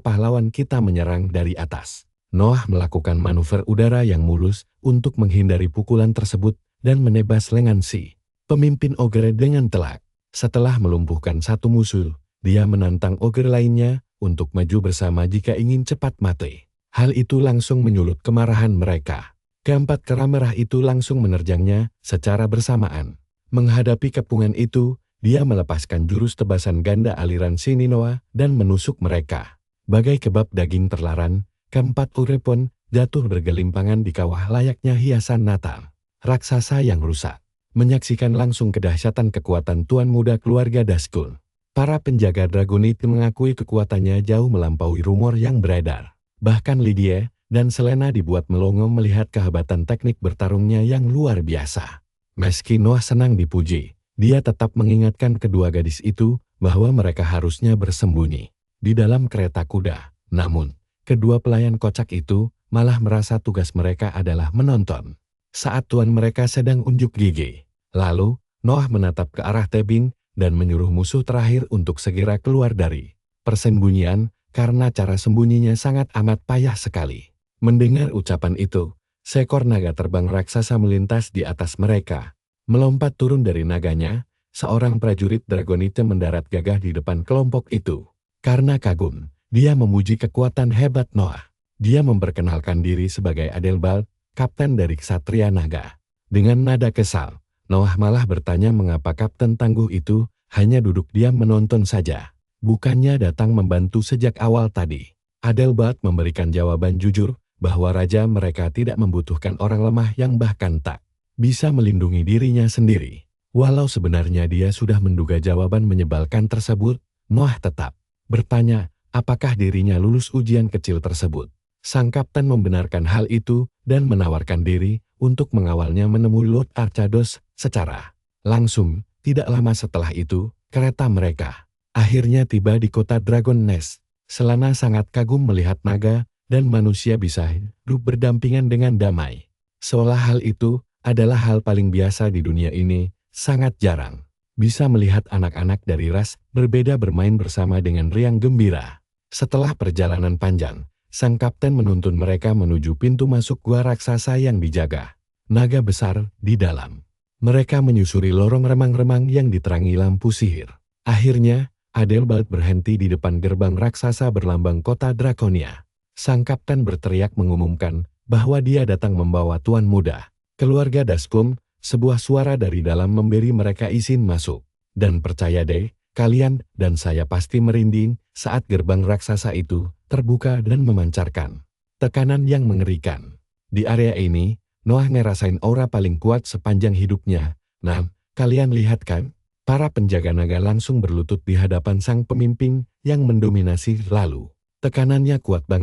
pahlawan kita menyerang dari atas. Noah melakukan manuver udara yang mulus untuk menghindari pukulan tersebut dan menebas lengan si pemimpin Ogre dengan telak. Setelah melumpuhkan satu musuh, dia menantang Ogre lainnya untuk maju bersama jika ingin cepat mati. Hal itu langsung menyulut kemarahan mereka. Keempat kera merah itu langsung menerjangnya secara bersamaan. Menghadapi kepungan itu, dia melepaskan jurus tebasan ganda aliran Sininoa dan menusuk mereka. Bagai kebab daging terlarang, keempat Ogre pun jatuh bergelimpangan di kawah layaknya hiasan Natal. Raksasa yang rusak menyaksikan langsung kedahsyatan kekuatan tuan muda keluarga Dazcul. Para penjaga Dragonite mengakui kekuatannya jauh melampaui rumor yang beredar. Bahkan Lydia dan Selena dibuat melongo melihat kehebatan teknik bertarungnya yang luar biasa. Meski Noah senang dipuji, dia tetap mengingatkan kedua gadis itu bahwa mereka harusnya bersembunyi di dalam kereta kuda. Namun, kedua pelayan kocak itu malah merasa tugas mereka adalah menonton saat tuan mereka sedang unjuk gigi. Lalu, Noah menatap ke arah tebing dan menyuruh musuh terakhir untuk segera keluar dari persembunyian karena cara sembunyinya sangat amat payah sekali. Mendengar ucapan itu, seekor naga terbang raksasa melintas di atas mereka. Melompat turun dari naganya, seorang prajurit Dragonite mendarat gagah di depan kelompok itu. Karena kagum, dia memuji kekuatan hebat Noah. Dia memperkenalkan diri sebagai Adelbald, kapten dari Ksatria Naga. Dengan nada kesal, Noah malah bertanya mengapa kapten tangguh itu hanya duduk diam menonton saja. Bukannya datang membantu sejak awal tadi. Adelbald memberikan jawaban jujur, bahwa raja mereka tidak membutuhkan orang lemah yang bahkan tak bisa melindungi dirinya sendiri. Walau sebenarnya dia sudah menduga jawaban menyebalkan tersebut, Noah tetap bertanya, apakah dirinya lulus ujian kecil tersebut. Sang kapten membenarkan hal itu dan menawarkan diri untuk mengawalnya menemui Lord Archados secara langsung. Tidak lama setelah itu, kereta mereka akhirnya tiba di kota Dragon Nest. Selana sangat kagum melihat naga dan manusia bisa hidup berdampingan dengan damai. Seolah hal itu adalah hal paling biasa di dunia ini, sangat jarang bisa melihat anak-anak dari ras berbeda bermain bersama dengan riang gembira. Setelah perjalanan panjang, sang kapten menuntun mereka menuju pintu masuk gua raksasa yang dijaga naga besar di dalam. Mereka menyusuri lorong remang-remang yang diterangi lampu sihir. Akhirnya, Adelbald berhenti di depan gerbang raksasa berlambang kota Draconia. Sang kapten berteriak mengumumkan bahwa dia datang membawa tuan muda. Keluarga Daskum, sebuah suara dari dalam memberi mereka izin masuk. Dan percaya deh, kalian dan saya pasti merinding saat gerbang raksasa itu terbuka dan memancarkan tekanan yang mengerikan. Di area ini, Noah ngerasain aura paling kuat sepanjang hidupnya. Nah, kalian lihat kan? Para penjaga naga langsung berlutut di hadapan sang pemimpin yang mendominasi lalu. Tekanannya kuat banget.